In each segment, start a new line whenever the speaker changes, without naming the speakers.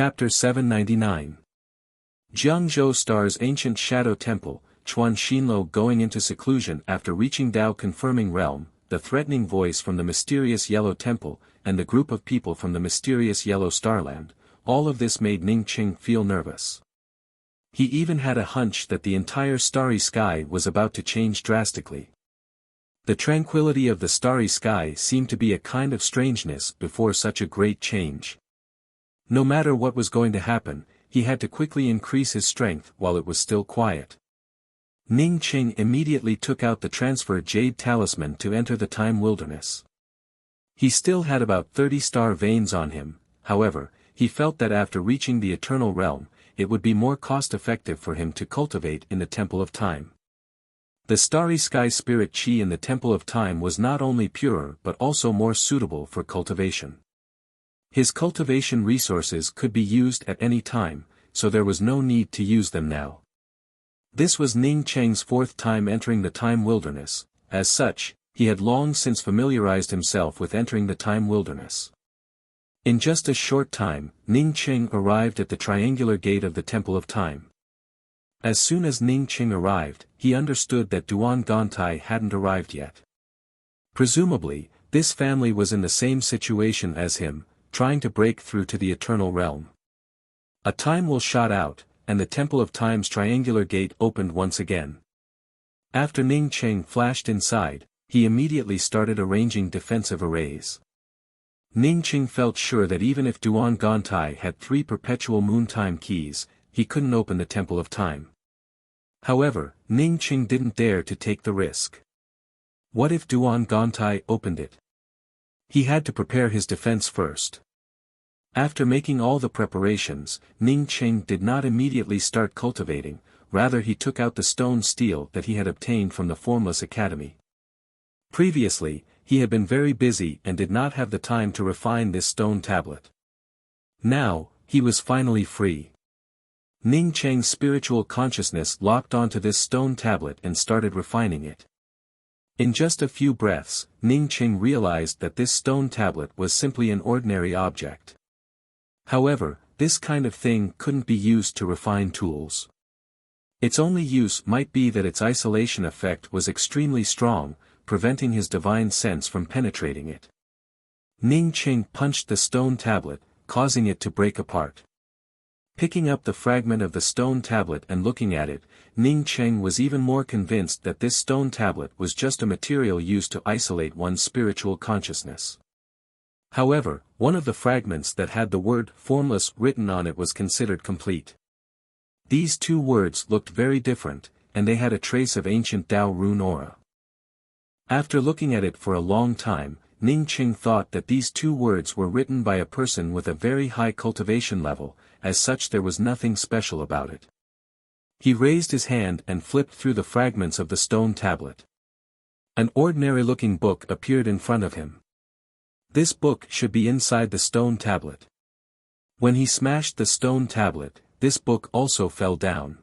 Chapter 799. Jiangzhou Star's ancient shadow temple, Chuan Xinlo going into seclusion after reaching Dao confirming realm, the threatening voice from the mysterious yellow temple, and the group of people from the mysterious yellow starland, all of this made Ning Qing feel nervous. He even had a hunch that the entire starry sky was about to change drastically. The tranquility of the starry sky seemed to be a kind of strangeness before such a great change. No matter what was going to happen, he had to quickly increase his strength while it was still quiet. Ning Qing immediately took out the transfer jade talisman to enter the time wilderness. He still had about 30 star veins on him, however, he felt that after reaching the eternal realm, it would be more cost-effective for him to cultivate in the Temple of Time. The starry sky spirit chi in the Temple of Time was not only purer but also more suitable for cultivation. His cultivation resources could be used at any time, so there was no need to use them now. This was Ning Cheng's fourth time entering the time wilderness. As such, he had long since familiarized himself with entering the time wilderness. In just a short time, Ning Qing arrived at the triangular gate of the Temple of Time. As soon as Ning Qing arrived, he understood that Duan Gantai hadn't arrived yet. Presumably, this family was in the same situation as him, trying to break through to the eternal realm. A time will shot out, and the Temple of Time's triangular gate opened once again. After Ning Qing flashed inside, he immediately started arranging defensive arrays. Ning Qing felt sure that even if Duan Gantai had 3 perpetual moon time keys, he couldn't open the Temple of Time. However, Ning Qing didn't dare to take the risk. What if Duan Gantai opened it? He had to prepare his defense first. After making all the preparations, Ning Qing did not immediately start cultivating, rather he took out the stone steel that he had obtained from the Formless Academy. Previously, he had been very busy and did not have the time to refine this stone tablet. Now, he was finally free. Ning Qing's spiritual consciousness locked onto this stone tablet and started refining it. In just a few breaths, Ning Qing realized that this stone tablet was simply an ordinary object. However, this kind of thing couldn't be used to refine tools. Its only use might be that its isolation effect was extremely strong, preventing his divine sense from penetrating it. Ning Qing punched the stone tablet, causing it to break apart. Picking up the fragment of the stone tablet and looking at it, Ning Qing was even more convinced that this stone tablet was just a material used to isolate one's spiritual consciousness. However, one of the fragments that had the word formless written on it was considered complete. These 2 words looked very different, and they had a trace of ancient Dao rune aura. After looking at it for a long time, Ning Qing thought that these 2 words were written by a person with a very high cultivation level, as such there was nothing special about it. He raised his hand and flipped through the fragments of the stone tablet. An ordinary-looking book appeared in front of him. This book should be inside the stone tablet. When he smashed the stone tablet, this book also fell down.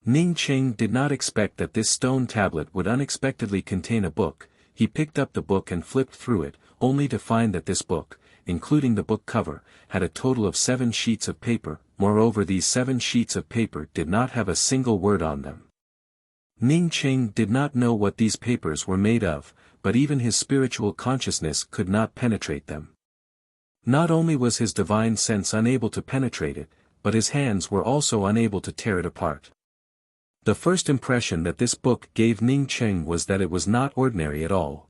Ning Qing did not expect that this stone tablet would unexpectedly contain a book. He picked up the book and flipped through it, only to find that this book, including the book cover, had a total of 7 sheets of paper. Moreover, these 7 sheets of paper did not have a single word on them. Ning Qing did not know what these papers were made of, but even his spiritual consciousness could not penetrate them. Not only was his divine sense unable to penetrate it, but his hands were also unable to tear it apart. The first impression that this book gave Ning Qing was that it was not ordinary at all.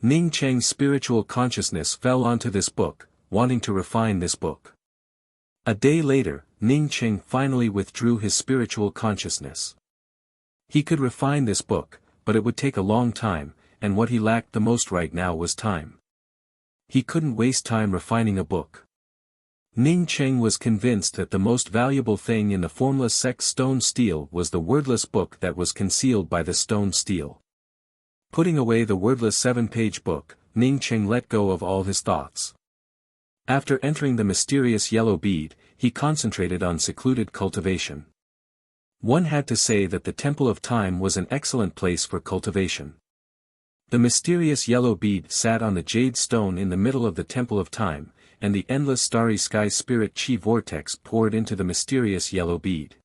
Ning Qing's spiritual consciousness fell onto this book, wanting to refine this book. A day later, Ning Qing finally withdrew his spiritual consciousness. He could refine this book, but it would take a long time, and what he lacked the most right now was time. He couldn't waste time refining a book. Ning Qing was convinced that the most valuable thing in the formless sex stone steel was the wordless book that was concealed by the stone steel. Putting away the wordless 7-page book, Ning Qing let go of all his thoughts. After entering the mysterious yellow bead, he concentrated on secluded cultivation. One had to say that the Temple of Time was an excellent place for cultivation. The mysterious yellow bead sat on the jade stone in the middle of the Temple of Time, and the endless starry sky spirit chi vortex poured into the mysterious yellow bead.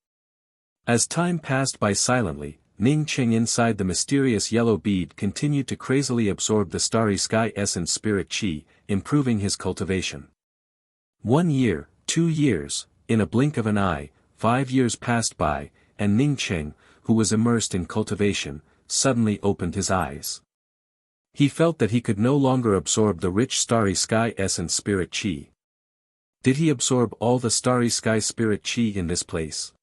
As time passed by silently, Ning Qing inside the mysterious yellow bead continued to crazily absorb the starry sky essence spirit chi, improving his cultivation. 1 year, 2 years, in a blink of an eye, 5 years passed by, and Ning Qing, who was immersed in cultivation, suddenly opened his eyes. He felt that he could no longer absorb the rich starry sky essence spirit chi. Did he absorb all the starry sky spirit chi in this place?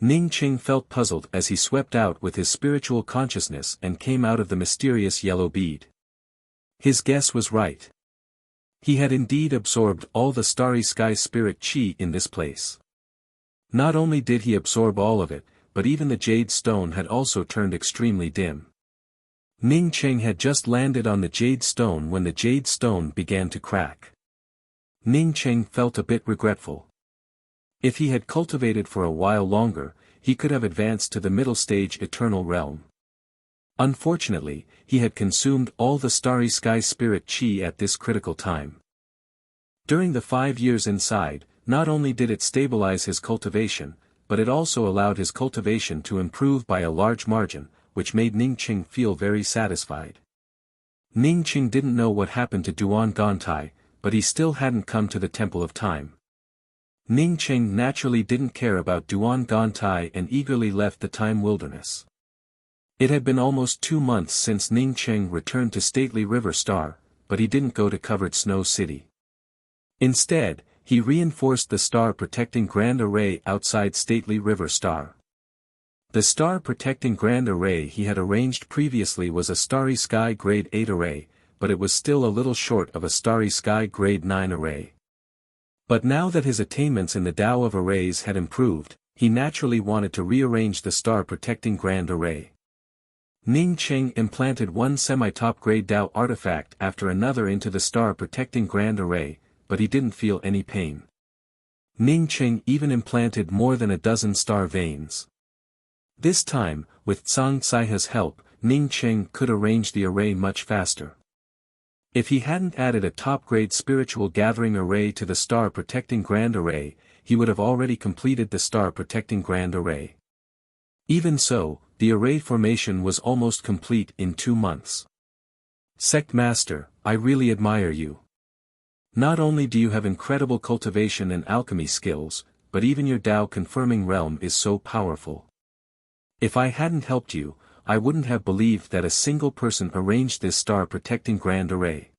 Ning Qing felt puzzled as he swept out with his spiritual consciousness and came out of the mysterious yellow bead. His guess was right. He had indeed absorbed all the starry sky spirit chi in this place. Not only did he absorb all of it, but even the jade stone had also turned extremely dim. Ning Qing had just landed on the jade stone when the jade stone began to crack. Ning Qing felt a bit regretful. If he had cultivated for a while longer, he could have advanced to the middle stage eternal realm. Unfortunately, he had consumed all the starry sky spirit chi at this critical time. During the 5 years inside, not only did it stabilize his cultivation, but it also allowed his cultivation to improve by a large margin, which made Ning Qing feel very satisfied. Ning Qing didn't know what happened to Duan Gantai, but he still hadn't come to the Temple of Time. Ning Qing naturally didn't care about Duan Gantai and eagerly left the Time Wilderness. It had been almost 2 months since Ning Qing returned to stately River Star, but he didn't go to covered Snow City. Instead, he reinforced the star-protecting Grand Array outside stately River Star. The star-protecting Grand Array he had arranged previously was a Starry Sky Grade 8 array, but it was still a little short of a Starry Sky Grade 9 array. But now that his attainments in the Tao of arrays had improved, he naturally wanted to rearrange the star-protecting Grand Array. Ning Qing implanted one semi-top grade Tao artifact after another into the star-protecting Grand Array, but he didn't feel any pain. Ning Qing even implanted more than a dozen star veins. This time, with Tsang Saiha's help, Ning Qing could arrange the array much faster. If he hadn't added a top-grade spiritual gathering array to the star-protecting Grand Array, he would have already completed the star-protecting Grand Array. Even so, the array formation was almost complete in 2 months. Sect Master, I really admire you. Not only do you have incredible cultivation and alchemy skills, but even your Tao-confirming realm is so powerful. If I hadn't helped you, I wouldn't have believed that a single person arranged this star-protecting Grand Array.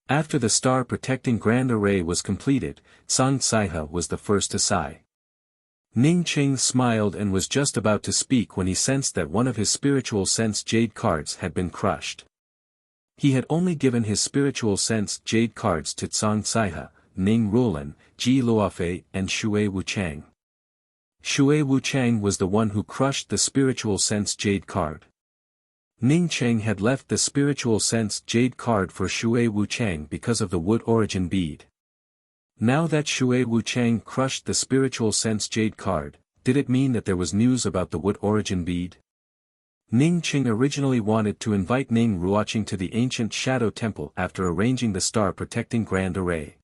After the star-protecting Grand Array was completed, Tsang Saiha was the first to sigh. Ning Qing smiled and was just about to speak when he sensed that one of his spiritual sense jade cards had been crushed. He had only given his spiritual sense jade cards to Tsang Saiha, Ning Ruolan, Ji Luofei and Shui Wuchang. Shui Wuchang was the one who crushed the spiritual sense jade card. Ning Qing had left the spiritual sense jade card for Shui Wuchang because of the wood origin bead. Now that Shui Wuchang crushed the spiritual sense jade card, did it mean that there was news about the wood origin bead? Ning Qing originally wanted to invite Ning Ruochang to the ancient Shadow Temple after arranging the star-protecting Grand Array.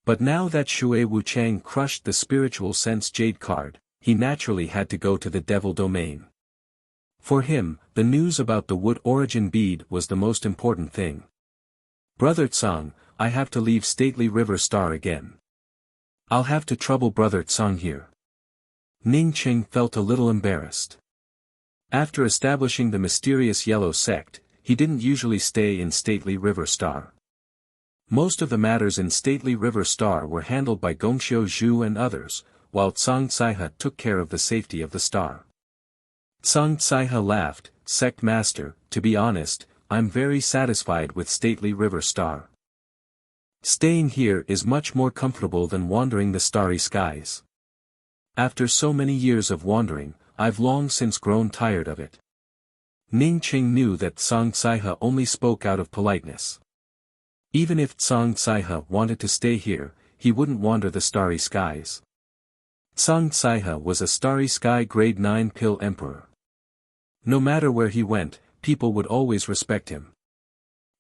But now that Shui Wuchang crushed the spiritual sense jade card, he naturally had to go to the Devil Domain. For him, the news about the wood origin bead was the most important thing. Brother Tsang, I have to leave stately River Star again. I'll have to trouble Brother Tsang here. Ning Qing felt a little embarrassed. After establishing the mysterious yellow sect, he didn't usually stay in stately River Star. Most of the matters in stately River Star were handled by Gongxiu Zhu and others, while Tsang Saiha took care of the safety of the star. Tsang Saiha laughed, Sect Master, to be honest, I'm very satisfied with stately River Star. Staying here is much more comfortable than wandering the starry skies. After so many years of wandering, I've long since grown tired of it. Ning Qing knew that Tsang Saiha only spoke out of politeness. Even if Tsang Saiha wanted to stay here, he wouldn't wander the starry skies. Tsang Saiha was a starry sky grade 9 pill emperor. No matter where he went, people would always respect him.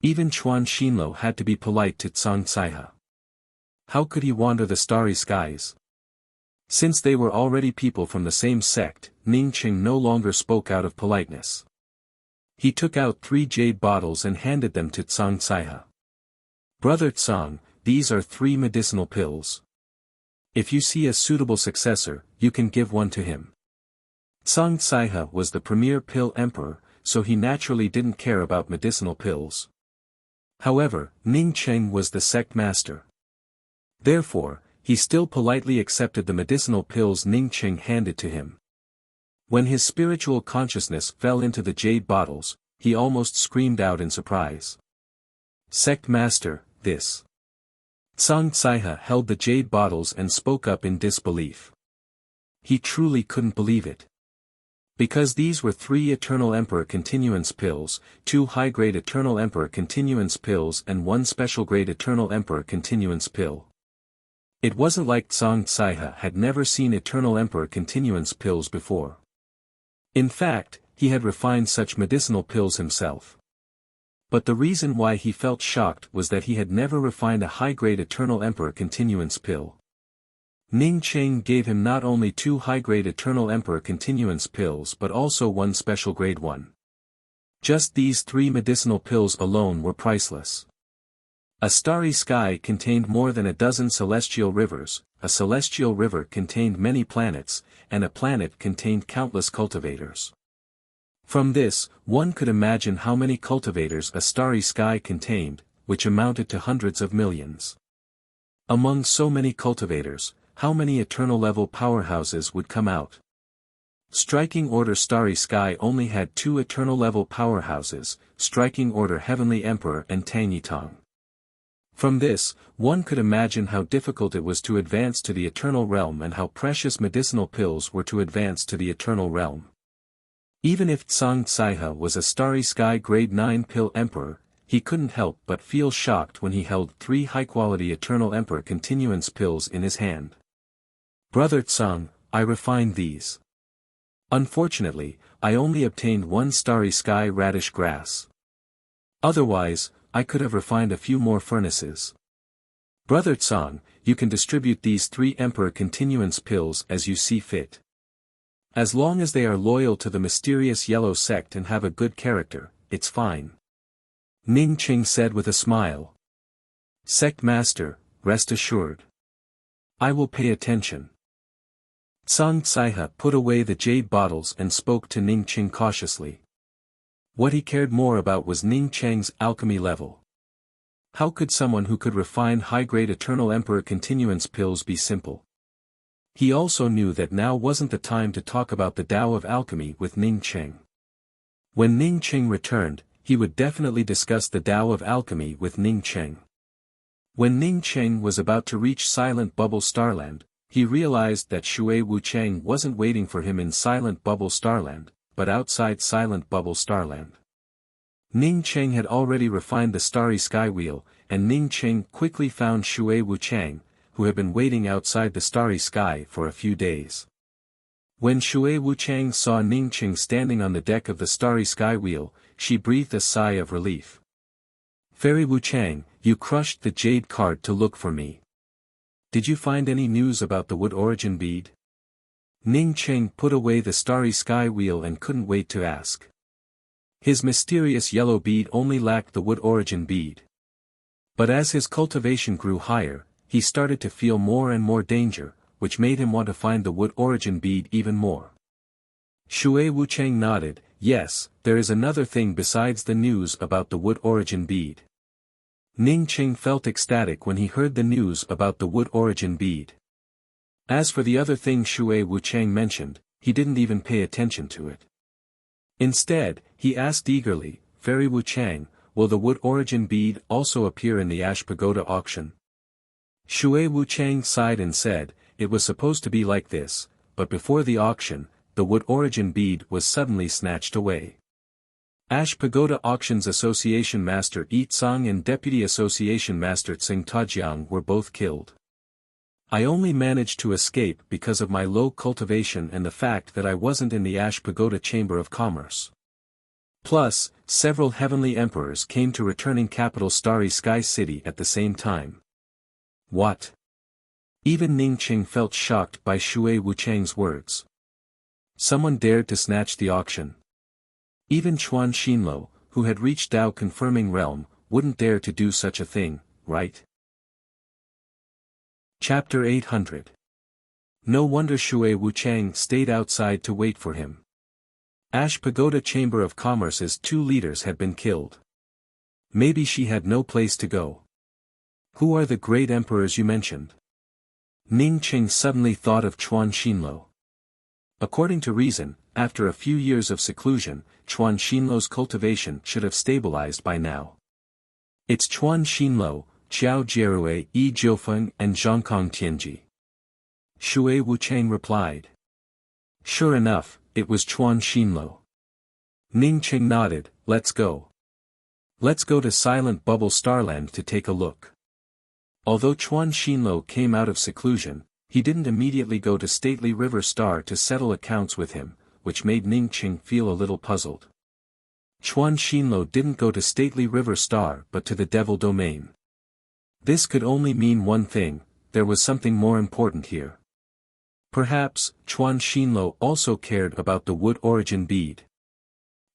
Even Chuan Xinlo had to be polite to Tsang Saiha. How could he wander the starry skies? Since they were already people from the same sect, Ning Qing no longer spoke out of politeness. He took out 3 jade bottles and handed them to Tsang Caihe. Brother Tsang, these are 3 medicinal pills. If you see a suitable successor, you can give one to him. Tsang Caihe was the premier pill emperor, so he naturally didn't care about medicinal pills. However, Ning Qing was the sect master. Therefore, he still politely accepted the medicinal pills Ning Qing handed to him. When his spiritual consciousness fell into the jade bottles, he almost screamed out in surprise. Sect master, this. Tsang Caihe held the jade bottles and spoke up in disbelief. He truly couldn't believe it. Because these were 3 Eternal Emperor Continuance pills, 2 high-grade Eternal Emperor Continuance pills and 1 special-grade Eternal Emperor Continuance pill. It wasn't like Tsang Caihe had never seen Eternal Emperor Continuance pills before. In fact, he had refined such medicinal pills himself. But the reason why he felt shocked was that he had never refined a high-grade Eternal Emperor Continuance pill. Ning Qing gave him not only 2 high-grade Eternal Emperor Continuance pills but also 1 special-grade one. Just these 3 medicinal pills alone were priceless. A starry sky contained more than a dozen celestial rivers, a celestial river contained many planets, and a planet contained countless cultivators. From this, one could imagine how many cultivators a starry sky contained, which amounted to hundreds of millions. Among so many cultivators, how many eternal-level powerhouses would come out? Striking Order Starry Sky only had 2 eternal-level powerhouses, Striking Order Heavenly Emperor and Tang Yitang. From this, one could imagine how difficult it was to advance to the Eternal Realm and how precious medicinal pills were to advance to the Eternal Realm. Even if Tsang Caihe was a Starry Sky Grade 9 Pill Emperor, he couldn't help but feel shocked when he held 3 high-quality Eternal Emperor Continuance pills in his hand. Brother Tsang, I refined these. Unfortunately, I only obtained 1 Starry Sky Radish Grass. Otherwise, I could have refined a few more furnaces. Brother Tsang, you can distribute these 3 Emperor Continuance pills as you see fit. As long as they are loyal to the mysterious yellow sect and have a good character, it's fine. Ning Qing said with a smile. Sect master, rest assured. I will pay attention. Tsang Caihe put away the jade bottles and spoke to Ning Qing cautiously. What he cared more about was Ning Qing's alchemy level. How could someone who could refine high-grade Eternal Emperor Continuance pills be simple? He also knew that now wasn't the time to talk about the Tao of Alchemy with Ning Qing. When Ning Qing returned, he would definitely discuss the Tao of Alchemy with Ning Qing. When Ning Qing was about to reach Silent Bubble Starland, he realized that Shui Wuchang wasn't waiting for him in Silent Bubble Starland, but outside Silent Bubble Starland. Ning Qing had already refined the Starry Sky Wheel, and Ning Qing quickly found Shui Wuchang, who had been waiting outside the Starry Sky for a few days. When Shui Wuchang saw Ning Qing standing on the deck of the Starry Sky Wheel, she breathed a sigh of relief. Fairy Wuchang, you crushed the jade card to look for me. Did you find any news about the wood origin bead? Ning Qing put away the Starry Sky Wheel and couldn't wait to ask. His mysterious yellow bead only lacked the wood origin bead. But as his cultivation grew higher, he started to feel more and more danger, which made him want to find the wood origin bead even more. Shui Wuchang nodded, yes, there is another thing besides the news about the wood origin bead. Ning Qing felt ecstatic when he heard the news about the wood origin bead. As for the other thing Shui Wuchang mentioned, he didn't even pay attention to it. Instead, he asked eagerly, Fairy Wuchang, will the wood origin bead also appear in the Ash Pagoda auction? Shui Wuchang sighed and said, it was supposed to be like this, but before the auction, the wood origin bead was suddenly snatched away. Ash Pagoda Auctions Association Master Yi Tsang and Deputy Association Master Tsing Tajiang were both killed. I only managed to escape because of my low cultivation and the fact that I wasn't in the Ash Pagoda Chamber of Commerce. Plus, several heavenly emperors came to returning capital Starry Sky City at the same time. What? Even Ning Qing felt shocked by Shui Wuchang's words. Someone dared to snatch the auction. Even Chuan Xinluo, who had reached Dao confirming realm, wouldn't dare to do such a thing, right? Chapter 800. No wonder Shui Wuchang stayed outside to wait for him. Ash Pagoda Chamber of Commerce's 2 leaders had been killed. Maybe she had no place to go. Who are the great emperors you mentioned? Ning Qing suddenly thought of Chuan Xinluo. According to reason, after a few years of seclusion, Chuan Xinluo's cultivation should have stabilized by now. It's Chuan Xinluo, Qiao Jierue, Yi Jiufeng and Zhongkong Tianji. Shui Wuchang replied. Sure enough, it was Chuan Xinluo. Ning Qing nodded. Let's go. Let's go to Silent Bubble Starland to take a look. Although Chuan Xinluo came out of seclusion, he didn't immediately go to Stately River Star to settle accounts with him, which made Ning Qing feel a little puzzled. Chuan Xinluo didn't go to Stately River Star but to the Devil Domain. This could only mean one thing: there was something more important here. Perhaps, Chuan Xinluo also cared about the Wood Origin Bead.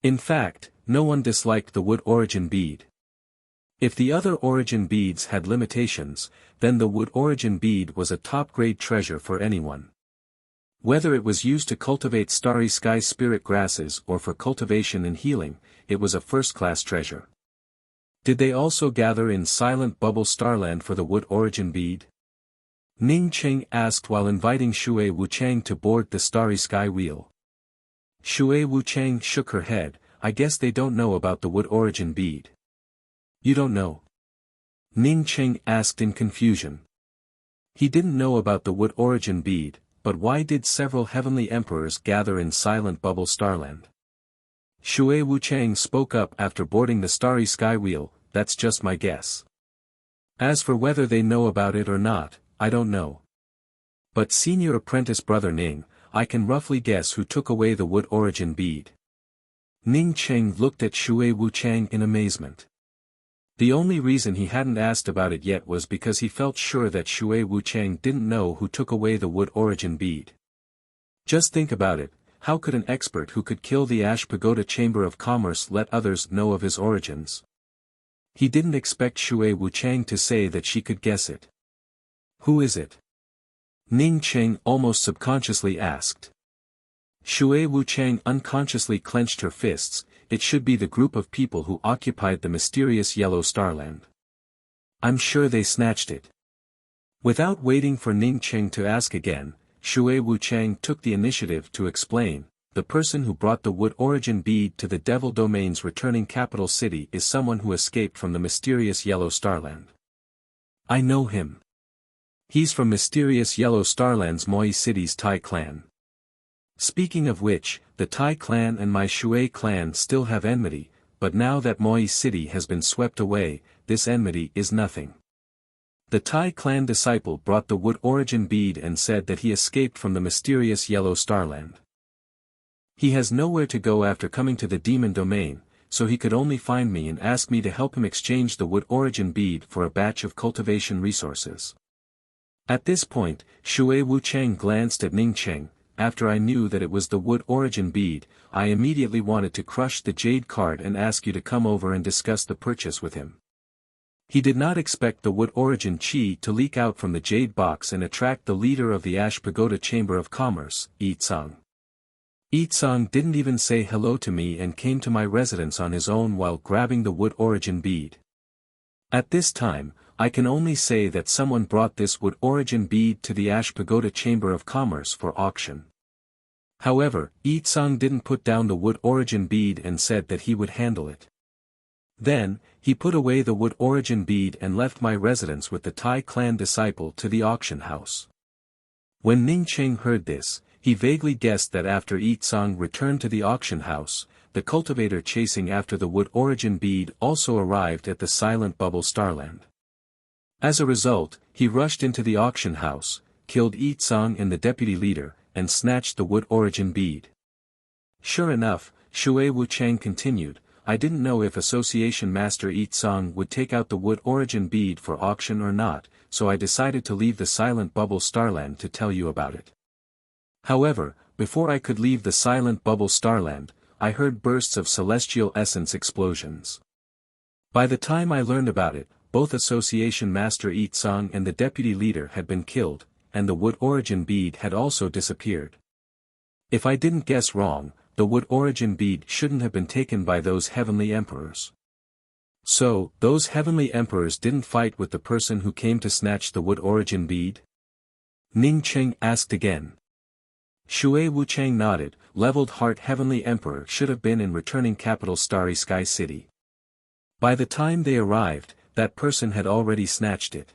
In fact, no one disliked the Wood Origin Bead. If the other origin beads had limitations, then the Wood Origin Bead was a top-grade treasure for anyone. Whether it was used to cultivate starry sky spirit grasses or for cultivation and healing, it was a first-class treasure. Did they also gather in Silent Bubble Starland for the Wood Origin Bead? Ning Qing asked while inviting Shui Wuchang to board the Starry Sky Wheel. Shui Wuchang shook her head. I guess they don't know about the Wood Origin Bead. You don't know? Ning Qing asked in confusion. He didn't know about the Wood Origin Bead, but why did several heavenly emperors gather in Silent Bubble Starland? Shui Wuchang spoke up after boarding the Starry Sky Wheel. That's just my guess. As for whether they know about it or not, I don't know. But senior apprentice brother Ning, I can roughly guess who took away the Wood Origin Bead. Ning Qing looked at Shui Wuchang in amazement. The only reason he hadn't asked about it yet was because he felt sure that Shui Wuchang didn't know who took away the Wood Origin Bead. Just think about it, how could an expert who could kill the Ash Pagoda Chamber of Commerce let others know of his origins? He didn't expect Shui Wuchang to say that she could guess it. Who is it? Ning Qing almost subconsciously asked. Shui Wuchang unconsciously clenched her fists. It should be the group of people who occupied the mysterious Yellow Starland. I'm sure they snatched it. Without waiting for Ning Qing to ask again, Shui Wuchang took the initiative to explain. The person who brought the Wood Origin Bead to the Devil Domain's returning capital city is someone who escaped from the mysterious Yellow Starland. I know him. He's from mysterious Yellow Starland's Moi City's Tai clan. Speaking of which, the Tai clan and my Shui clan still have enmity, but now that Moi City has been swept away, this enmity is nothing. The Tai clan disciple brought the Wood Origin Bead and said that he escaped from the mysterious Yellow Starland. He has nowhere to go after coming to the Demon Domain, so he could only find me and ask me to help him exchange the Wood Origin Bead for a batch of cultivation resources. At this point, Shui Wuchang glanced at Ning Qing. After I knew that it was the Wood Origin Bead, I immediately wanted to crush the Jade card and ask you to come over and discuss the purchase with him. He did not expect the Wood Origin Qi to leak out from the Jade box and attract the leader of the Ash Pagoda Chamber of Commerce, Yi Tsang. Yi Tsang didn't even say hello to me and came to my residence on his own while grabbing the Wood Origin Bead. At this time, I can only say that someone brought this Wood Origin Bead to the Ash Pagoda Chamber of Commerce for auction. However, Yi Tsang didn't put down the Wood Origin Bead and said that he would handle it. Then, he put away the Wood Origin Bead and left my residence with the Tai clan disciple to the auction house. When Ning Qing heard this, he vaguely guessed that after Yi Tsang returned to the auction house, the cultivator chasing after the Wood Origin Bead also arrived at the Silent Bubble Starland. As a result, he rushed into the auction house, killed Yi Tsang and the deputy leader, and snatched the Wood Origin Bead. Sure enough, Shui Wuchang continued, I didn't know if Association Master Yi Tsang would take out the Wood Origin Bead for auction or not, so I decided to leave the Silent Bubble Starland to tell you about it. However, before I could leave the Silent Bubble Starland, I heard bursts of celestial essence explosions. By the time I learned about it, both Association Master Yi Tsang and the deputy leader had been killed, and the Wood Origin bead had also disappeared. If I didn't guess wrong, the Wood Origin bead shouldn't have been taken by those heavenly emperors. So, those heavenly emperors didn't fight with the person who came to snatch the Wood Origin bead? Ning Cheng asked again. Shui Wuchang nodded. Leveled Heart Heavenly Emperor should have been in returning capital Starry Sky City. By the time they arrived, that person had already snatched it.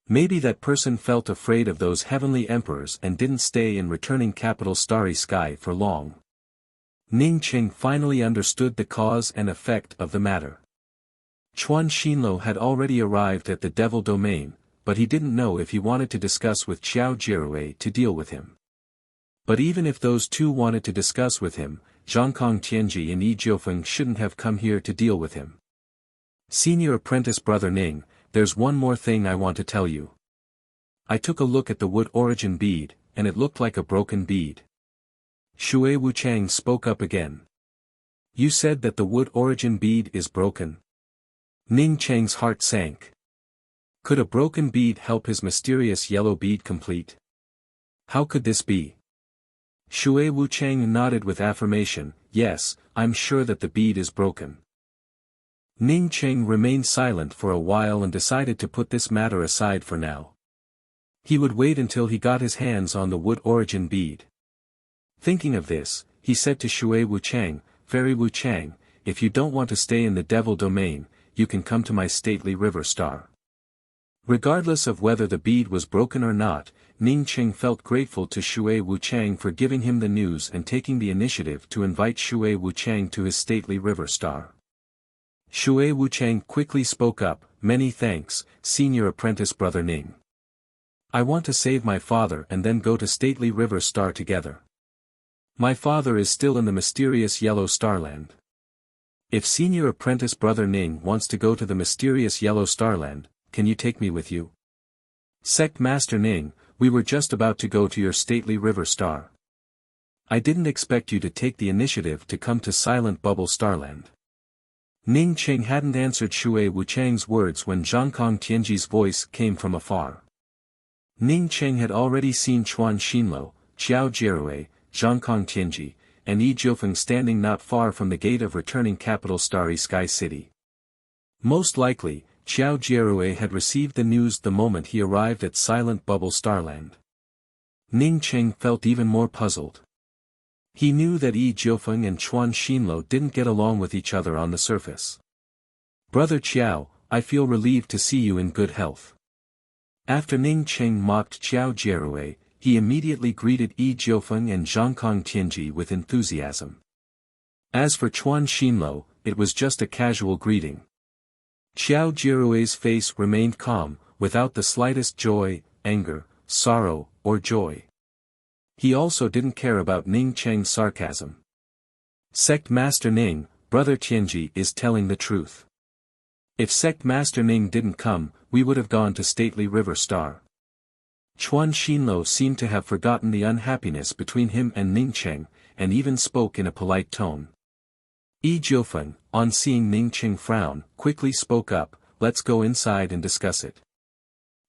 Maybe that person felt afraid of those heavenly emperors and didn't stay in returning capital Starry Sky for long. Ning Cheng finally understood the cause and effect of the matter. Chuan Xinluo had already arrived at the Devil Domain, but he didn't know if he wanted to discuss with Xiao Jirui to deal with him. But even if those two wanted to discuss with him, Zhongkong Tianji and Yi Jiufeng shouldn't have come here to deal with him. Senior Apprentice Brother Ning, there's one more thing I want to tell you. I took a look at the Wood Origin bead, and it looked like a broken bead. Shui Wuchang spoke up again. You said that the Wood Origin bead is broken. Ning Cheng's heart sank. Could a broken bead help his mysterious yellow bead complete? How could this be? Shui Wuchang nodded with affirmation. Yes, I'm sure that the bead is broken. Ning Cheng remained silent for a while and decided to put this matter aside for now. He would wait until he got his hands on the Wood Origin bead. Thinking of this, he said to Shui Wuchang, Fairy Wuchang, if you don't want to stay in the Devil Domain, you can come to my stately river star. Regardless of whether the bead was broken or not, Ning Cheng felt grateful to Shui Wuchang for giving him the news and taking the initiative to invite Shui Wuchang to his stately river star. Shui Wuchang quickly spoke up, many thanks, Senior Apprentice Brother Ning. I want to save my father and then go to stately river star together. My father is still in the mysterious yellow starland. If Senior Apprentice Brother Ning wants to go to the mysterious yellow starland, can you take me with you? Sect Master Ning, we were just about to go to your stately river star. I didn't expect you to take the initiative to come to Silent Bubble Starland. Ning Cheng hadn't answered Shui Wuchang's words when Zhongkong Tianji's voice came from afar. Ning Cheng had already seen Chuan Xinluo, Xiao Jirui, Zhongkong Tianji, and Yi Jiufeng standing not far from the gate of returning capital Starry Sky City. Most likely, Xiao Jirui had received the news the moment he arrived at Silent Bubble Starland. Ning Cheng felt even more puzzled. He knew that Yi Jiufeng and Chuan Xinluo didn't get along with each other on the surface. Brother Qiao, I feel relieved to see you in good health. After Ning Cheng mocked Xiao Jirui, he immediately greeted Yi Jiufeng and Zhongkong Tianji with enthusiasm. As for Chuan Xinluo, it was just a casual greeting. Xiao Jirui's face remained calm, without the slightest joy, anger, sorrow, or joy. He also didn't care about Ning Cheng's sarcasm. Sect Master Ning, Brother Tianji is telling the truth. If Sect Master Ning didn't come, we would have gone to stately river star. Chuan Xinluo seemed to have forgotten the unhappiness between him and Ning Cheng, and even spoke in a polite tone. Yi Jiufeng, on seeing Ning Cheng frown, quickly spoke up, let's go inside and discuss it.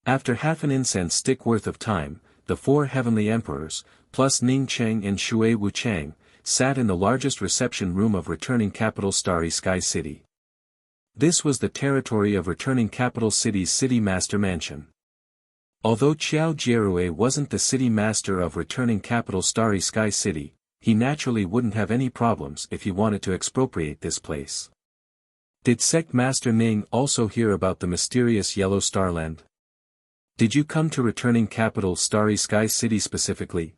After half an incense stick worth of time, the four heavenly emperors, plus Ning Cheng and Shui Wuchang, sat in the largest reception room of returning capital Starry Sky City. This was the territory of returning capital city's city master mansion. Although Xiao Jirui wasn't the city master of returning capital Starry Sky City, he naturally wouldn't have any problems if he wanted to expropriate this place. Did Sect Master Ning also hear about the mysterious yellow starland? Did you come to returning capital Starry Sky City specifically?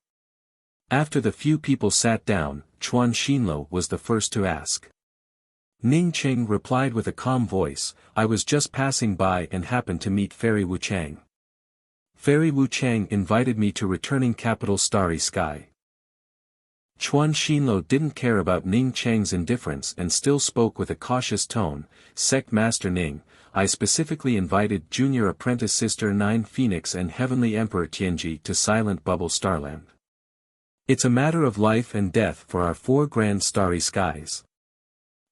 After the few people sat down, Chuan Xinluo was the first to ask. Ning Cheng replied with a calm voice, I was just passing by and happened to meet Fairy Wuchang. Fairy Wuchang invited me to returning capital Starry Sky. Chuan Xinlo didn't care about Ning Cheng's indifference and still spoke with a cautious tone. Sect Master Ning, I specifically invited Junior Apprentice Sister Nine Phoenix and Heavenly Emperor Tianji to Silent Bubble Starland. It's a matter of life and death for our 4 grand starry skies.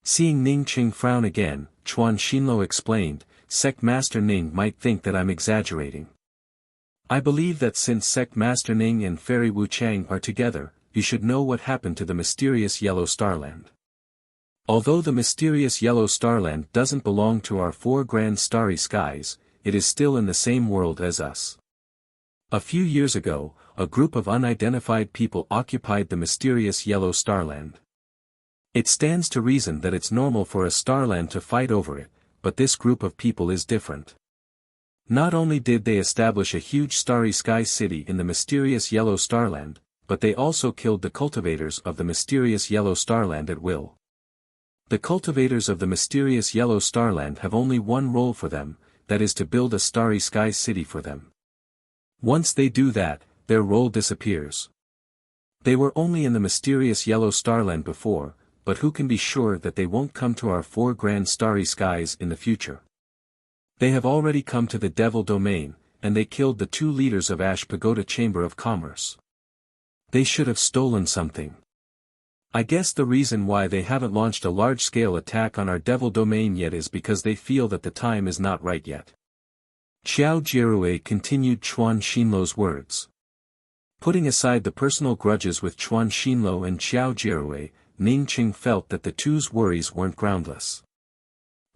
Seeing Ning Cheng frown again, Chuan Xinlo explained, Sect Master Ning might think that I'm exaggerating. I believe that since Sect Master Ning and Fairy Wu Chang are together, you should know what happened to the mysterious Yellow Starland. Although the mysterious Yellow Starland doesn't belong to our 4 grand starry skies, it is still in the same world as us. A few years ago, a group of unidentified people occupied the mysterious Yellow Starland. It stands to reason that it's normal for a starland to fight over it, but this group of people is different. Not only did they establish a huge starry sky city in the mysterious Yellow Starland, but they also killed the cultivators of the mysterious Yellow Starland at will. The cultivators of the mysterious Yellow Starland have only one role for them, that is to build a starry sky city for them. Once they do that, their role disappears. They were only in the mysterious Yellow Starland before, but who can be sure that they won't come to our 4 grand starry skies in the future? They have already come to the Devil Domain, and they killed the 2 leaders of Ash Pagoda Chamber of Commerce. They should have stolen something. I guess the reason why they haven't launched a large-scale attack on our Devil Domain yet is because they feel that the time is not right yet. Xiao Jierue continued Chuan Xinlo's words. Putting aside the personal grudges with Chuan Xinlo and Xiao Jierue, Ning Cheng felt that the two's worries weren't groundless.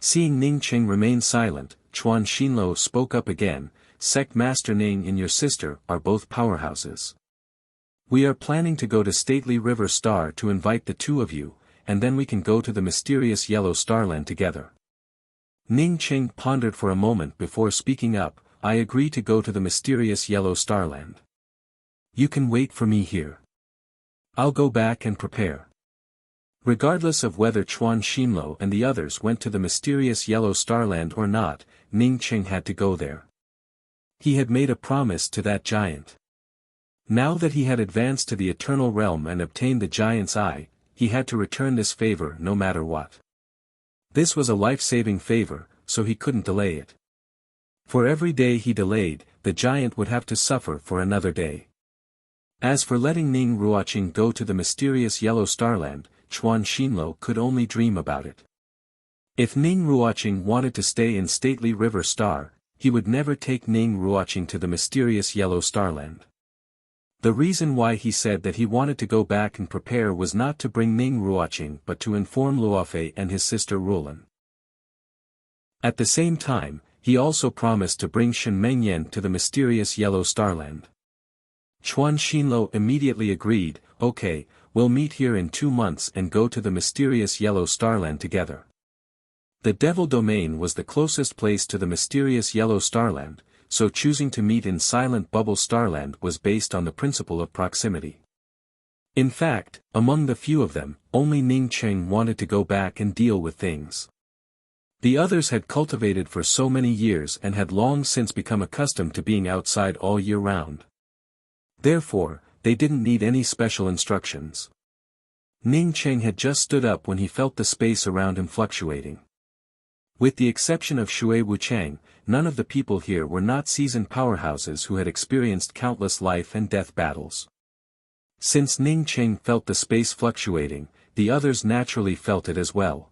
Seeing Ning Cheng remain silent, Chuan Xinlo spoke up again, Sect Master Ning and your sister are both powerhouses. We are planning to go to Stately River Star to invite the 2 of you, and then we can go to the mysterious Yellow Starland together. Ning Cheng pondered for a moment before speaking up, I agree to go to the mysterious Yellow Starland. You can wait for me here. I'll go back and prepare. Regardless of whether Chuan Xinlo and the others went to the mysterious Yellow Starland or not, Ning Cheng had to go there. He had made a promise to that giant. Now that he had advanced to the Eternal Realm and obtained the Giant's Eye, he had to return this favor no matter what. This was a life-saving favor, so he couldn't delay it. For every day he delayed, the giant would have to suffer for another day. As for letting Ning Ruoqing go to the mysterious Yellow Starland, Chuan Xinlo could only dream about it. If Ning Ruoqing wanted to stay in Stately River Star, he would never take Ning Ruoqing to the mysterious Yellow Starland. The reason why he said that he wanted to go back and prepare was not to bring Ning Ruoqing but to inform Luofei and his sister Rulan. At the same time, he also promised to bring Shen Mengyan to the mysterious Yellow Starland. Chuan Xinlo immediately agreed, okay, we'll meet here in 2 months and go to the mysterious Yellow Starland together. The Devil Domain was the closest place to the mysterious Yellow Starland, so choosing to meet in Silent Bubble Starland was based on the principle of proximity. In fact, among the few of them, only Ning Cheng wanted to go back and deal with things. The others had cultivated for so many years and had long since become accustomed to being outside all year round. Therefore, they didn't need any special instructions. Ning Cheng had just stood up when he felt the space around him fluctuating. With the exception of Shui Wuchang, none of the people here were not seasoned powerhouses who had experienced countless life and death battles. Since Ning Cheng felt the space fluctuating, the others naturally felt it as well.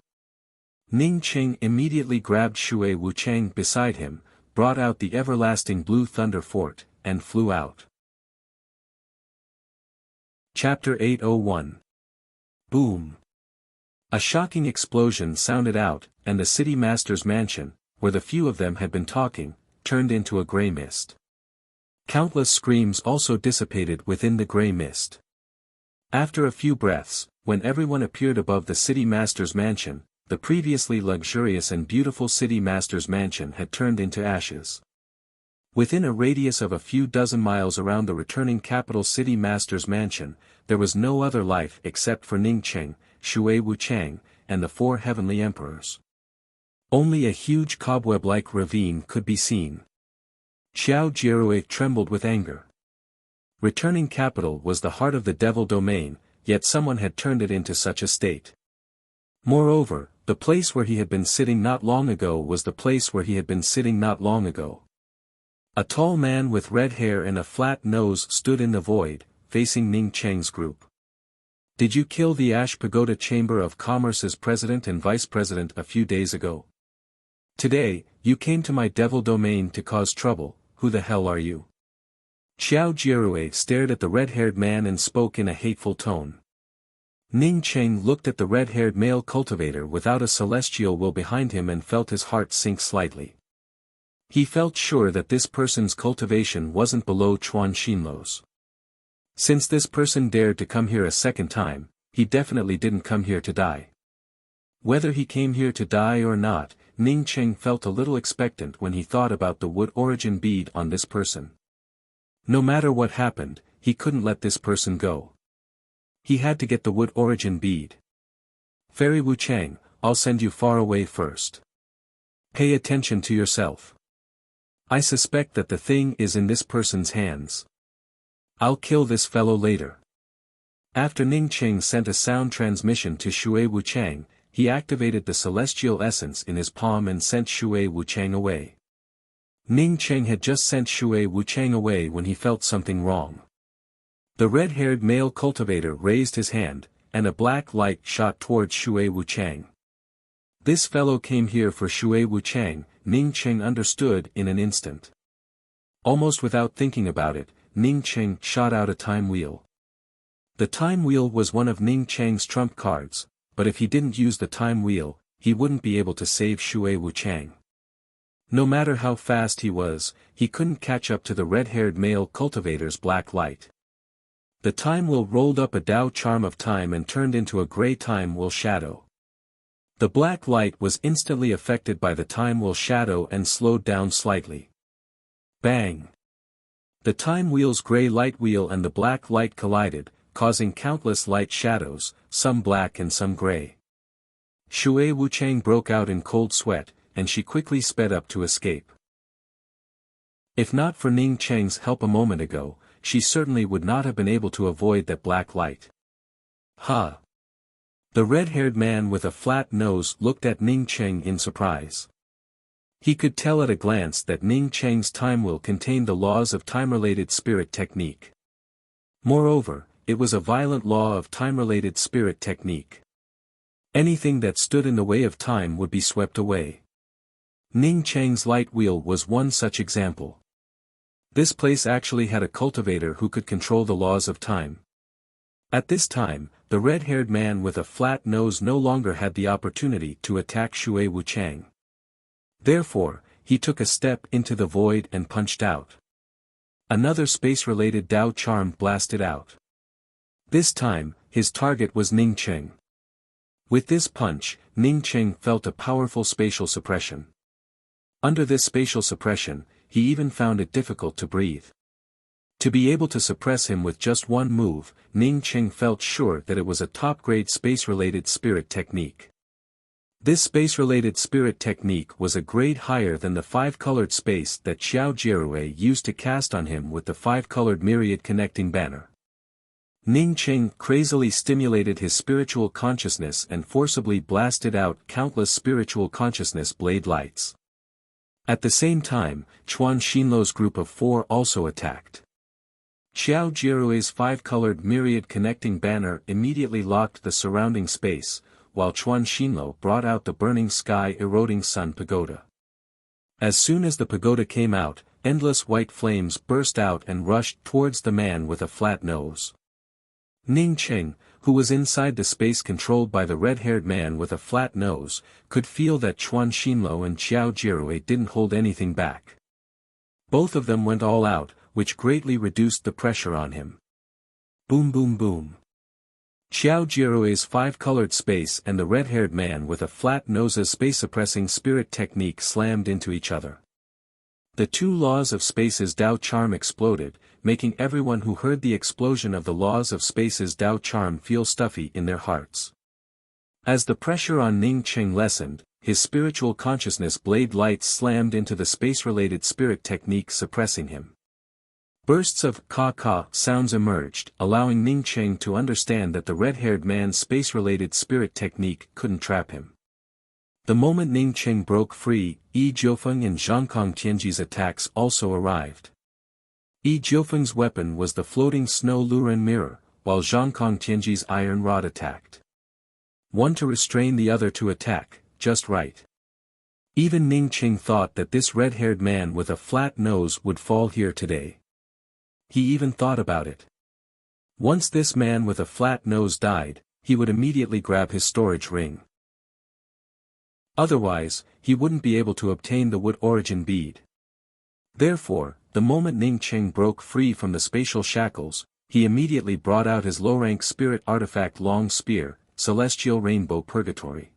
Ning Cheng immediately grabbed Shui Wuchang beside him, brought out the everlasting Blue Thunder Fort, and flew out. Chapter 801. Boom. A shocking explosion sounded out, and the city master's mansion, where the few of them had been talking, turned into a grey mist. Countless screams also dissipated within the grey mist. After a few breaths, when everyone appeared above the city master's mansion, the previously luxurious and beautiful city master's mansion had turned into ashes. Within a radius of a few dozen miles around the returning capital city master's mansion, there was no other life except for Ning Cheng, Shui Wuchang, and the 4 heavenly emperors. Only a huge cobweb-like ravine could be seen. Xiao Jierue trembled with anger. Returning capital was the heart of the Devil Domain, yet someone had turned it into such a state. Moreover, the place where he had been sitting not long ago was the place where he had been sitting not long ago. A tall man with red hair and a flat nose stood in the void, facing Ning Cheng's group. Did you kill the Ash Pagoda Chamber of Commerce's president and vice president a few days ago? Today, you came to my devil domain to cause trouble. Who the hell are you? Xiao Jirue stared at the red-haired man and spoke in a hateful tone. Ning Cheng looked at the red-haired male cultivator without a celestial will behind him and felt his heart sink slightly. He felt sure that this person's cultivation wasn't below Chuan Xinluo's. Since this person dared to come here a second time, he definitely didn't come here to die. Whether he came here to die or not, Ning Cheng felt a little expectant when he thought about the wood origin bead on this person. No matter what happened, he couldn't let this person go. He had to get the wood origin bead. Fairy Wu Chang, I'll send you far away first. Pay attention to yourself. I suspect that the thing is in this person's hands. I'll kill this fellow later. After Ning Cheng sent a sound transmission to Shui Wuchang, he activated the celestial essence in his palm and sent Shui Wuchang away. Ning Cheng had just sent Shui Wuchang away when he felt something wrong. The red-haired male cultivator raised his hand, and a black light shot towards Shui Wuchang. This fellow came here for Shui Wuchang, Ning Cheng understood in an instant. Almost without thinking about it, Ning Cheng shot out a time wheel. The time wheel was one of Ning Cheng's trump cards, but if he didn't use the time wheel, he wouldn't be able to save Shui Wuchang. No matter how fast he was, he couldn't catch up to the red-haired male cultivator's black light. The time wheel rolled up a Dao charm of time and turned into a gray time wheel shadow. The black light was instantly affected by the time wheel shadow and slowed down slightly. Bang! The time wheel's gray light wheel and the black light collided, causing countless light shadows, some black and some gray. Shui Wuchang broke out in cold sweat, and she quickly sped up to escape. If not for Ning Cheng's help a moment ago, she certainly would not have been able to avoid that black light. Ha! The red-haired man with a flat nose looked at Ning Cheng in surprise. He could tell at a glance that Ning Cheng's time wheel contained the laws of time-related spirit technique. Moreover, it was a violent law of time-related spirit technique. Anything that stood in the way of time would be swept away. Ning Cheng's light wheel was one such example. This place actually had a cultivator who could control the laws of time. At this time, the red-haired man with a flat nose no longer had the opportunity to attack Shui Wuchang. Therefore, he took a step into the void and punched out. Another space-related Dao charm blasted out. This time, his target was Ning Cheng. With this punch, Ning Cheng felt a powerful spatial suppression. Under this spatial suppression, he even found it difficult to breathe. To be able to suppress him with just one move, Ning Cheng felt sure that it was a top-grade space-related spirit technique. This space-related spirit technique was a grade higher than the five-colored space that Xiao Jirue used to cast on him with the five-colored myriad connecting banner. Ning Cheng crazily stimulated his spiritual consciousness and forcibly blasted out countless spiritual consciousness blade lights. At the same time, Chuan Xinluo's group of 4 also attacked. Xiao Jirue's five-colored myriad connecting banner immediately locked the surrounding space, while Chuan Xinluo brought out the burning sky eroding sun pagoda. As soon as the pagoda came out, endless white flames burst out and rushed towards the man with a flat nose. Ning Cheng, who was inside the space controlled by the red-haired man with a flat nose, could feel that Chuan Xinluo and Xiao Jirue didn't hold anything back. Both of them went all out, which greatly reduced the pressure on him. Boom boom boom. Xiao Jirue's five-colored space and the red-haired man with a flat nose's space-suppressing spirit technique slammed into each other. The two laws of space's Dao charm exploded, making everyone who heard the explosion of the laws of space's Dao charm feel stuffy in their hearts. As the pressure on Ning Cheng lessened, his spiritual consciousness blade lights slammed into the space-related spirit technique suppressing him. Bursts of ka-ka sounds emerged, allowing Ning Cheng to understand that the red-haired man's space-related spirit technique couldn't trap him. The moment Ning Cheng broke free, Yi Jiufeng and Zhangkong Tianji's attacks also arrived. Yi Jiufeng's weapon was the floating snow Luren mirror, while Zhangkong Tianji's iron rod attacked. One to restrain the other to attack, just right. Even Ning Cheng thought that this red-haired man with a flat nose would fall here today. He even thought about it. Once this man with a flat nose died, he would immediately grab his storage ring. Otherwise, he wouldn't be able to obtain the wood origin bead. Therefore, the moment Ning Cheng broke free from the spatial shackles, he immediately brought out his low-rank spirit artifact long spear, Celestial Rainbow Purgatory.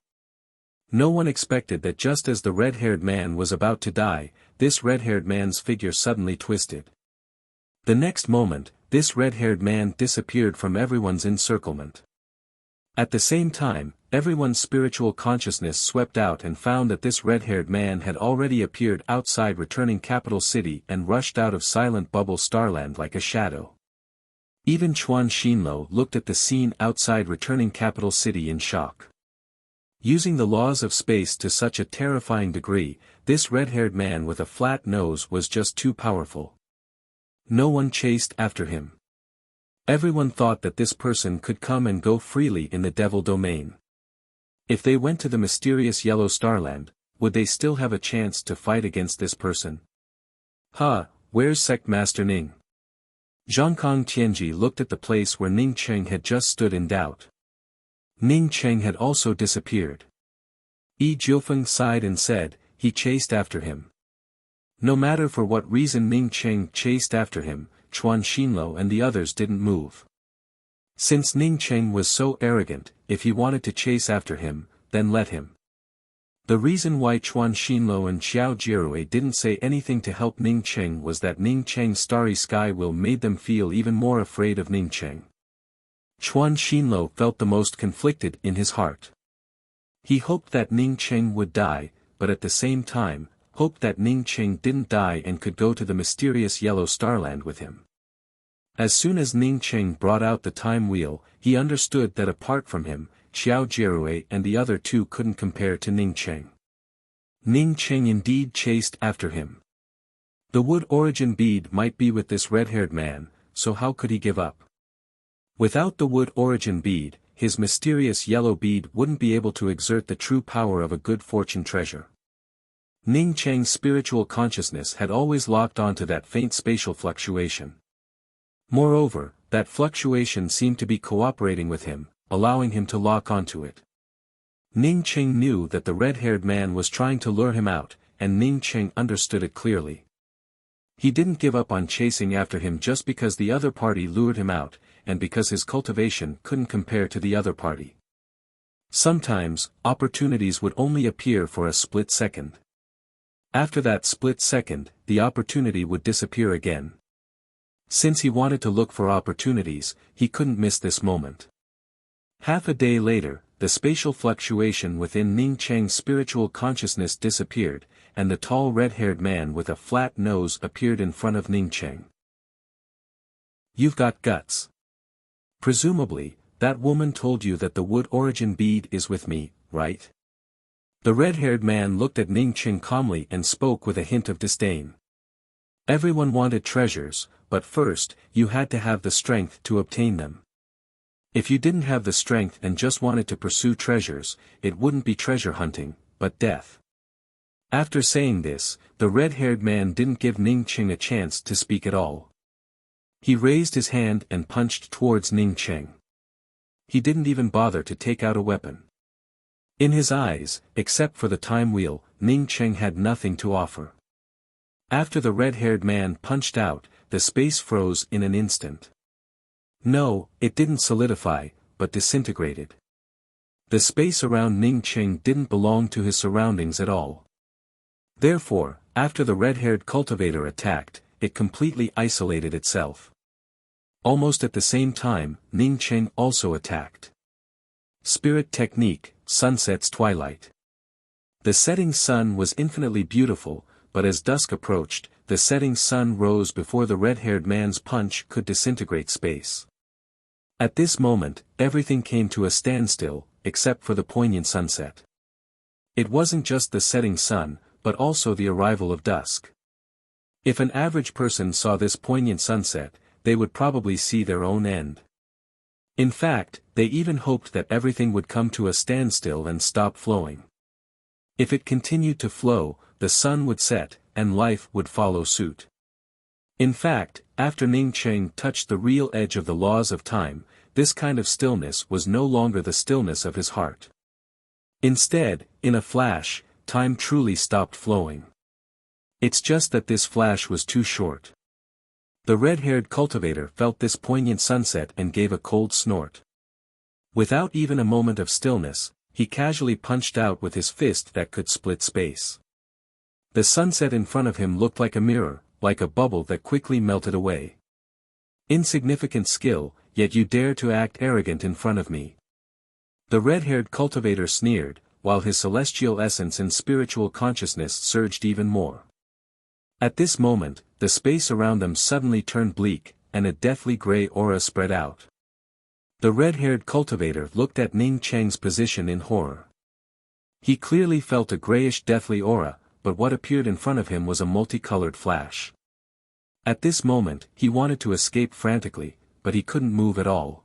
No one expected that just as the red-haired man was about to die, this red-haired man's figure suddenly twisted. The next moment, this red-haired man disappeared from everyone's encirclement. At the same time, everyone's spiritual consciousness swept out and found that this red-haired man had already appeared outside returning capital city and rushed out of silent bubble starland like a shadow. Even Chuan Xinluo looked at the scene outside returning capital city in shock. Using the laws of space to such a terrifying degree, this red-haired man with a flat nose was just too powerful. No one chased after him. Everyone thought that this person could come and go freely in the devil domain. If they went to the mysterious yellow starland, would they still have a chance to fight against this person? Where's Sect Master Ning? Zhangkong Tianji looked at the place where Ning Cheng had just stood in doubt. Ning Cheng had also disappeared. Yi Jiufeng sighed and said, he chased after him. No matter for what reason Ning Cheng chased after him, Chuan Xinluo and the others didn't move. Since Ning Cheng was so arrogant, if he wanted to chase after him, then let him. The reason why Chuan Xinluo and Xiao Jirui didn't say anything to help Ning Cheng was that Ning Cheng's starry sky will made them feel even more afraid of Ning Cheng. Chuan Xinluo felt the most conflicted in his heart. He hoped that Ning Cheng would die, but at the same time, hoped that Ning Cheng didn't die and could go to the mysterious yellow starland with him. As soon as Ning Cheng brought out the time wheel, he understood that apart from him, Xiao Jirui and the other two couldn't compare to Ning Cheng. Ning Cheng indeed chased after him. The wood origin bead might be with this red-haired man, so how could he give up? Without the wood origin bead, his mysterious yellow bead wouldn't be able to exert the true power of a good fortune treasure. Ning Cheng's spiritual consciousness had always locked onto that faint spatial fluctuation. Moreover, that fluctuation seemed to be cooperating with him, allowing him to lock onto it. Ning Cheng knew that the red-haired man was trying to lure him out, and Ning Cheng understood it clearly. He didn't give up on chasing after him just because the other party lured him out, and because his cultivation couldn't compare to the other party. Sometimes, opportunities would only appear for a split second. After that split second, the opportunity would disappear again. Since he wanted to look for opportunities, he couldn't miss this moment. Half a day later, the spatial fluctuation within Ning Cheng's spiritual consciousness disappeared, and the tall red-haired man with a flat nose appeared in front of Ning Cheng. You've got guts. Presumably, that woman told you that the wood origin bead is with me, right? The red-haired man looked at Ning Cheng calmly and spoke with a hint of disdain. Everyone wanted treasures, but first, you had to have the strength to obtain them. If you didn't have the strength and just wanted to pursue treasures, it wouldn't be treasure hunting, but death. After saying this, the red-haired man didn't give Ning Cheng a chance to speak at all. He raised his hand and punched towards Ning Cheng. He didn't even bother to take out a weapon. In his eyes, except for the time wheel, Ning Cheng had nothing to offer. After the red-haired man punched out, the space froze in an instant. No, it didn't solidify, but disintegrated. The space around Ning Cheng didn't belong to his surroundings at all. Therefore, after the red-haired cultivator attacked, it completely isolated itself. Almost at the same time, Ning Cheng also attacked. Spirit Technique, Sunset's Twilight. The setting sun was infinitely beautiful, but as dusk approached, the setting sun rose before the red-haired man's punch could disintegrate space. At this moment, everything came to a standstill, except for the poignant sunset. It wasn't just the setting sun, but also the arrival of dusk. If an average person saw this poignant sunset, they would probably see their own end. In fact, they even hoped that everything would come to a standstill and stop flowing. If it continued to flow, the sun would set, and life would follow suit. In fact, after Ning Cheng touched the real edge of the laws of time, this kind of stillness was no longer the stillness of his heart. Instead, in a flash, time truly stopped flowing. It's just that this flash was too short. The red-haired cultivator felt this poignant sunset and gave a cold snort. Without even a moment of stillness, he casually punched out with his fist that could split space. The sunset in front of him looked like a mirror, like a bubble that quickly melted away. Insignificant skill, yet you dare to act arrogant in front of me. The red-haired cultivator sneered, while his celestial essence and spiritual consciousness surged even more. At this moment, the space around them suddenly turned bleak, and a deathly gray aura spread out. The red-haired cultivator looked at Ning Cheng's position in horror. He clearly felt a grayish deathly aura, but what appeared in front of him was a multicolored flash. At this moment, he wanted to escape frantically, but he couldn't move at all.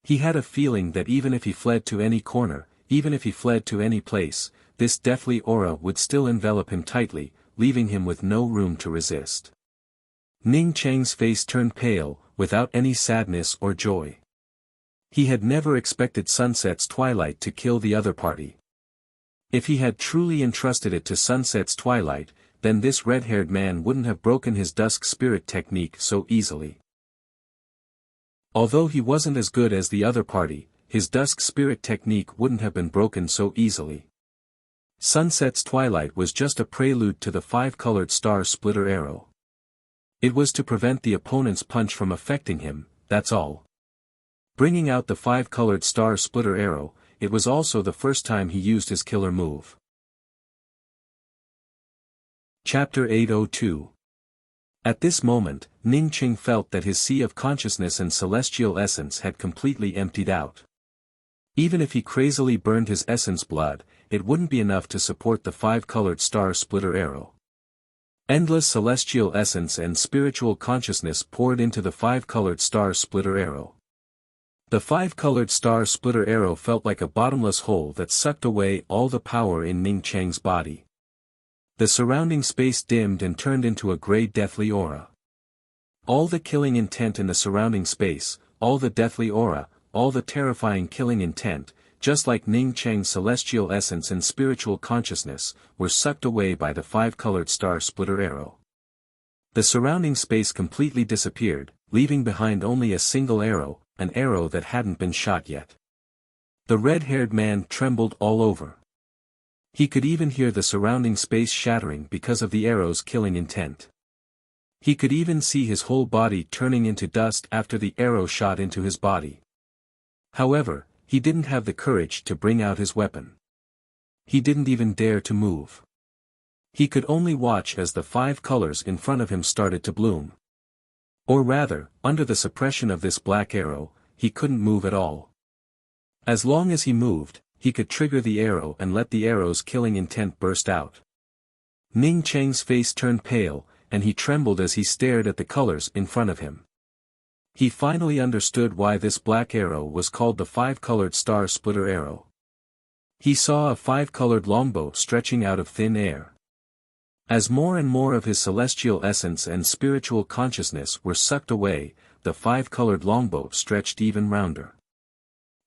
He had a feeling that even if he fled to any corner, even if he fled to any place, this deathly aura would still envelop him tightly, leaving him with no room to resist. Ning Cheng's face turned pale, without any sadness or joy. He had never expected Sunset's twilight to kill the other party. If he had truly entrusted it to Sunset's twilight, then this red-haired man wouldn't have broken his dusk spirit technique so easily. Although he wasn't as good as the other party, his dusk spirit technique wouldn't have been broken so easily. Sunset's twilight was just a prelude to the five-colored star splitter arrow. It was to prevent the opponent's punch from affecting him, that's all. Bringing out the five-colored star splitter arrow, it was also the first time he used his killer move. Chapter 802. At this moment, Ning Cheng felt that his sea of consciousness and celestial essence had completely emptied out. Even if he crazily burned his essence blood, it wouldn't be enough to support the five-colored star splitter arrow. Endless celestial essence and spiritual consciousness poured into the five-colored star splitter arrow. The five-colored star splitter arrow felt like a bottomless hole that sucked away all the power in Ning Cheng's body. The surrounding space dimmed and turned into a gray deathly aura. All the killing intent in the surrounding space, all the deathly aura, all the terrifying killing intent, just like Ning Cheng's celestial essence and spiritual consciousness, were sucked away by the five-colored star splitter arrow. The surrounding space completely disappeared, leaving behind only a single arrow, an arrow that hadn't been shot yet. The red-haired man trembled all over. He could even hear the surrounding space shattering because of the arrow's killing intent. He could even see his whole body turning into dust after the arrow shot into his body. However, he didn't have the courage to bring out his weapon. He didn't even dare to move. He could only watch as the five colors in front of him started to bloom. Or rather, under the suppression of this black arrow, he couldn't move at all. As long as he moved, he could trigger the arrow and let the arrow's killing intent burst out. Ning Cheng's face turned pale, and he trembled as he stared at the colors in front of him. He finally understood why this black arrow was called the five-colored star splitter arrow. He saw a five-colored longbow stretching out of thin air. As more and more of his celestial essence and spiritual consciousness were sucked away, the five-colored longbow stretched even rounder.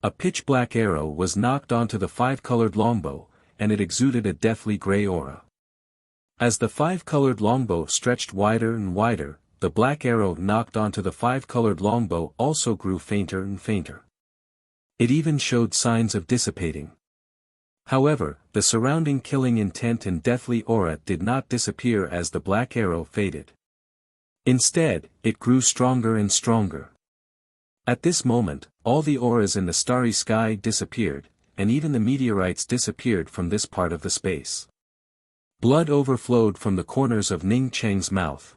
A pitch-black arrow was knocked onto the five-colored longbow, and it exuded a deathly gray aura. As the five-colored longbow stretched wider and wider, the black arrow knocked onto the five-colored longbow also grew fainter and fainter. It even showed signs of dissipating. However, the surrounding killing intent and deathly aura did not disappear as the black arrow faded. Instead, it grew stronger and stronger. At this moment, all the auras in the starry sky disappeared, and even the meteorites disappeared from this part of the space. Blood overflowed from the corners of Ning Cheng's mouth.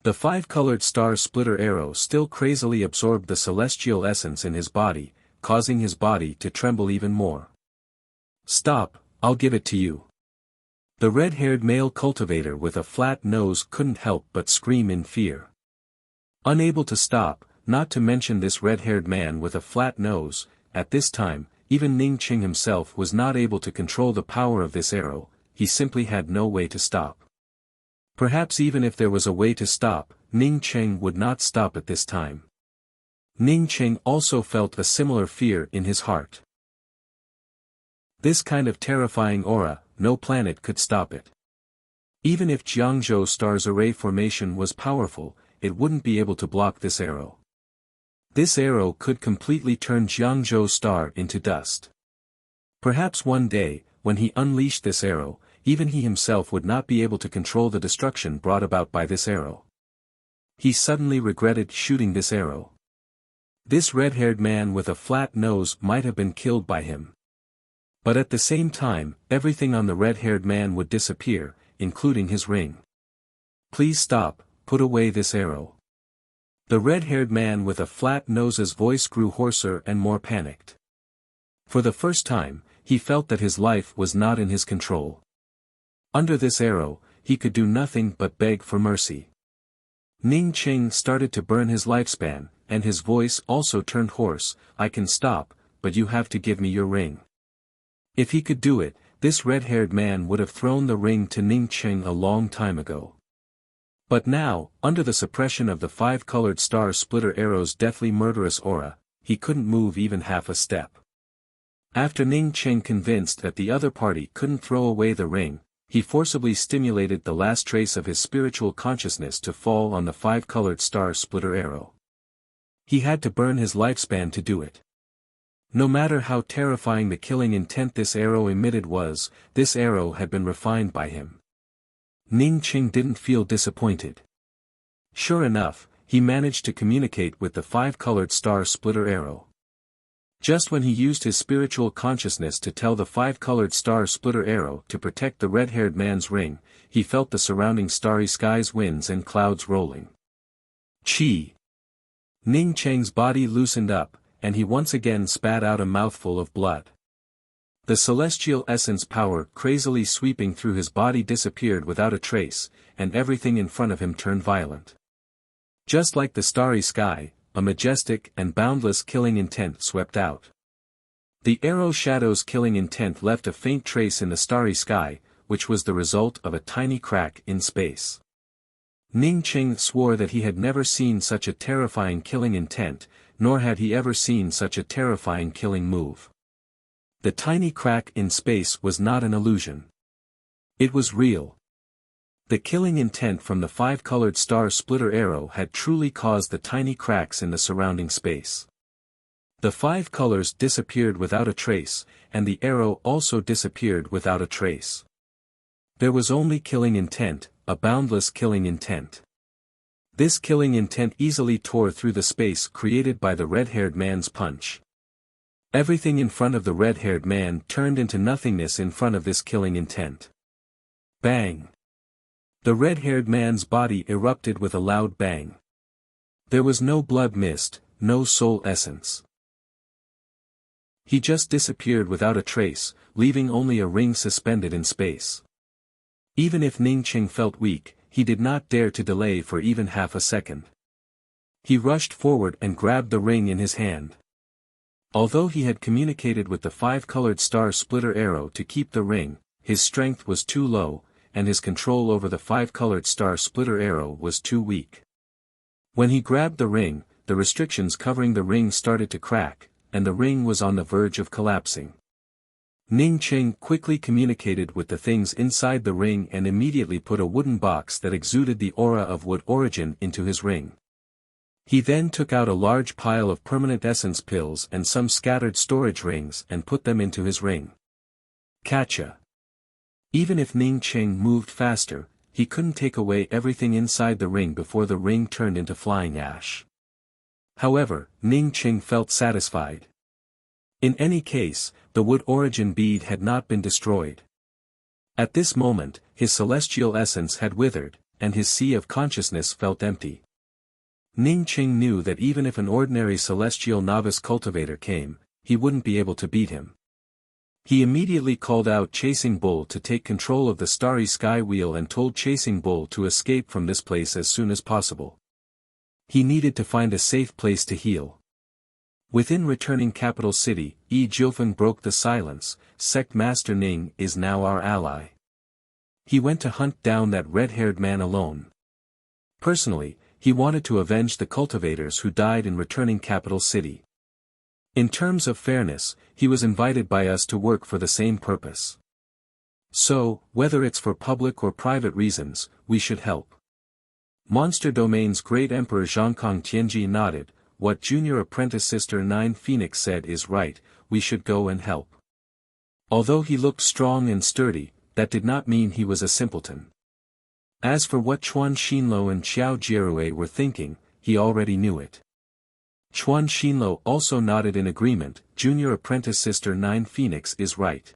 The five-colored star-splitter arrow still crazily absorbed the celestial essence in his body, causing his body to tremble even more. "Stop, I'll give it to you." The red-haired male cultivator with a flat nose couldn't help but scream in fear. Unable to stop, not to mention this red-haired man with a flat nose, at this time, even Ning Cheng himself was not able to control the power of this arrow, he simply had no way to stop. Perhaps even if there was a way to stop, Ning Cheng would not stop at this time. Ning Cheng also felt a similar fear in his heart. This kind of terrifying aura, no planet could stop it. Even if Jiangzhou Star's array formation was powerful, it wouldn't be able to block this arrow. This arrow could completely turn Jiangzhou Star into dust. Perhaps one day, when he unleashed this arrow, even he himself would not be able to control the destruction brought about by this arrow. He suddenly regretted shooting this arrow. This red-haired man with a flat nose might have been killed by him. But at the same time, everything on the red-haired man would disappear, including his ring. "Please stop, put away this arrow." The red-haired man with a flat nose's voice grew hoarser and more panicked. For the first time, he felt that his life was not in his control. Under this arrow, he could do nothing but beg for mercy. Ning Cheng started to burn his lifespan, and his voice also turned hoarse. "I can stop, but you have to give me your ring." If he could do it, this red-haired man would have thrown the ring to Ning Cheng a long time ago. But now, under the suppression of the five-colored star-splitter arrow's deathly murderous aura, he couldn't move even half a step. After Ning Cheng convinced that the other party couldn't throw away the ring, he forcibly stimulated the last trace of his spiritual consciousness to fall on the five-colored star-splitter arrow. He had to burn his lifespan to do it. No matter how terrifying the killing intent this arrow emitted was, this arrow had been refined by him. Ning Cheng didn't feel disappointed. Sure enough, he managed to communicate with the five-colored star-splitter arrow. Just when he used his spiritual consciousness to tell the five-colored star-splitter arrow to protect the red-haired man's ring, he felt the surrounding starry skies, winds and clouds rolling. Chi! Ning Cheng's body loosened up, and he once again spat out a mouthful of blood. The celestial essence power crazily sweeping through his body disappeared without a trace, and everything in front of him turned violent. Just like the starry sky, a majestic and boundless killing intent swept out. The arrow shadow's killing intent left a faint trace in the starry sky, which was the result of a tiny crack in space. Ning Cheng swore that he had never seen such a terrifying killing intent, nor had he ever seen such a terrifying killing move. The tiny crack in space was not an illusion. It was real. The killing intent from the five-colored star-splitter arrow had truly caused the tiny cracks in the surrounding space. The five colors disappeared without a trace, and the arrow also disappeared without a trace. There was only killing intent, a boundless killing intent. This killing intent easily tore through the space created by the red-haired man's punch. Everything in front of the red-haired man turned into nothingness in front of this killing intent. Bang! The red-haired man's body erupted with a loud bang. There was no blood mist, no soul essence. He just disappeared without a trace, leaving only a ring suspended in space. Even if Ning Cheng felt weak, he did not dare to delay for even half a second. He rushed forward and grabbed the ring in his hand. Although he had communicated with the five-colored star-splitter arrow to keep the ring, his strength was too low, and his control over the five-colored star-splitter arrow was too weak. When he grabbed the ring, the restrictions covering the ring started to crack, and the ring was on the verge of collapsing. Ning Cheng quickly communicated with the things inside the ring and immediately put a wooden box that exuded the aura of wood origin into his ring. He then took out a large pile of permanent essence pills and some scattered storage rings and put them into his ring. Catcha! Even if Ning Cheng moved faster, he couldn't take away everything inside the ring before the ring turned into flying ash. However, Ning Cheng felt satisfied. In any case, the wood origin bead had not been destroyed. At this moment, his celestial essence had withered, and his sea of consciousness felt empty. Ning Qing knew that even if an ordinary celestial novice cultivator came, he wouldn't be able to beat him. He immediately called out Chasing Bull to take control of the starry sky wheel and told Chasing Bull to escape from this place as soon as possible. He needed to find a safe place to heal. Within returning capital city, Yi Jiufeng broke the silence. Sect Master Ning is now our ally. He went to hunt down that red-haired man alone. Personally, he wanted to avenge the cultivators who died in returning capital city. In terms of fairness, he was invited by us to work for the same purpose. So, whether it's for public or private reasons, we should help. Monster Domain's great emperor Zhongkong Tianji nodded. What junior apprentice Sister Nine Phoenix said is right, we should go and help. Although he looked strong and sturdy, that did not mean he was a simpleton. As for what Chuan Xinluo and Xiao Jierue were thinking, he already knew it. Chuan Xinluo also nodded in agreement. Junior apprentice Sister Nine Phoenix is right.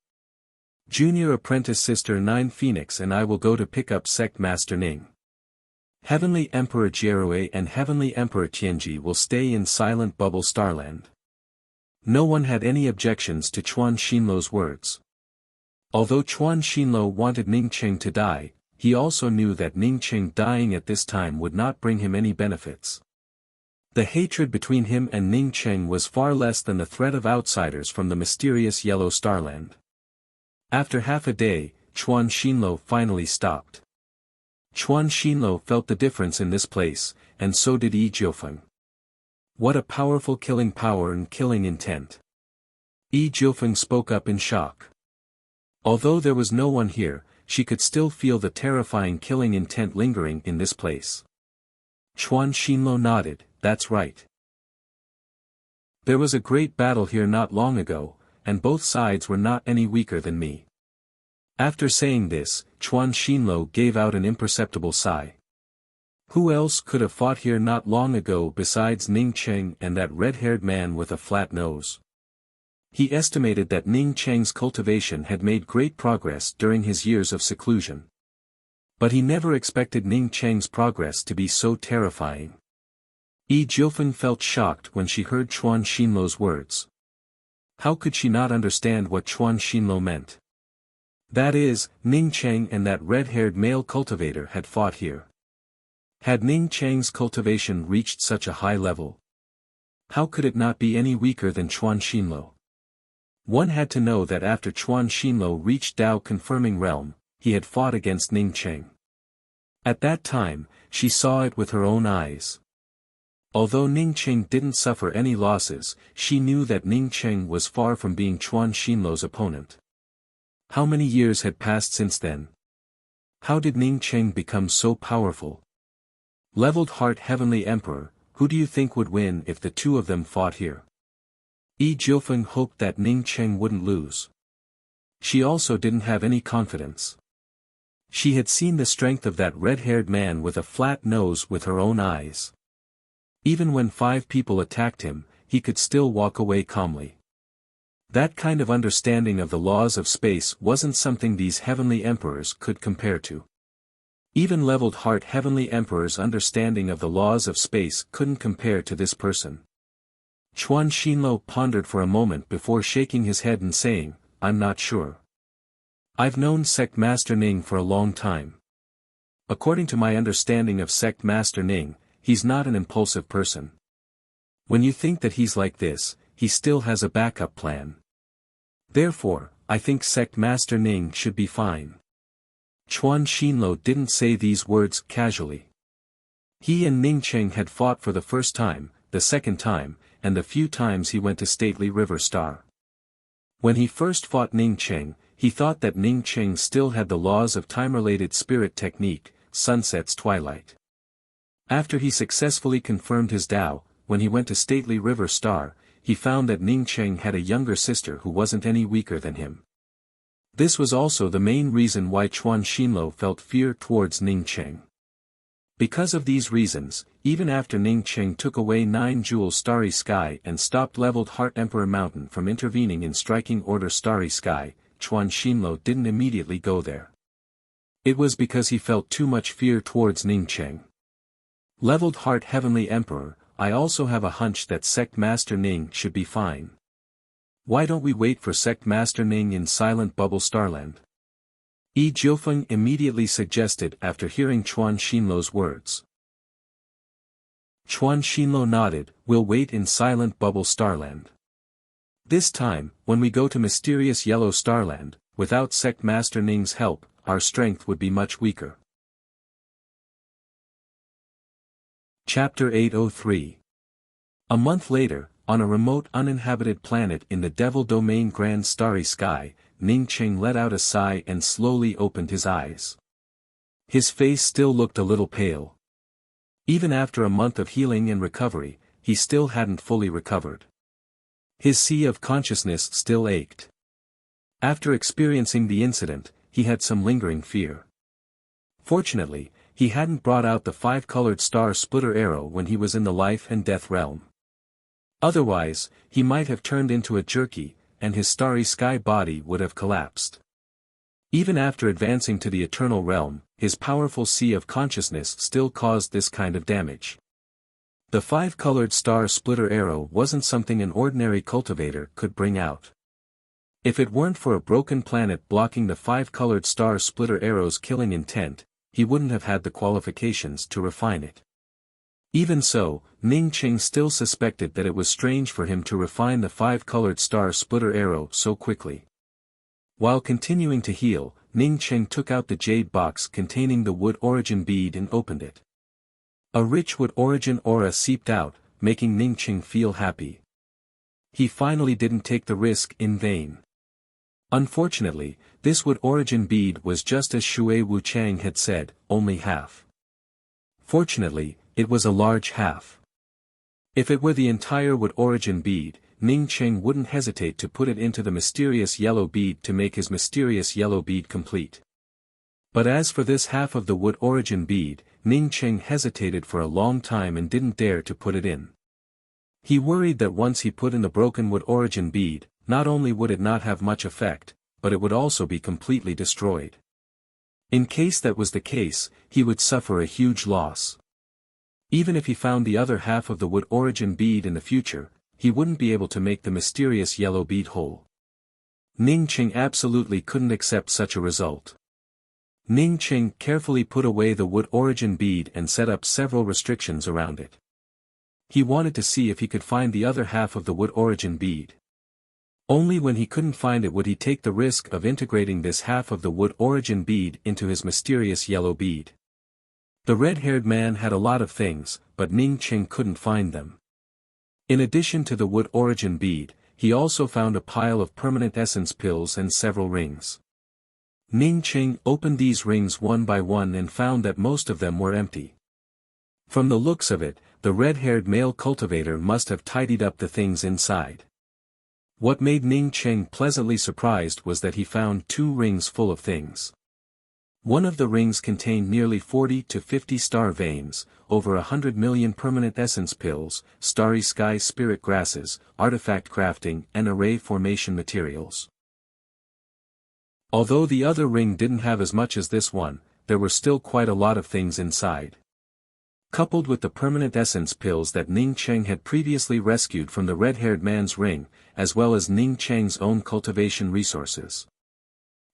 Junior apprentice Sister Nine Phoenix and I will go to pick up Sect Master Ning. Heavenly Emperor Jierue and Heavenly Emperor Tianji will stay in Silent Bubble Starland. No one had any objections to Chuan Xinluo's words. Although Chuan Xinluo wanted Ning Qing to die, he also knew that Ning Qing dying at this time would not bring him any benefits. The hatred between him and Ning Qing was far less than the threat of outsiders from the mysterious Yellow Starland. After half a day, Chuan Xinluo finally stopped. Chuan Xinluo felt the difference in this place, and so did Yi Jiufeng. What a powerful killing power and killing intent. Yi Jiufeng spoke up in shock. Although there was no one here, she could still feel the terrifying killing intent lingering in this place. Chuan Xinluo nodded, that's right. There was a great battle here not long ago, and both sides were not any weaker than me. After saying this, Chuan Xinluo gave out an imperceptible sigh. Who else could have fought here not long ago besides Ning Qing and that red-haired man with a flat nose? He estimated that Ning Cheng's cultivation had made great progress during his years of seclusion. But he never expected Ning Cheng's progress to be so terrifying. Yi Jiufeng felt shocked when she heard Chuan Xinluo's words. How could she not understand what Chuan Xinluo meant? That is, Ning Cheng and that red-haired male cultivator had fought here. Had Ning Cheng's cultivation reached such a high level? How could it not be any weaker than Chuan Xinluo? One had to know that after Chuan Xinluo reached Dao confirming realm, he had fought against Ning Cheng. At that time, she saw it with her own eyes. Although Ning Cheng didn't suffer any losses, she knew that Ning Cheng was far from being Chuan Xinluo's opponent. How many years had passed since then? How did Ning Cheng become so powerful? Leveled Heart Heavenly Emperor, who do you think would win if the two of them fought here? Yi Jiufeng hoped that Ning Cheng wouldn't lose. She also didn't have any confidence. She had seen the strength of that red-haired man with a flat nose with her own eyes. Even when 5 people attacked him, he could still walk away calmly. That kind of understanding of the laws of space wasn't something these heavenly emperors could compare to. Even leveled heart heavenly emperor's understanding of the laws of space couldn't compare to this person. Chuan Xinluo pondered for a moment before shaking his head and saying, I'm not sure. I've known Sect Master Ning for a long time. According to my understanding of Sect Master Ning, he's not an impulsive person. When you think that he's like this, he still has a backup plan. Therefore, I think Sect Master Ning should be fine. Chuan Xinluo didn't say these words casually. He and Ning Cheng had fought for the first time, the second time, and the few times he went to stately River Star. When he first fought Ning Cheng, he thought that Ning Cheng still had the laws of time-related spirit technique, Sunset's Twilight. After he successfully confirmed his Tao, when he went to stately River Star, he found that Ning Cheng had a younger sister who wasn't any weaker than him. This was also the main reason why Chuan Xinluo felt fear towards Ning Cheng. Because of these reasons, even after Ning Cheng took away 9 Jewel Starry Sky and stopped leveled Heart Emperor Mountain from intervening in striking Order Starry Sky, Chuan Xinluo didn't immediately go there. It was because he felt too much fear towards Ning Cheng. Leveled heart Heavenly Emperor, I also have a hunch that Sect Master Ning should be fine. Why don't we wait for Sect Master Ning in Silent Bubble Starland? Yi Jiufeng immediately suggested after hearing Chuan Xinluo's words. Chuan Xinluo nodded, we'll wait in Silent Bubble Starland. This time, when we go to Mysterious Yellow Starland, without Sect Master Ning's help, our strength would be much weaker. Chapter 803. A month later, on a remote uninhabited planet in the Devil Domain Grand Starry Sky, Ning Cheng let out a sigh and slowly opened his eyes. His face still looked a little pale. Even after a month of healing and recovery, he still hadn't fully recovered. His sea of consciousness still ached. After experiencing the incident, he had some lingering fear. Fortunately, he hadn't brought out the 5-colored star splitter arrow when he was in the life and death realm. Otherwise, he might have turned into a jerky, and his starry sky body would have collapsed. Even after advancing to the eternal realm, his powerful sea of consciousness still caused this kind of damage. The 5-colored star splitter arrow wasn't something an ordinary cultivator could bring out. If it weren't for a broken planet blocking the 5-colored star splitter arrow's killing intent, he wouldn't have had the qualifications to refine it. Even so, Ning Cheng still suspected that it was strange for him to refine the 5-colored star splitter arrow so quickly. While continuing to heal, Ning Cheng took out the jade box containing the wood origin bead and opened it. A rich wood origin aura seeped out, making Ning Cheng feel happy. He finally didn't take the risk in vain. Unfortunately, this wood origin bead was just as Shui Wuchang had said, only half. Fortunately, it was a large half. If it were the entire wood origin bead, Ning Cheng wouldn't hesitate to put it into the mysterious yellow bead to make his mysterious yellow bead complete. But as for this half of the wood origin bead, Ning Cheng hesitated for a long time and didn't dare to put it in. He worried that once he put in the broken wood origin bead, not only would it not have much effect, but it would also be completely destroyed. In case that was the case, he would suffer a huge loss. Even if he found the other half of the wood origin bead in the future, he wouldn't be able to make the mysterious yellow bead whole. Ning Cheng absolutely couldn't accept such a result. Ning Cheng carefully put away the wood origin bead and set up several restrictions around it. He wanted to see if he could find the other half of the wood origin bead. Only when he couldn't find it would he take the risk of integrating this half of the wood origin bead into his mysterious yellow bead. The red-haired man had a lot of things, but Ning Cheng couldn't find them. In addition to the wood origin bead, he also found a pile of permanent essence pills and several rings. Ning Cheng opened these rings one by one and found that most of them were empty. From the looks of it, the red-haired male cultivator must have tidied up the things inside. What made Ning Cheng pleasantly surprised was that he found 2 rings full of things. One of the rings contained nearly 40 to 50 star veins, over 100 million permanent essence pills, starry sky spirit grasses, artifact crafting and array formation materials. Although the other ring didn't have as much as this one, there were still quite a lot of things inside. Coupled with the permanent essence pills that Ning Cheng had previously rescued from the red-haired man's ring, as well as Ning Cheng's own cultivation resources.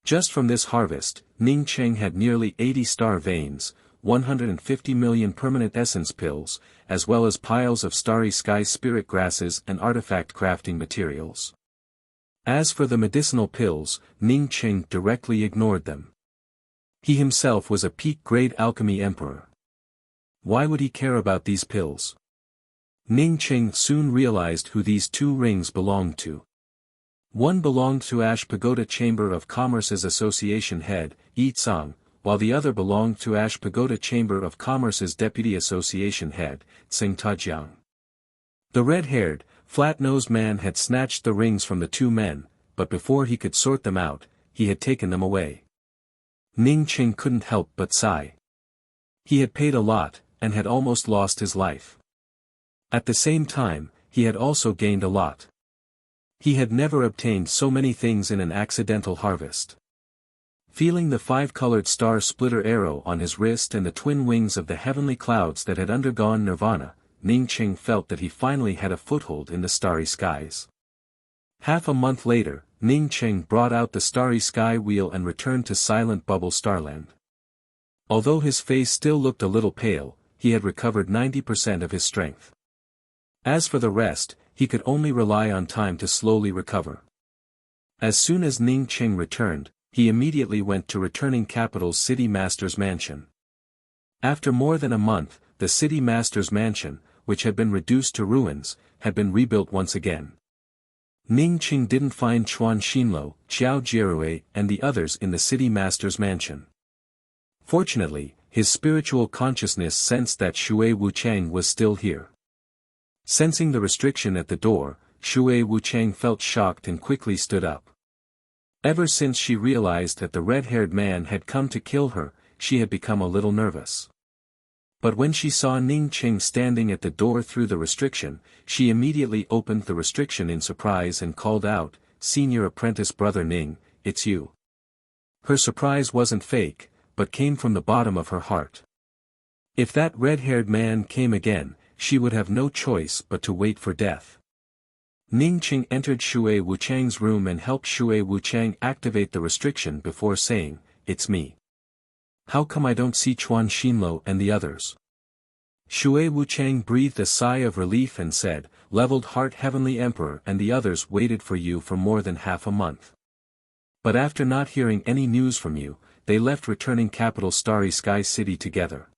Just from this harvest, Ning Cheng had nearly 80 star veins, 150 million permanent essence pills, as well as piles of starry sky spirit grasses and artifact crafting materials. As for the medicinal pills, Ning Cheng directly ignored them. He himself was a peak-grade alchemy emperor. Why would he care about these pills? Ning Cheng soon realized who these 2 rings belonged to. One belonged to Ash Pagoda Chamber of Commerce's Association head, Yi Tsang, while the other belonged to Ash Pagoda Chamber of Commerce's Deputy Association head, Tsing Tajiang. The red-haired, flat-nosed man had snatched the rings from the 2 men, but before he could sort them out, he had taken them away. Ning Cheng couldn't help but sigh. He had paid a lot, and had almost lost his life. At the same time, he had also gained a lot. He had never obtained so many things in an accidental harvest. Feeling the five-colored star splitter arrow on his wrist and the twin wings of the heavenly clouds that had undergone nirvana, Ning Qing felt that he finally had a foothold in the starry skies. Half a month later, Ning Qing brought out the starry sky wheel and returned to Silent Bubble Starland. Although his face still looked a little pale, he had recovered 90% of his strength. As for the rest, he could only rely on time to slowly recover. As soon as Ning Qing returned, he immediately went to returning capital's city master's mansion. After more than a month, the city master's mansion, which had been reduced to ruins, had been rebuilt once again. Ning Qing didn't find Chuan Xinluo, Xiao Jierui and the others in the city master's mansion. Fortunately, his spiritual consciousness sensed that Shui Wuchang was still here. Sensing the restriction at the door, Shui Wuchang felt shocked and quickly stood up. Ever since she realized that the red-haired man had come to kill her, she had become a little nervous. But when she saw Ning Qing standing at the door through the restriction, she immediately opened the restriction in surprise and called out, "Senior apprentice brother Ning, it's you." Her surprise wasn't fake, but came from the bottom of her heart. If that red-haired man came again, she would have no choice but to wait for death. Ning Qing entered Shui Wuchang's room and helped Shui Wuchang activate the restriction before saying, "It's me. How come I don't see Chuan Xinluo and the others?" Shui Wuchang breathed a sigh of relief and said, "Leveled Heart Heavenly Emperor and the others waited for you for more than half a month. But after not hearing any news from you, they left returning capital Starry Sky City together.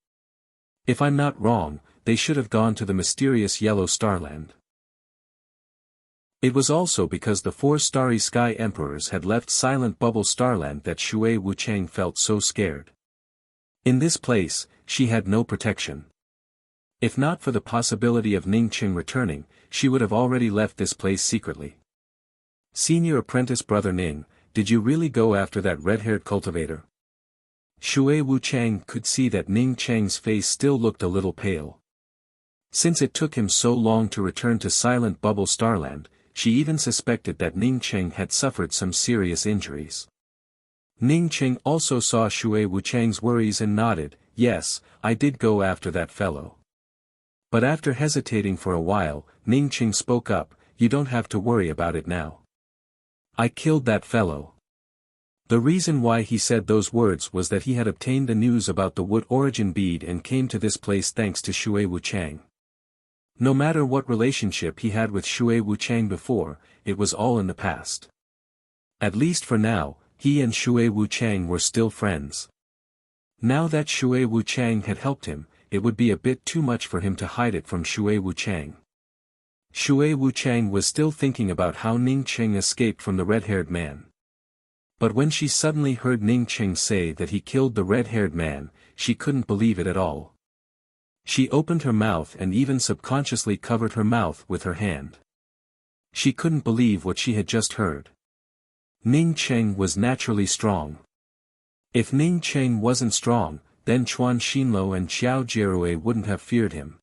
If I'm not wrong, they should have gone to the mysterious Yellow Starland." It was also because the 4 Starry Sky Emperors had left Silent Bubble Starland that Shui Wuchang felt so scared. In this place, she had no protection. If not for the possibility of Ning Qing returning, she would have already left this place secretly. "Senior apprentice brother Ning, did you really go after that red-haired cultivator?" Shui Wuchang could see that Ning Qing's face still looked a little pale. Since it took him so long to return to Silent Bubble Starland, she even suspected that Ning Qing had suffered some serious injuries. Ning Qing also saw Shui Wuchang's worries and nodded, "Yes, I did go after that fellow." But after hesitating for a while, Ning Qing spoke up, "You don't have to worry about it now. I killed that fellow." The reason why he said those words was that he had obtained the news about the wood origin bead and came to this place thanks to Shui Wuchang. No matter what relationship he had with Shui Wuchang before, it was all in the past. At least for now, he and Shui Wuchang were still friends. Now that Shui Wuchang had helped him, it would be a bit too much for him to hide it from Shui Wuchang. Shui Wuchang was still thinking about how Ning Qing escaped from the red-haired man. But when she suddenly heard Ning Qing say that he killed the red-haired man, she couldn't believe it at all. She opened her mouth and even subconsciously covered her mouth with her hand. She couldn't believe what she had just heard. Ning Qing was naturally strong. If Ning Qing wasn't strong, then Chuan Xinluo and Xiao Jierui wouldn't have feared him.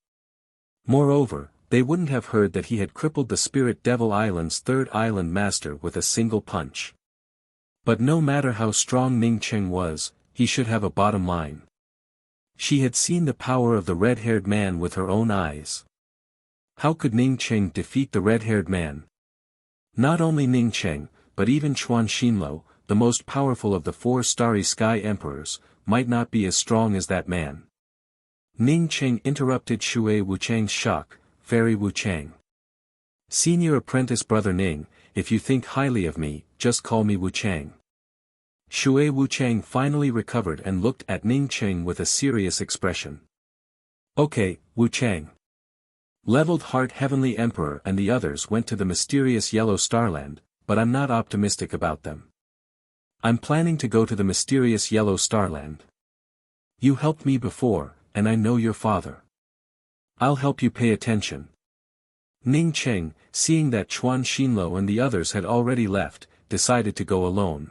Moreover, they wouldn't have heard that he had crippled the Spirit Devil Island's 3rd island master with a single punch. But no matter how strong Ning Qing was, he should have a bottom line. She had seen the power of the red-haired man with her own eyes. How could Ning Qing defeat the red-haired man? Not only Ning Qing, but even Chuan Xinluo, the most powerful of the 4 Starry Sky Emperors, might not be as strong as that man. Ning Qing interrupted Shui Wuchang's shock, "Fairy Wuchang. Senior apprentice brother Ning, if you think highly of me, just call me Wuchang." Shui Wuchang finally recovered and looked at Ning Qing with a serious expression. "Okay, Wuchang. Leveled Heart Heavenly Emperor and the others went to the mysterious Yellow Starland, but I'm not optimistic about them. I'm planning to go to the mysterious Yellow Starland. You helped me before, and I know your father. I'll help you pay attention." Ning Qing, seeing that Chuan Xinluo and the others had already left, decided to go alone.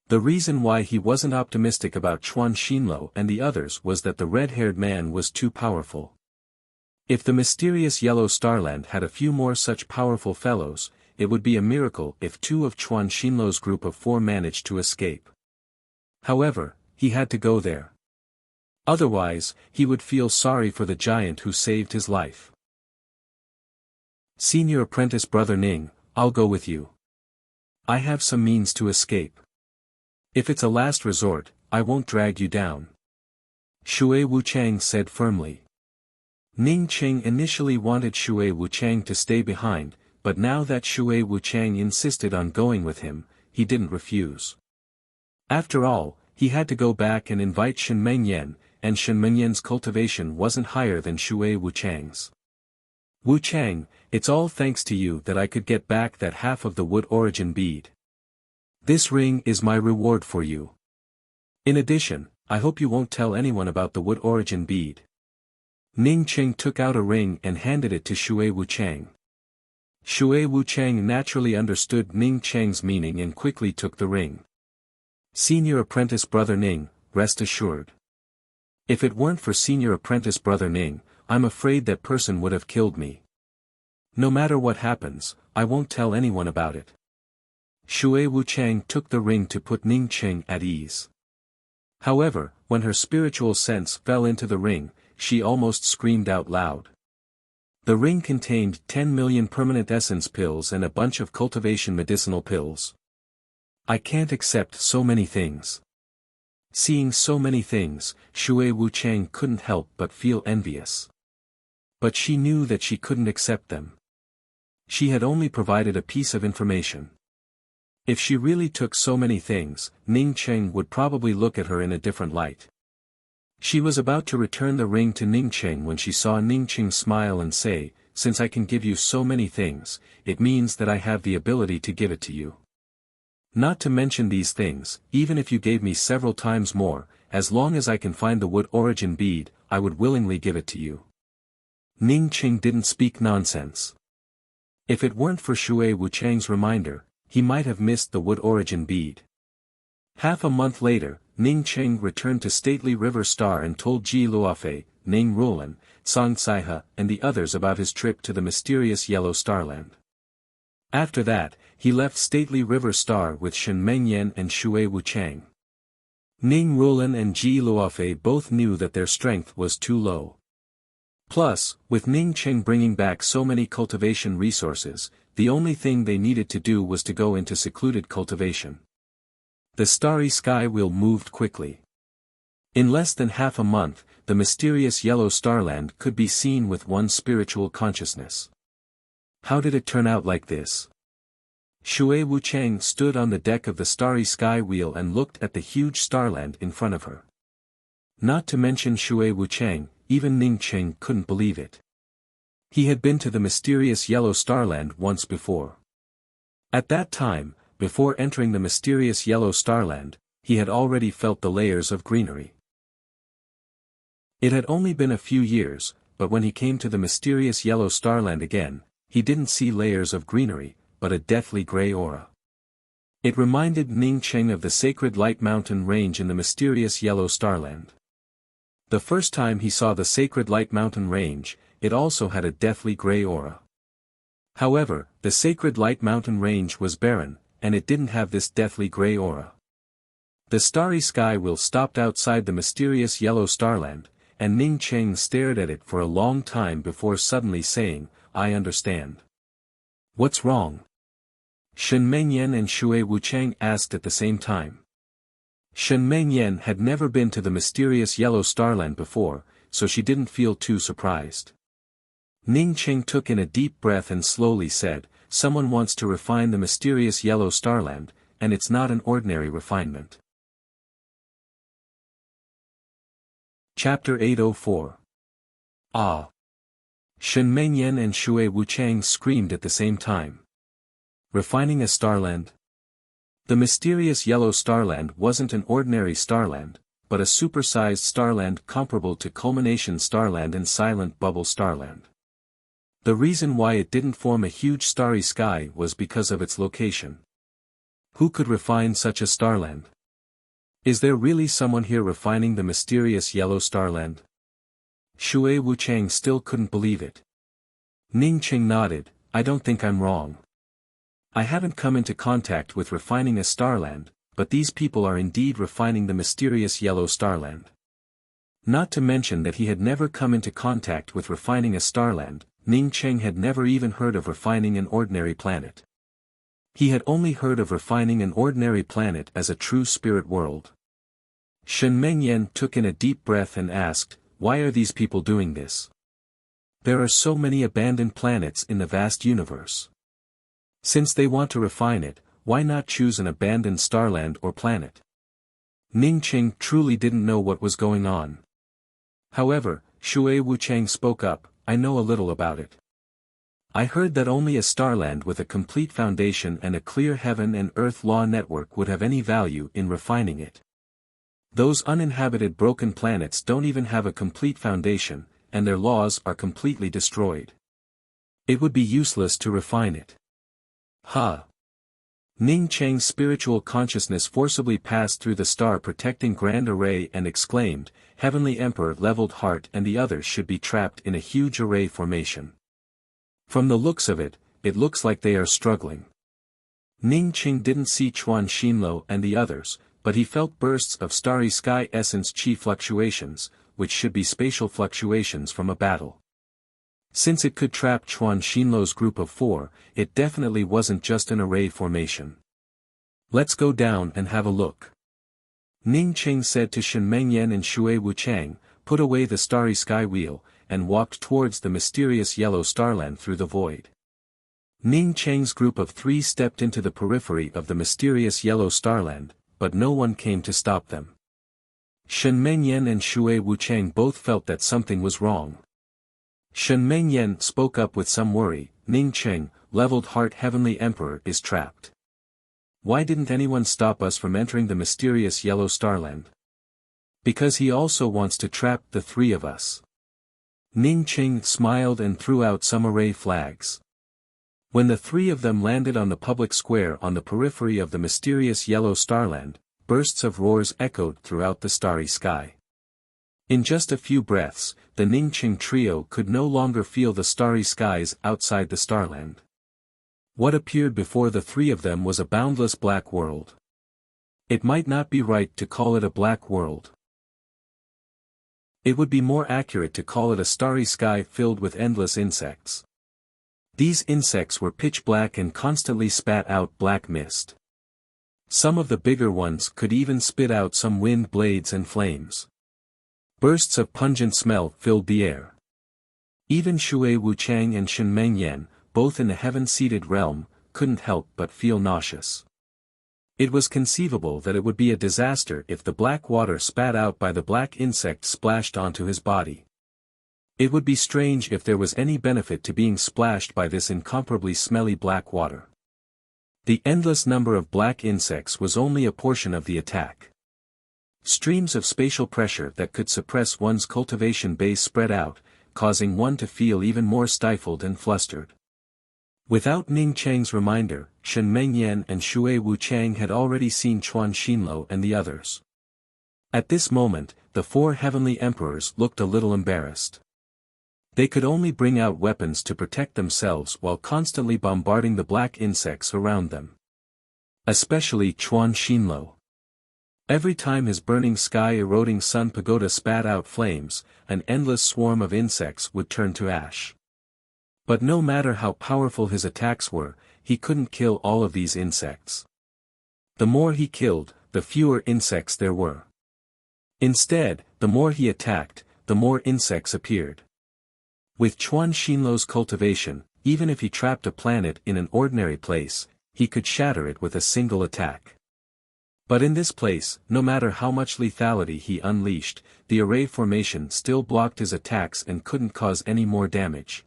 The reason why he wasn't optimistic about Chuan Xinluo and the others was that the red-haired man was too powerful. If the mysterious Yellow Starland had a few more such powerful fellows, it would be a miracle if 2 of Chuan Xinluo's group of 4 managed to escape. However, he had to go there. Otherwise, he would feel sorry for the giant who saved his life. Senior apprentice Brother Ning, I'll go with you. I have some means to escape. If it's a last resort, I won't drag you down. Shui Wuchang said firmly. Ning Qing initially wanted Shui Wuchang to stay behind, but now that Shui Wuchang insisted on going with him, he didn't refuse. After all, he had to go back and invite Shen Mengyan, and Shen Mengyan's cultivation wasn't higher than Shui Wuchang's. Wuchang, it's all thanks to you that I could get back that half of the wood origin bead. This ring is my reward for you. In addition, I hope you won't tell anyone about the wood origin bead. Ning Qing took out a ring and handed it to Shui Wuchang. Shui Wuchang naturally understood Ning Cheng's meaning and quickly took the ring. Senior apprentice Brother Ning, rest assured. If it weren't for Senior apprentice Brother Ning, I'm afraid that person would have killed me. No matter what happens, I won't tell anyone about it. Shui Wuchang took the ring to put Ning Qing at ease. However, when her spiritual sense fell into the ring, she almost screamed out loud. The ring contained 10 million permanent essence pills and a bunch of cultivation medicinal pills. I can't accept so many things. Seeing so many things, Shui Wuchang couldn't help but feel envious. But she knew that she couldn't accept them. She had only provided a piece of information. If she really took so many things, Ning Qing would probably look at her in a different light. She was about to return the ring to Ning Qing when she saw Ning Qing smile and say, "Since I can give you so many things, it means that I have the ability to give it to you. Not to mention these things, even if you gave me several times more, as long as I can find the wood origin bead, I would willingly give it to you." Ning Qing didn't speak nonsense. If it weren't for Shui Wuchang's reminder, he might have missed the wood origin bead. Half a month later, Ning Qing returned to stately River Star and told Ji Luofei, Ning Rulan, Song Caihe, and the others about his trip to the mysterious Yellow Starland. After that, he left stately River Star with Shen Mengyan and Shui Wuchang. Ning Rulan and Ji Luofei both knew that their strength was too low. Plus, with Ning Qing bringing back so many cultivation resources, the only thing they needed to do was to go into secluded cultivation. The starry sky wheel moved quickly. In less than half a month, the mysterious Yellow Starland could be seen with one's spiritual consciousness. How did it turn out like this? Shui Wuchang stood on the deck of the starry sky wheel and looked at the huge starland in front of her. Not to mention Shui Wuchang, even Ning Qing couldn't believe it. He had been to the mysterious Yellow Starland once before. At that time, before entering the mysterious Yellow Starland, he had already felt the layers of greenery. It had only been a few years, but when he came to the mysterious Yellow Starland again, he didn't see layers of greenery, but a deathly gray aura. It reminded Ning Qing of the sacred Light Mountain range in the mysterious Yellow Starland. The first time he saw the sacred Light Mountain range, it also had a deathly gray aura. However, the sacred Light Mountain range was barren, and it didn't have this deathly gray aura. The starry sky wheel stopped outside the mysterious Yellow Starland, and Ning Qing stared at it for a long time before suddenly saying, "I understand." "What's wrong?" Shen Mengyan and Shui Wuchang asked at the same time. Shen Mengyan had never been to the mysterious Yellow Starland before, so she didn't feel too surprised. Ning Qing took in a deep breath and slowly said, "Someone wants to refine the mysterious Yellow Starland, and it's not an ordinary refinement." Chapter 804. Ah! Shen Mengyan and Shui Wuchang screamed at the same time. Refining a starland? The mysterious Yellow Starland wasn't an ordinary starland, but a supersized starland comparable to Culmination Starland and Silent Bubble Starland. The reason why it didn't form a huge starry sky was because of its location. Who could refine such a starland? Is there really someone here refining the mysterious Yellow Starland? Shui Wuchang still couldn't believe it. Ning Qing nodded, "I don't think I'm wrong. I haven't come into contact with refining a starland, but these people are indeed refining the mysterious yellow starland. Not to mention that he had never come into contact with refining a starland, Ning Cheng had never even heard of refining an ordinary planet. He had only heard of refining an ordinary planet as a true spirit world. Shen Mengyan took in a deep breath and asked, "Why are these people doing this? There are so many abandoned planets in the vast universe. Since they want to refine it, why not choose an abandoned starland or planet?" Ning Cheng truly didn't know what was going on. However, Shui Wuchang spoke up, "I know a little about it. I heard that only a starland with a complete foundation and a clear heaven and earth law network would have any value in refining it. Those uninhabited broken planets don't even have a complete foundation, and their laws are completely destroyed. It would be useless to refine it." Ha! Ning Cheng's spiritual consciousness forcibly passed through the star-protecting grand array and exclaimed, "Heavenly Emperor Leveled Heart and the others should be trapped in a huge array formation. From the looks of it, it looks like they are struggling." Ning Cheng didn't see Chuan Xinlo and the others, but he felt bursts of starry sky essence chi fluctuations, which should be spatial fluctuations from a battle. Since it could trap Chuan Xinlo's group of 4, it definitely wasn't just an array formation. "Let's go down and have a look," Ning Cheng said to Shen Mengyan and Shui Wuchang, put away the starry sky wheel, and walked towards the mysterious yellow starland through the void. Ning Cheng's group of 3 stepped into the periphery of the mysterious yellow starland, but no one came to stop them. Shen Mengyan and Shui Wuchang both felt that something was wrong. Shen Mengyan spoke up with some worry, "Ning Cheng, Leveled Heart Heavenly Emperor is trapped. Why didn't anyone stop us from entering the mysterious yellow starland?" "Because he also wants to trap the 3 of us." Ning Cheng smiled and threw out some array flags. When the 3 of them landed on the public square on the periphery of the mysterious yellow starland, bursts of roars echoed throughout the starry sky. In just a few breaths, the Ning Cheng trio could no longer feel the starry skies outside the starland. What appeared before the 3 of them was a boundless black world. It might not be right to call it a black world. It would be more accurate to call it a starry sky filled with endless insects. These insects were pitch black and constantly spat out black mist. Some of the bigger ones could even spit out some wind blades and flames. Bursts of pungent smell filled the air. Even Shui Wuchang and Shen Mengyan, both in the heaven-seated realm, couldn't help but feel nauseous. It was conceivable that it would be a disaster if the black water spat out by the black insect splashed onto his body. It would be strange if there was any benefit to being splashed by this incomparably smelly black water. The endless number of black insects was only a portion of the attack. Streams of spatial pressure that could suppress one's cultivation base spread out, causing one to feel even more stifled and flustered. Without Ning Cheng's reminder, Shen Mengyan and Shui Wuchang had already seen Chuan Xinlo and the others. At this moment, the 4 heavenly emperors looked a little embarrassed. They could only bring out weapons to protect themselves while constantly bombarding the black insects around them. Especially Chuan Xinlo. Every time his burning sky-eroding sun pagoda spat out flames, an endless swarm of insects would turn to ash. But no matter how powerful his attacks were, he couldn't kill all of these insects. The more he killed, the fewer insects there were. Instead, the more he attacked, the more insects appeared. With Chuan Xinlo's cultivation, even if he trapped a planet in an ordinary place, he could shatter it with a single attack. But in this place, no matter how much lethality he unleashed, the array formation still blocked his attacks and couldn't cause any more damage.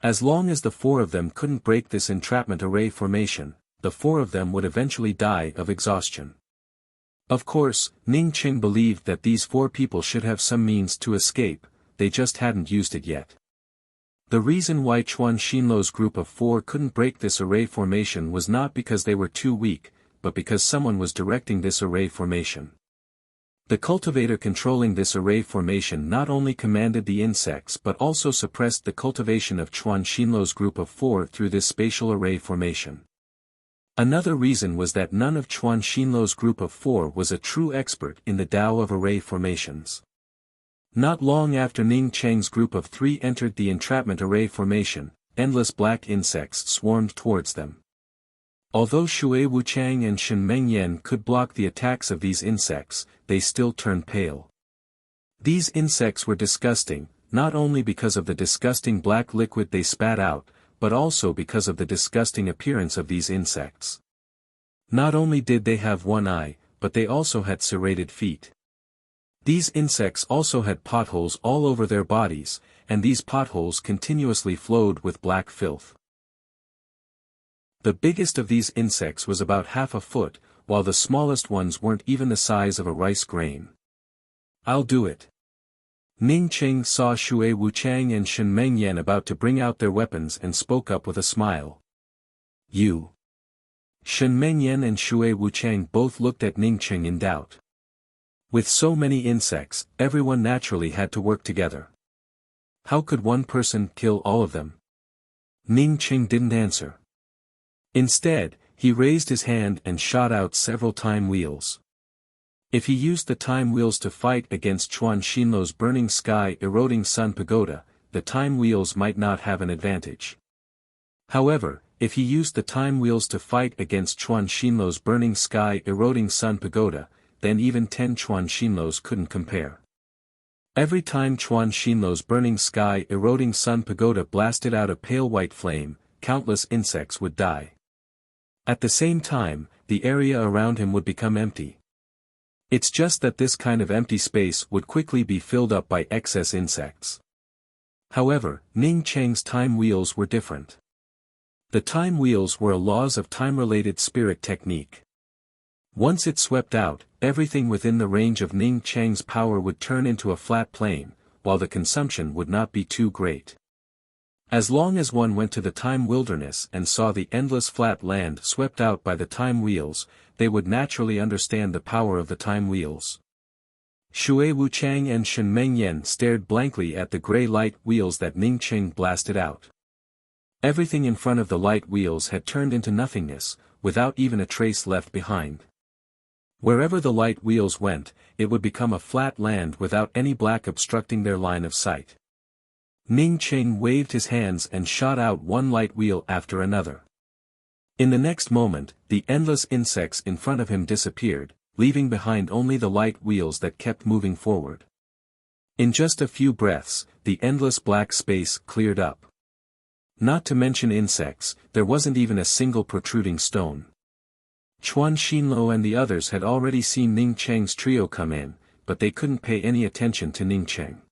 As long as the 4 of them couldn't break this entrapment array formation, the 4 of them would eventually die of exhaustion. Of course, Ning Cheng believed that these 4 people should have some means to escape, they just hadn't used it yet. The reason why Chuan Xinlo's group of 4 couldn't break this array formation was not because they were too weak, but because someone was directing this array formation. The cultivator controlling this array formation not only commanded the insects but also suppressed the cultivation of Chuan Xinlo's group of 4 through this spatial array formation. Another reason was that none of Chuan Xinluo's group of 4 was a true expert in the Tao of array formations. Not long after Ning Cheng's group of 3 entered the entrapment array formation, endless black insects swarmed towards them. Although Shui Wuchang and Shen Mengyan could block the attacks of these insects, they still turned pale. These insects were disgusting, not only because of the disgusting black liquid they spat out, but also because of the disgusting appearance of these insects. Not only did they have one eye, but they also had serrated feet. These insects also had potholes all over their bodies, and these potholes continuously flowed with black filth. The biggest of these insects was about half a foot, while the smallest ones weren't even the size of a rice grain. "I'll do it." Ning Cheng saw Shui Wuchang and Shen Mengyan about to bring out their weapons and spoke up with a smile. "You?" Shen Mengyan and Shui Wuchang both looked at Ning Cheng in doubt. With so many insects, everyone naturally had to work together. How could one person kill all of them? Ning Cheng didn't answer. Instead, he raised his hand and shot out several time wheels. If he used the time wheels to fight against Chuan Xinluo's burning sky eroding sun pagoda, the time wheels might not have an advantage. However, if he used the time wheels to fight against Chuan Xinluo's burning sky eroding sun pagoda, then even 10 Chuan Xinluos couldn't compare. Every time Chuan Xinluo's burning sky eroding sun pagoda blasted out a pale white flame, countless insects would die. At the same time, the area around him would become empty. It's just that this kind of empty space would quickly be filled up by excess insects. However, Ning Cheng's time wheels were different. The time wheels were a laws of time-related spirit technique. Once it swept out, everything within the range of Ning Cheng's power would turn into a flat plane, while the consumption would not be too great. As long as one went to the time wilderness and saw the endless flat land swept out by the time wheels, they would naturally understand the power of the time wheels. Shui Wuchang and Shen Mengyan stared blankly at the gray light wheels that Ning Cheng blasted out. Everything in front of the light wheels had turned into nothingness, without even a trace left behind. Wherever the light wheels went, it would become a flat land without any black obstructing their line of sight. Ning Cheng waved his hands and shot out one light wheel after another. In the next moment, the endless insects in front of him disappeared, leaving behind only the light wheels that kept moving forward. In just a few breaths, the endless black space cleared up. Not to mention insects, there wasn't even a single protruding stone. Chuan Xinluo and the others had already seen Ning Cheng's trio come in, but they couldn't pay any attention to Ning Cheng.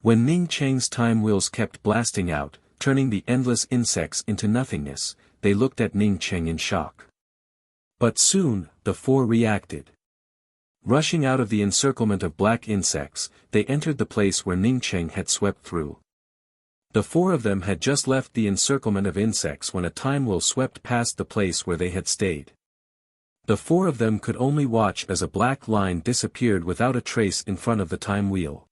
When Ning Cheng's time wheels kept blasting out, turning the endless insects into nothingness, they looked at Ning Cheng in shock. But soon, the 4 reacted. Rushing out of the encirclement of black insects, they entered the place where Ning Cheng had swept through. The 4 of them had just left the encirclement of insects when a time wheel swept past the place where they had stayed. The 4 of them could only watch as a black line disappeared without a trace in front of the time wheel.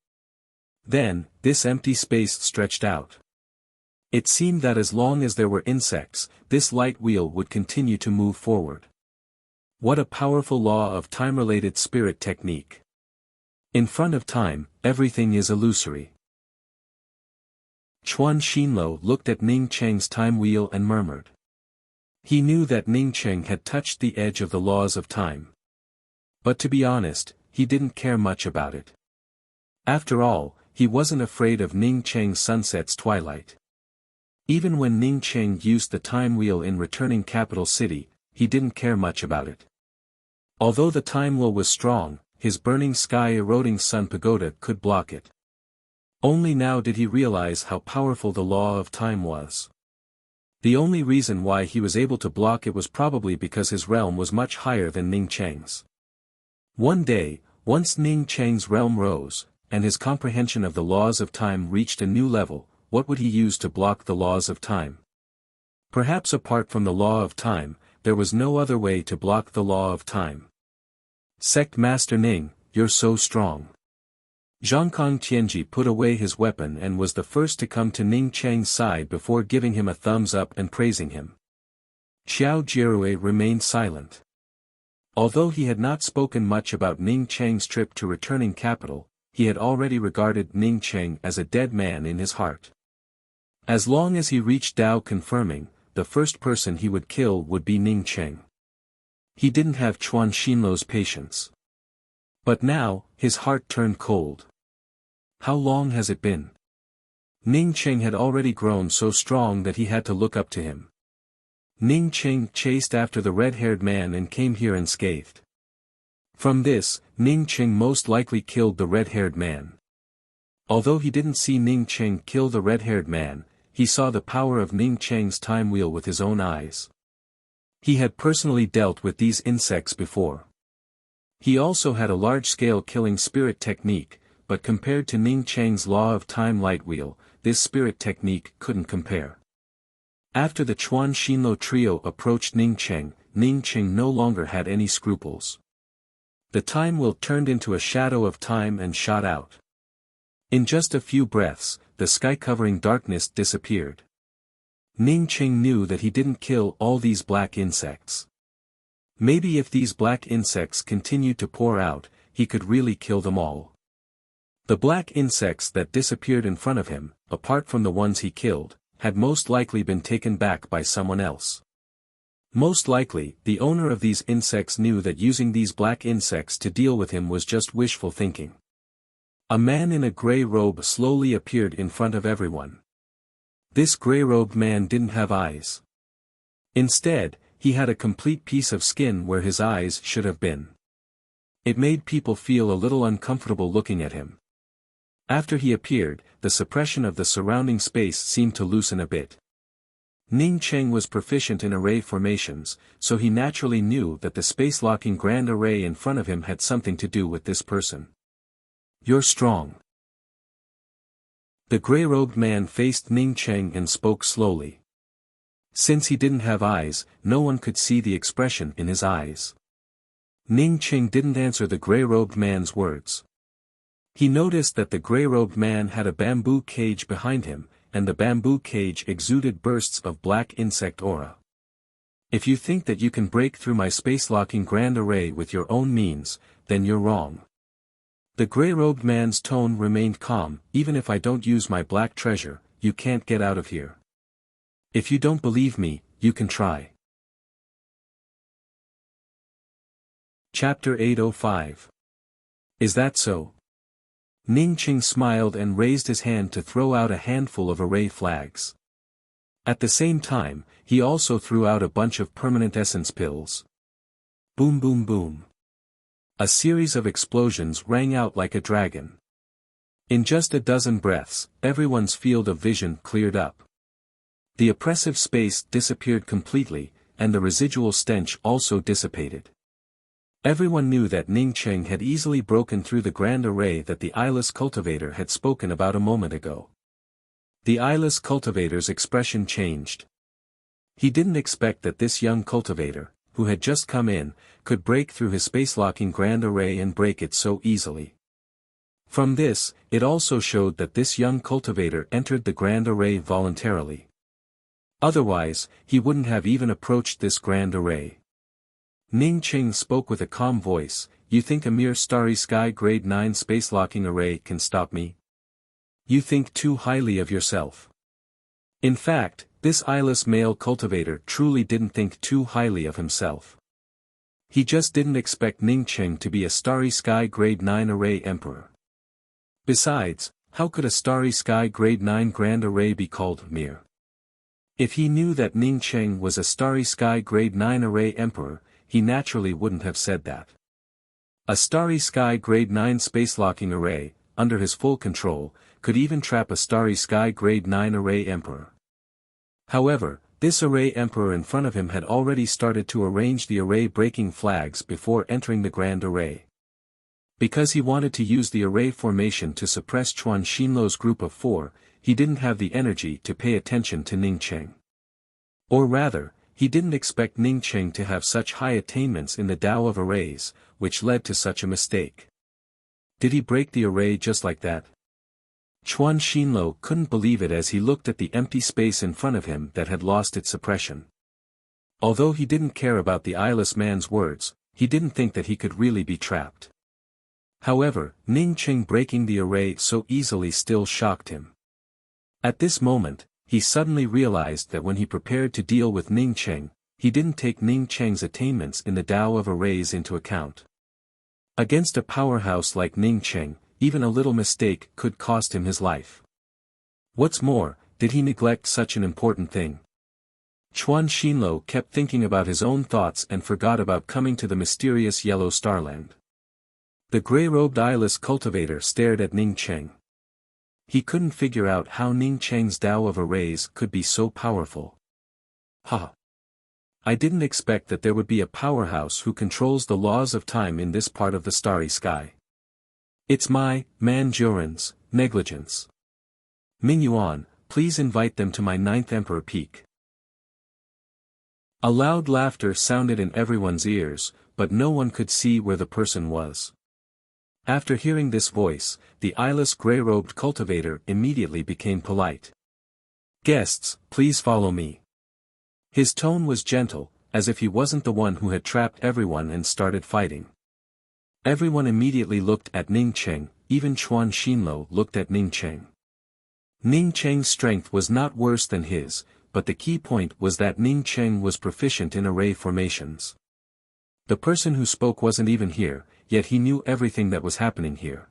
Then, this empty space stretched out. It seemed that as long as there were insects, this light wheel would continue to move forward. What a powerful law of time-related spirit technique. In front of time, everything is illusory. Chuan Xinluo looked at Ning Cheng's time wheel and murmured. He knew that Ning Cheng had touched the edge of the laws of time. But to be honest, he didn't care much about it. After all, he wasn't afraid of Ning Cheng's sunset's twilight. Even when Ning Cheng used the time wheel in returning Capital City, he didn't care much about it. Although the time wheel was strong, his burning sky eroding sun pagoda could block it. Only now did he realize how powerful the law of time was. The only reason why he was able to block it was probably because his realm was much higher than Ning Cheng's. One day, once Ning Cheng's realm rose, and his comprehension of the laws of time reached a new level, what would he use to block the laws of time? Perhaps apart from the law of time, there was no other way to block the law of time. Sect Master Ning, you're so strong. Zhangkong Tianji put away his weapon and was the first to come to Ning Cheng's side before giving him a thumbs up and praising him. Xiao Jirue remained silent. Although he had not spoken much about Ning Cheng's trip to returning capital, he had already regarded Ning Cheng as a dead man in his heart. As long as he reached Dao confirming, the first person he would kill would be Ning Cheng. He didn't have Chuan Xinluo's patience. But now, his heart turned cold. How long has it been? Ning Cheng had already grown so strong that he had to look up to him. Ning Cheng chased after the red-haired man and came here unscathed. From this, Ning Cheng most likely killed the red-haired man. Although he didn't see Ning Cheng kill the red-haired man, he saw the power of Ning Cheng's time wheel with his own eyes. He had personally dealt with these insects before. He also had a large-scale killing spirit technique, but compared to Ning Cheng's law of time light wheel, this spirit technique couldn't compare. After the Chuan Xinluo trio approached Ning Cheng no longer had any scruples. The time wheel turned into a shadow of time and shot out. In just a few breaths, the sky-covering darkness disappeared. Ning Cheng knew that he didn't kill all these black insects. Maybe if these black insects continued to pour out, he could really kill them all. The black insects that disappeared in front of him, apart from the ones he killed, had most likely been taken back by someone else. Most likely, the owner of these insects knew that using these black insects to deal with him was just wishful thinking. A man in a grey robe slowly appeared in front of everyone. This grey-robed man didn't have eyes. Instead, he had a complete piece of skin where his eyes should have been. It made people feel a little uncomfortable looking at him. After he appeared, the suppression of the surrounding space seemed to loosen a bit. Ning Cheng was proficient in array formations, so he naturally knew that the space-locking grand array in front of him had something to do with this person. "You're strong." The grey-robed man faced Ning Cheng and spoke slowly. Since he didn't have eyes, no one could see the expression in his eyes. Ning Cheng didn't answer the grey-robed man's words. He noticed that the grey-robed man had a bamboo cage behind him, and the bamboo cage exuded bursts of black insect aura. "If you think that you can break through my space-locking grand array with your own means, then you're wrong." The grey-robed man's tone remained calm. "Even if I don't use my black treasure, you can't get out of here. If you don't believe me, you can try." Chapter 805. Is that so? Ning Cheng smiled and raised his hand to throw out a handful of array flags. At the same time, he also threw out a bunch of permanent essence pills. Boom boom boom. A series of explosions rang out like a dragon. In just a dozen breaths, everyone's field of vision cleared up. The oppressive space disappeared completely, and the residual stench also dissipated. Everyone knew that Ning Cheng had easily broken through the grand array that the eyeless cultivator had spoken about a moment ago. The eyeless cultivator's expression changed. He didn't expect that this young cultivator, who had just come in, could break through his space-locking grand array and break it so easily. From this, it also showed that this young cultivator entered the grand array voluntarily. Otherwise, he wouldn't have even approached this grand array. Ning Cheng spoke with a calm voice. "You think a mere starry sky grade 9 space-locking array can stop me? You think too highly of yourself." In fact, this eyeless male cultivator truly didn't think too highly of himself. He just didn't expect Ning Cheng to be a starry sky grade 9 array emperor. Besides, how could a starry sky grade 9 grand array be called mere? If he knew that Ning Cheng was a starry sky grade 9 array emperor, he naturally wouldn't have said that. A starry sky grade 9 space-locking array, under his full control, could even trap a starry sky grade 9 array emperor. However, this array emperor in front of him had already started to arrange the array-breaking flags before entering the grand array. Because he wanted to use the array formation to suppress Chuan Xinluo's group of 4, he didn't have the energy to pay attention to Ning Cheng. Or rather, he didn't expect Ning Cheng to have such high attainments in the Tao of arrays, which led to such a mistake. Did he break the array just like that? Chuan Xinluo couldn't believe it as he looked at the empty space in front of him that had lost its suppression. Although he didn't care about the eyeless man's words, he didn't think that he could really be trapped. However, Ning Qing breaking the array so easily still shocked him. At this moment, he suddenly realized that when he prepared to deal with Ning Qing, he didn't take Ning Qing's attainments in the Tao of arrays into account. Against a powerhouse like Ning Qing, even a little mistake could cost him his life. What's more, did he neglect such an important thing? Chuan Xinluo kept thinking about his own thoughts and forgot about coming to the mysterious yellow starland. The grey-robed eyeless cultivator stared at Ning Qing. He couldn't figure out how Ning Qing's Tao of arrays could be so powerful. Ha! I didn't expect that there would be a powerhouse who controls the laws of time in this part of the starry sky. It's my, Mandarin's, negligence. Ming Yuan, please invite them to my 9th Emperor Peak. A loud laughter sounded in everyone's ears, but no one could see where the person was. After hearing this voice, the eyeless grey-robed cultivator immediately became polite. Guests, please follow me. His tone was gentle, as if he wasn't the one who had trapped everyone and started fighting. Everyone immediately looked at Ning Qing, even Chuan Xinluo looked at Ning Qing. Ning Qing's strength was not worse than his, but the key point was that Ning Qing was proficient in array formations. The person who spoke wasn't even here, yet he knew everything that was happening here.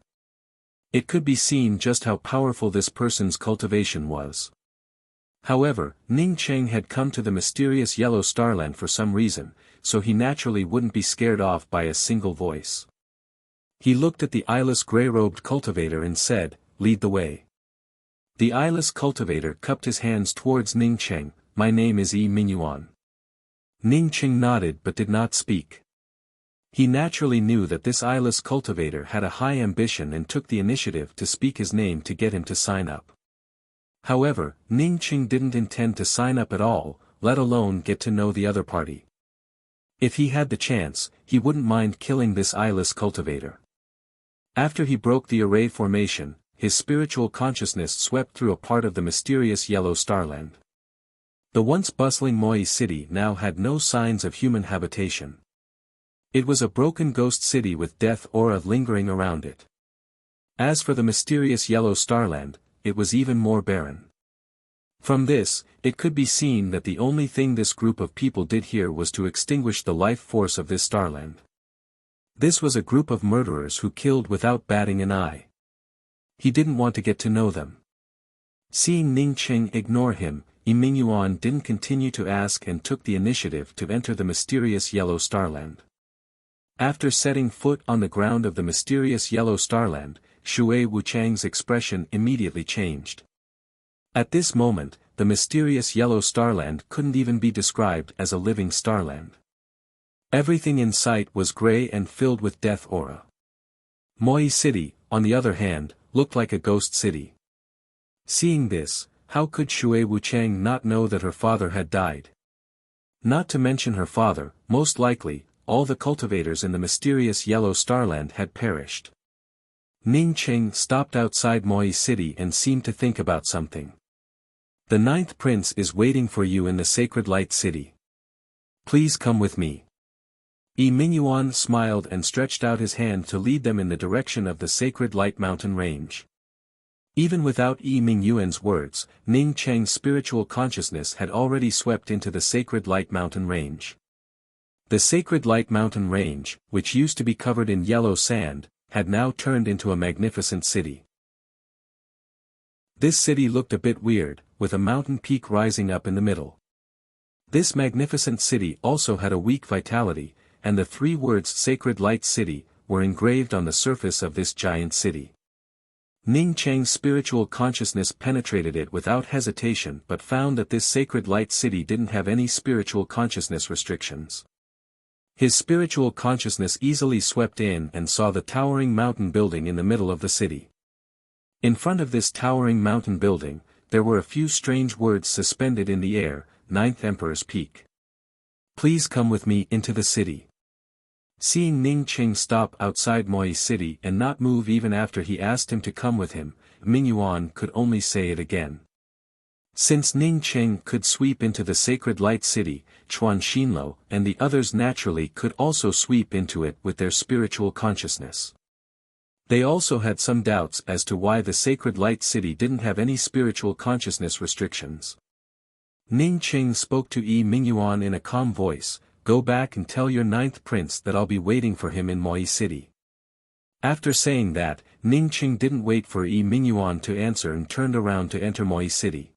It could be seen just how powerful this person's cultivation was. However, Ning Qing had come to the mysterious yellow starland for some reason, so he naturally wouldn't be scared off by a single voice. He looked at the eyeless grey-robed cultivator and said, "Lead the way." The eyeless cultivator cupped his hands towards Ning Qing, "My name is Ming Yuan." Ning Qing nodded but did not speak. He naturally knew that this eyeless cultivator had a high ambition and took the initiative to speak his name to get him to sign up. However, Ning Qing didn't intend to sign up at all, let alone get to know the other party. If he had the chance, he wouldn't mind killing this eyeless cultivator. After he broke the array formation, his spiritual consciousness swept through a part of the mysterious yellow starland. The once bustling Moi city now had no signs of human habitation. It was a broken ghost city with death aura lingering around it. As for the mysterious yellow starland, it was even more barren. From this, it could be seen that the only thing this group of people did here was to extinguish the life force of this starland. This was a group of murderers who killed without batting an eye. He didn't want to get to know them. Seeing Ning Qing ignore him, Ming Yuan didn't continue to ask and took the initiative to enter the mysterious yellow starland. After setting foot on the ground of the mysterious yellow starland, Shui Wuchang's expression immediately changed. At this moment, the mysterious yellow starland couldn't even be described as a living starland. Everything in sight was grey and filled with death aura. Moi City, on the other hand, looked like a ghost city. Seeing this, how could Shui Wuchang not know that her father had died? Not to mention her father, most likely, all the cultivators in the mysterious yellow starland had perished. Ning Qing stopped outside Moi City and seemed to think about something. The 9th prince is waiting for you in the sacred light city. Please come with me. Ming Yuan smiled and stretched out his hand to lead them in the direction of the sacred light mountain range. Even without Ming Yuan's words, Ning Qing's spiritual consciousness had already swept into the sacred light mountain range. The sacred light mountain range, which used to be covered in yellow sand, had now turned into a magnificent city. This city looked a bit weird, with a mountain peak rising up in the middle. This magnificent city also had a weak vitality, and the 3 words Sacred Light City were engraved on the surface of this giant city. Ning Qing's spiritual consciousness penetrated it without hesitation but found that this Sacred Light City didn't have any spiritual consciousness restrictions. His spiritual consciousness easily swept in and saw the towering mountain building in the middle of the city. In front of this towering mountain building, there were a few strange words suspended in the air, 9th Emperor's Peak. Please come with me into the city. Seeing Ning Qing stop outside Moi City and not move even after he asked him to come with him, Ming Yuan could only say it again. Since Ning Cheng could sweep into the sacred light city, Chuan Xinlo and the others naturally could also sweep into it with their spiritual consciousness. They also had some doubts as to why the sacred light city didn't have any spiritual consciousness restrictions. Ning Cheng spoke to Yi Mingyuan in a calm voice, "Go back and tell your ninth prince that I'll be waiting for him in Moi City." After saying that, Ning Cheng didn't wait for Yi Mingyuan to answer and turned around to enter Moi City.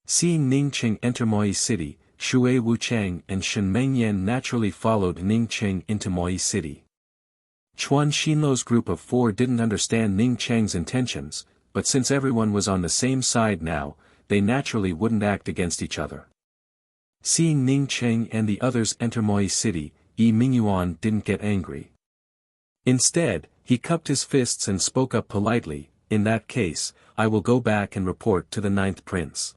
Seeing Ning Cheng enter Moi City, Shui Wuchang and Shen Mengyan naturally followed Ning Cheng into Moi City. Chuan Xinlo's group of 4 didn't understand Ning Cheng's intentions, but since everyone was on the same side now, they naturally wouldn't act against each other. Seeing Ning Cheng and the others enter Moi City, Yi Mingyuan didn't get angry. Instead, he cupped his fists and spoke up politely, "In that case, I will go back and report to the ninth prince."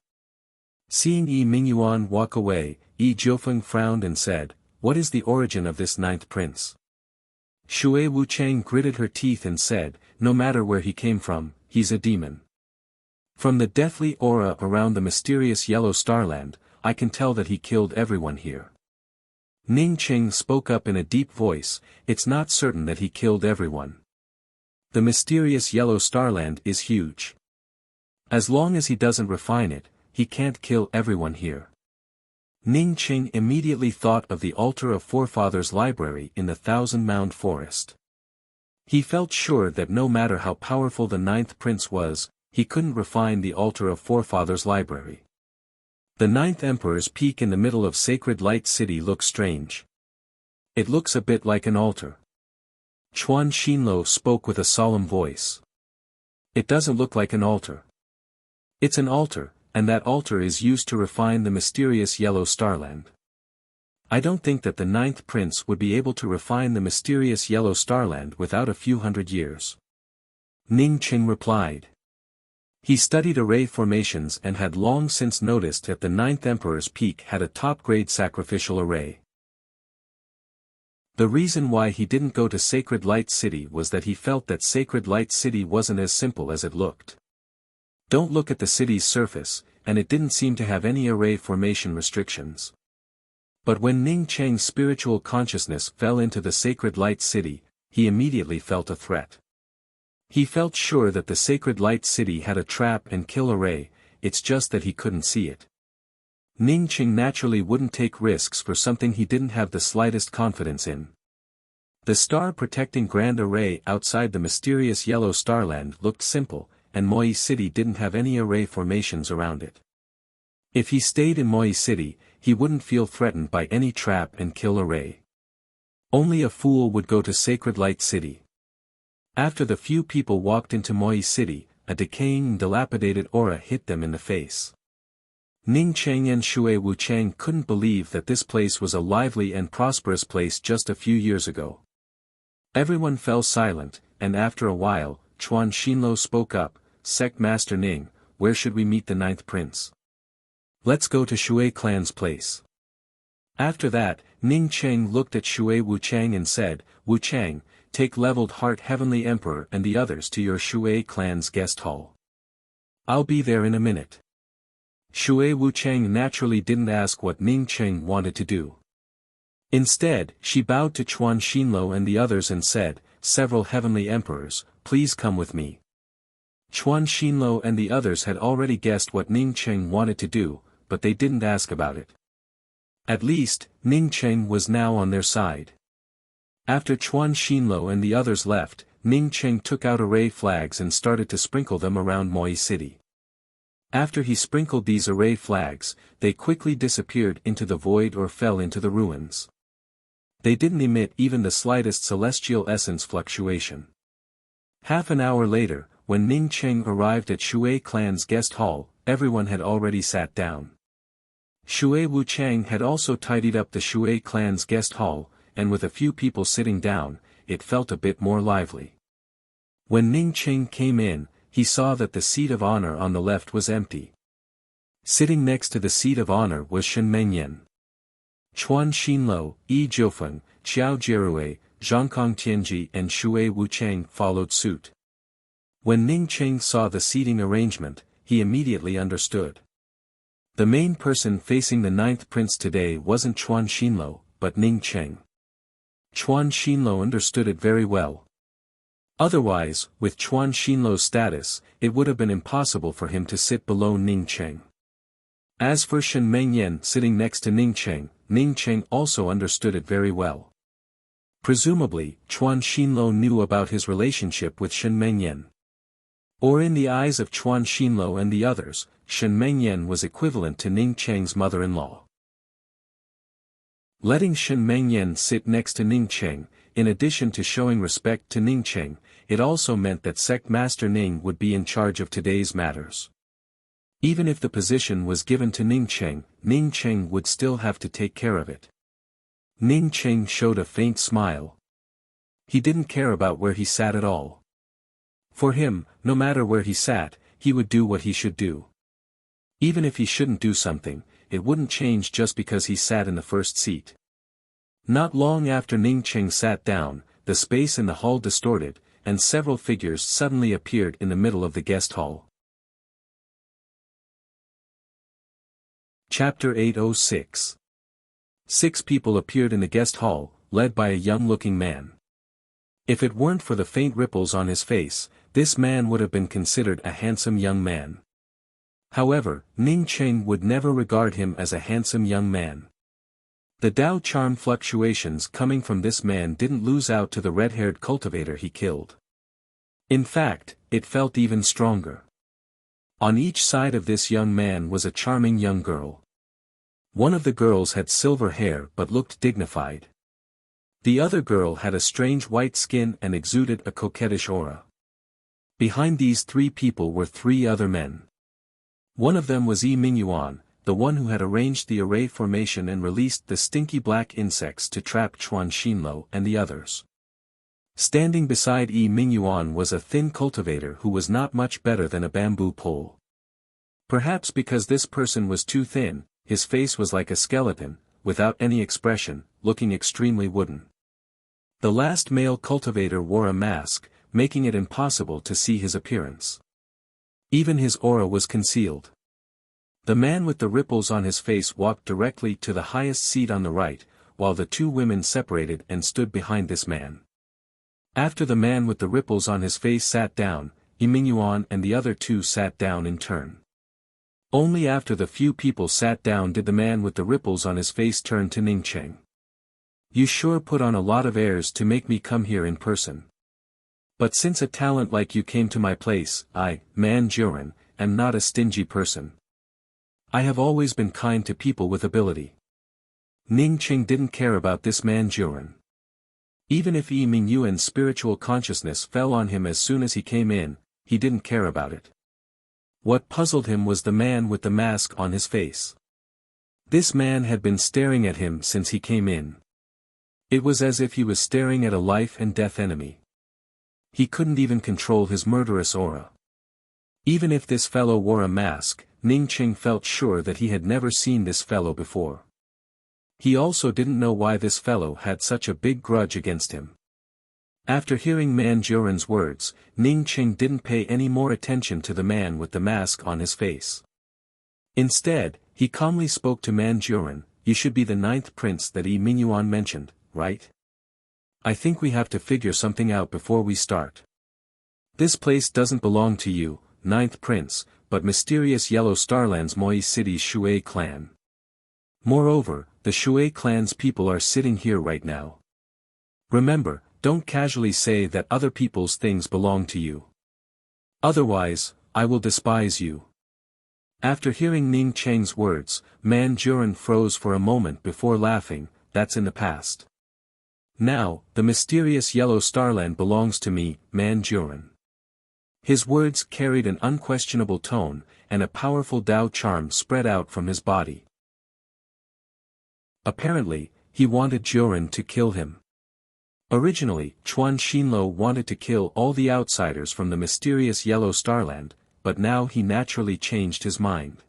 Seeing Yi Mingyuan walk away, Yi Jiufeng frowned and said, "What is the origin of this ninth prince?" Shui Wuchang gritted her teeth and said, "No matter where he came from, he's a demon. From the deathly aura around the mysterious yellow starland, I can tell that he killed everyone here." Ning Cheng spoke up in a deep voice, "It's not certain that he killed everyone. The mysterious yellow starland is huge. As long as he doesn't refine it, he can't kill everyone here." Ning Cheng immediately thought of the Altar of Forefathers library in the Thousand Mound Forest. He felt sure that no matter how powerful the ninth prince was, he couldn't refine the Altar of Forefathers library. The ninth emperor's peak in the middle of Sacred Light City looks strange. It looks a bit like an altar. Chuan Xinlo spoke with a solemn voice. "It doesn't look like an altar. It's an altar, and that altar is used to refine the mysterious yellow starland. I don't think that the ninth prince would be able to refine the mysterious yellow starland without a few hundred years." Ning Cheng replied. He studied array formations and had long since noticed that the ninth emperor's peak had a top-grade sacrificial array. The reason why he didn't go to Sacred Light City was that he felt that Sacred Light City wasn't as simple as it looked. Don't look at the city's surface, and it didn't seem to have any array formation restrictions. But when Ning Cheng's spiritual consciousness fell into the Sacred Light City, he immediately felt a threat. He felt sure that the Sacred Light City had a trap and kill array, it's just that he couldn't see it. Ning Cheng naturally wouldn't take risks for something he didn't have the slightest confidence in. The star-protecting Grand Array outside the mysterious yellow starland looked simple, and Moi City didn't have any array formations around it. If he stayed in Moi City, he wouldn't feel threatened by any trap and kill array. Only a fool would go to Sacred Light City. After the few people walked into Moi City, a decaying and dilapidated aura hit them in the face. Ning Cheng and Shui Wuchang couldn't believe that this place was a lively and prosperous place just a few years ago. Everyone fell silent, and after a while, Chuan Xinlo spoke up, "Sect Master Ning, where should we meet the ninth prince?" "Let's go to Shui clan's place." After that, Ning Cheng looked at Shui Wuchang and said, "Wuchang, take Leveled Heart Heavenly Emperor and the others to your Shui clan's guest hall. I'll be there in a minute." Shui Wuchang naturally didn't ask what Ning Cheng wanted to do. Instead, she bowed to Chuan Xinlo and the others and said, "Several heavenly emperors, please come with me." Chuan Xinlo and the others had already guessed what Ning Cheng wanted to do, but they didn't ask about it. At least, Ning Cheng was now on their side. After Chuan Xinlo and the others left, Ning Cheng took out array flags and started to sprinkle them around Moi City. After he sprinkled these array flags, they quickly disappeared into the void or fell into the ruins. They didn't emit even the slightest celestial essence fluctuation. Half an hour later, when Ning Cheng arrived at Shui clan's guest hall, everyone had already sat down. Shui Wuchang had also tidied up the Shui clan's guest hall, and with a few people sitting down, it felt a bit more lively. When Ning Cheng came in, he saw that the seat of honor on the left was empty. Sitting next to the seat of honor was Shen Mengyan. Chuan Xinlo, Yi Jiufeng, Qiao Jierue, Zhangkong Tianji and Shui Wuchang followed suit. When Ning Cheng saw the seating arrangement, he immediately understood. The main person facing the ninth prince today wasn't Chuan Xinlo, but Ning Cheng. Chuan Xinlo understood it very well. Otherwise, with Chuan Xinlo's status, it would have been impossible for him to sit below Ning Cheng. As for Shen Mengyan sitting next to Ning Cheng also understood it very well. Presumably, Chuan Xinlo knew about his relationship with Shen Mengyan. Or in the eyes of Chuan Xinlo and the others, Shen Mengyan was equivalent to Ning Cheng's mother-in-law. Letting Shen Mengyan sit next to Ning Cheng, in addition to showing respect to Ning Cheng, it also meant that Sect Master Ning would be in charge of today's matters. Even if the position was given to Ning Cheng would still have to take care of it. Ning Cheng showed a faint smile. He didn't care about where he sat at all. For him, no matter where he sat, he would do what he should do. Even if he shouldn't do something, it wouldn't change just because he sat in the first seat. Not long after Ning Cheng sat down, the space in the hall distorted, and several figures suddenly appeared in the middle of the guest hall. Chapter 806. 6 people appeared in the guest hall, led by a young-looking man. If it weren't for the faint ripples on his face, this man would have been considered a handsome young man. However, Ning Cheng would never regard him as a handsome young man. The Dao charm fluctuations coming from this man didn't lose out to the red-haired cultivator he killed. In fact, it felt even stronger. On each side of this young man was a charming young girl. One of the girls had silver hair but looked dignified. The other girl had a strange white skin and exuded a coquettish aura. Behind these 3 people were 3 other men. One of them was Yi Mingyuan, the one who had arranged the array formation and released the stinky black insects to trap Chuan Xinlo and the others. Standing beside Yi Mingyuan was a thin cultivator who was not much better than a bamboo pole. Perhaps because this person was too thin, his face was like a skeleton, without any expression, looking extremely wooden. The last male cultivator wore a mask, making it impossible to see his appearance. Even his aura was concealed. The man with the ripples on his face walked directly to the highest seat on the right, while the 2 women separated and stood behind this man. After the man with the ripples on his face sat down, Yi Mingyuan and the other 2 sat down in turn. Only after the few people sat down did the man with the ripples on his face turn to Ning Cheng. "You sure put on a lot of airs to make me come here in person. But since a talent like you came to my place, I, Man Juren, am not a stingy person. I have always been kind to people with ability." Ning Cheng didn't care about this Man Juren. Even if Yi Mingyuan's spiritual consciousness fell on him as soon as he came in, he didn't care about it. What puzzled him was the man with the mask on his face. This man had been staring at him since he came in. It was as if he was staring at a life and death enemy. He couldn't even control his murderous aura. Even if this fellow wore a mask, Ning Cheng felt sure that he had never seen this fellow before. He also didn't know why this fellow had such a big grudge against him. After hearing Man Juren's words, Ning Cheng didn't pay any more attention to the man with the mask on his face. Instead, he calmly spoke to Man Juren, "You should be the 9th prince that Yi Mingyuan mentioned, right? I think we have to figure something out before we start. This place doesn't belong to you, 9th prince, but mysterious Yellow Starland's Moi City's Shui clan. Moreover, the Shui clan's people are sitting here right now. Remember, don't casually say that other people's things belong to you. Otherwise, I will despise you." After hearing Ning Cheng's words, Man Juren froze for a moment before laughing. "That's in the past. Now, the mysterious Yellow Starland belongs to me, Man Juren." His words carried an unquestionable tone, and a powerful Dao charm spread out from his body. Apparently, he wanted Juren to kill him. Originally, Chuan Xinlo wanted to kill all the outsiders from the mysterious Yellow Starland, but now he naturally changed his mind.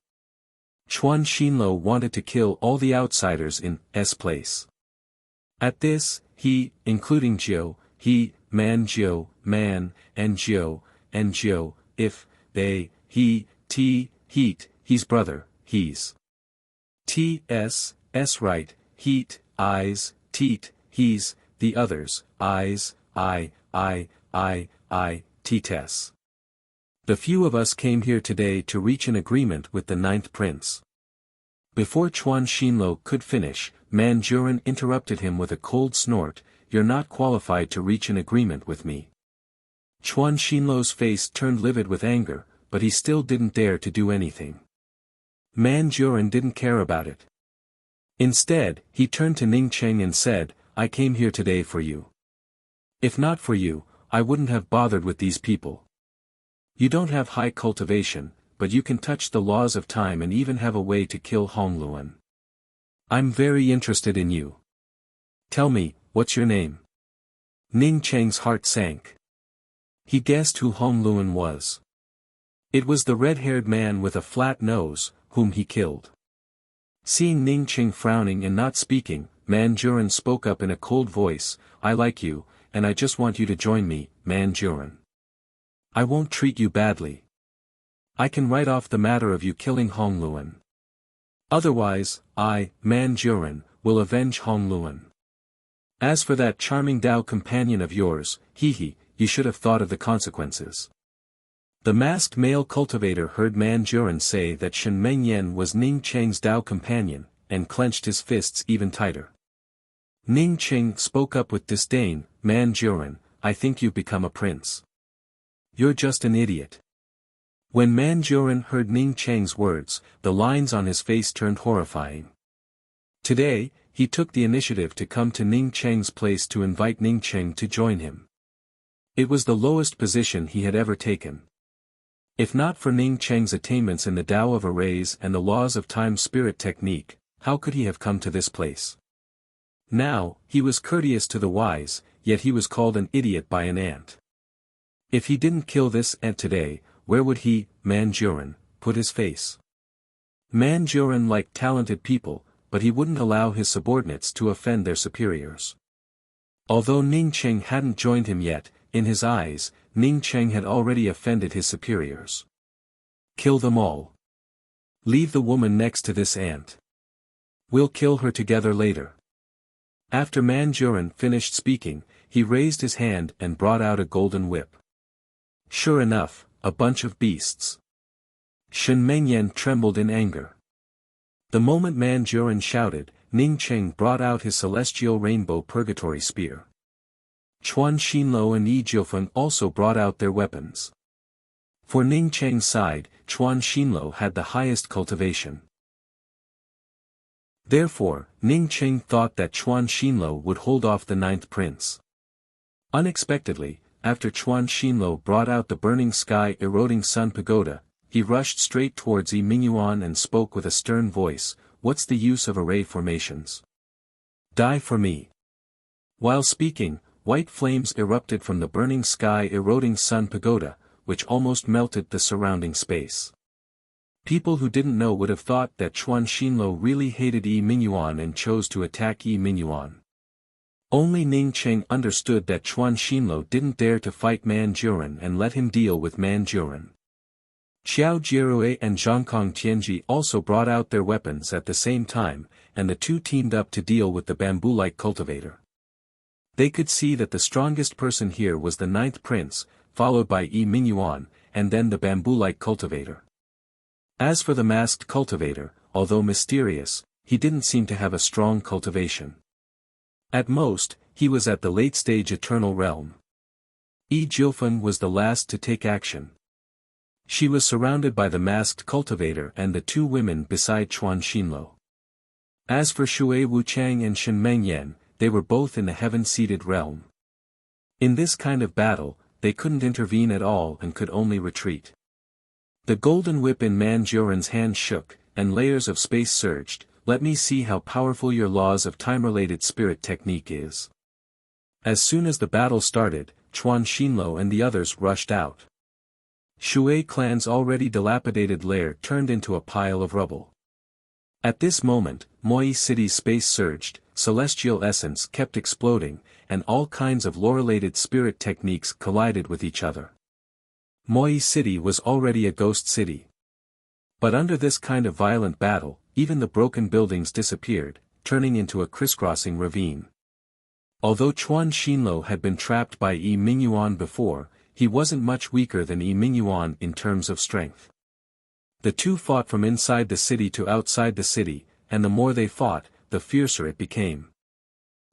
Chuan Xinlo wanted to kill all the outsiders in S place. At this, he, including Jiu, he, Man Jiu, Man, and Jiu, if, they, he, heat, he's brother, he's S right, heat, eyes, teat, he's, the others, eyes, teats. The few of us came here today to reach an agreement with the ninth prince. Before Chuan Xinlo could finish, Manjurin interrupted him with a cold snort, "You're not qualified to reach an agreement with me." Chuan Xinlo's face turned livid with anger, but he still didn't dare to do anything. Manjurin didn't care about it. Instead, he turned to Ning Cheng and said, "I came here today for you. If not for you, I wouldn't have bothered with these people. You don't have high cultivation, but you can touch the laws of time and even have a way to kill Hongluan. I'm very interested in you. Tell me, what's your name?" Ning Cheng's heart sank. He guessed who Hongluan was. It was the red-haired man with a flat nose, whom he killed. Seeing Ning Cheng frowning and not speaking, Manjurin spoke up in a cold voice, "I like you, and I just want you to join me, Manjurin. I won't treat you badly. I can write off the matter of you killing Hongluan. Otherwise, I, Manjurin, will avenge Hongluan. As for that charming Dao companion of yours, you should have thought of the consequences." The masked male cultivator heard Manjurin say that Shen Mengyan was Ning Cheng's Dao companion, and clenched his fists even tighter. Ning Cheng spoke up with disdain, "Manjurin, I think you've become a prince. You're just an idiot." When Manjurin heard Ning Cheng's words, the lines on his face turned horrifying. Today, he took the initiative to come to Ning Cheng's place to invite Ning Cheng to join him. It was the lowest position he had ever taken. If not for Ning Cheng's attainments in the Tao of Arrays and the laws of time spirit technique, how could he have come to this place? Now, he was courteous to the wise, yet he was called an idiot by an ant. If he didn't kill this ant today, where would he, Manjurin, put his face? Manjurin liked talented people, but he wouldn't allow his subordinates to offend their superiors. Although Ning Cheng hadn't joined him yet, in his eyes, Ning Cheng had already offended his superiors. Kill them all. Leave the woman next to this ant. We'll kill her together later. After Manjurin finished speaking, he raised his hand and brought out a golden whip. Sure enough, a bunch of beasts. Shen Mengyan trembled in anger. The moment Manjurin shouted, Ning Cheng brought out his celestial rainbow purgatory spear. Chuan Xinlo and Yi Jiufeng also brought out their weapons. For Ning Cheng's side, Chuan Xinlo had the highest cultivation. Therefore, Ning Cheng thought that Chuan Xinlo would hold off the ninth prince. Unexpectedly, after Chuan Xinlo brought out the burning sky eroding sun pagoda, he rushed straight towards Yi Mingyuan and spoke with a stern voice, "What's the use of array formations? Die for me." While speaking, white flames erupted from the burning sky eroding sun pagoda, which almost melted the surrounding space. People who didn't know would have thought that Chuan Xinlo really hated Yi Mingyuan and chose to attack Yi Mingyuan. Only Ning Cheng understood that Chuan Xinlo didn't dare to fight Manjurin and let him deal with Manjurin. Xiao Jierue and Zhangkong Tianji also brought out their weapons at the same time, and the two teamed up to deal with the bamboo-like cultivator. They could see that the strongest person here was the ninth prince, followed by Yi Mingyuan, and then the bamboo-like cultivator. As for the masked cultivator, although mysterious, he didn't seem to have a strong cultivation. At most, he was at the late-stage eternal realm. Yi Jiufeng was the last to take action. She was surrounded by the masked cultivator and the two women beside Chuan Xinlo. As for Shui Wuchang and Shen Mengyan, they were both in the heaven-seated realm. In this kind of battle, they couldn't intervene at all and could only retreat. The golden whip in Manjurin's hand shook, and layers of space surged. "Let me see how powerful your laws of time-related spirit technique is." As soon as the battle started, Chuan Xinlo and the others rushed out. Shui clan's already dilapidated lair turned into a pile of rubble. At this moment, Moi City's space surged, celestial essence kept exploding, and all kinds of lore-related spirit techniques collided with each other. Moi City was already a ghost city. But under this kind of violent battle, even the broken buildings disappeared, turning into a crisscrossing ravine. Although Chuan Xinluo had been trapped by Yi Mingyuan before, he wasn't much weaker than Yi Mingyuan in terms of strength. The two fought from inside the city to outside the city, and the more they fought, the fiercer it became.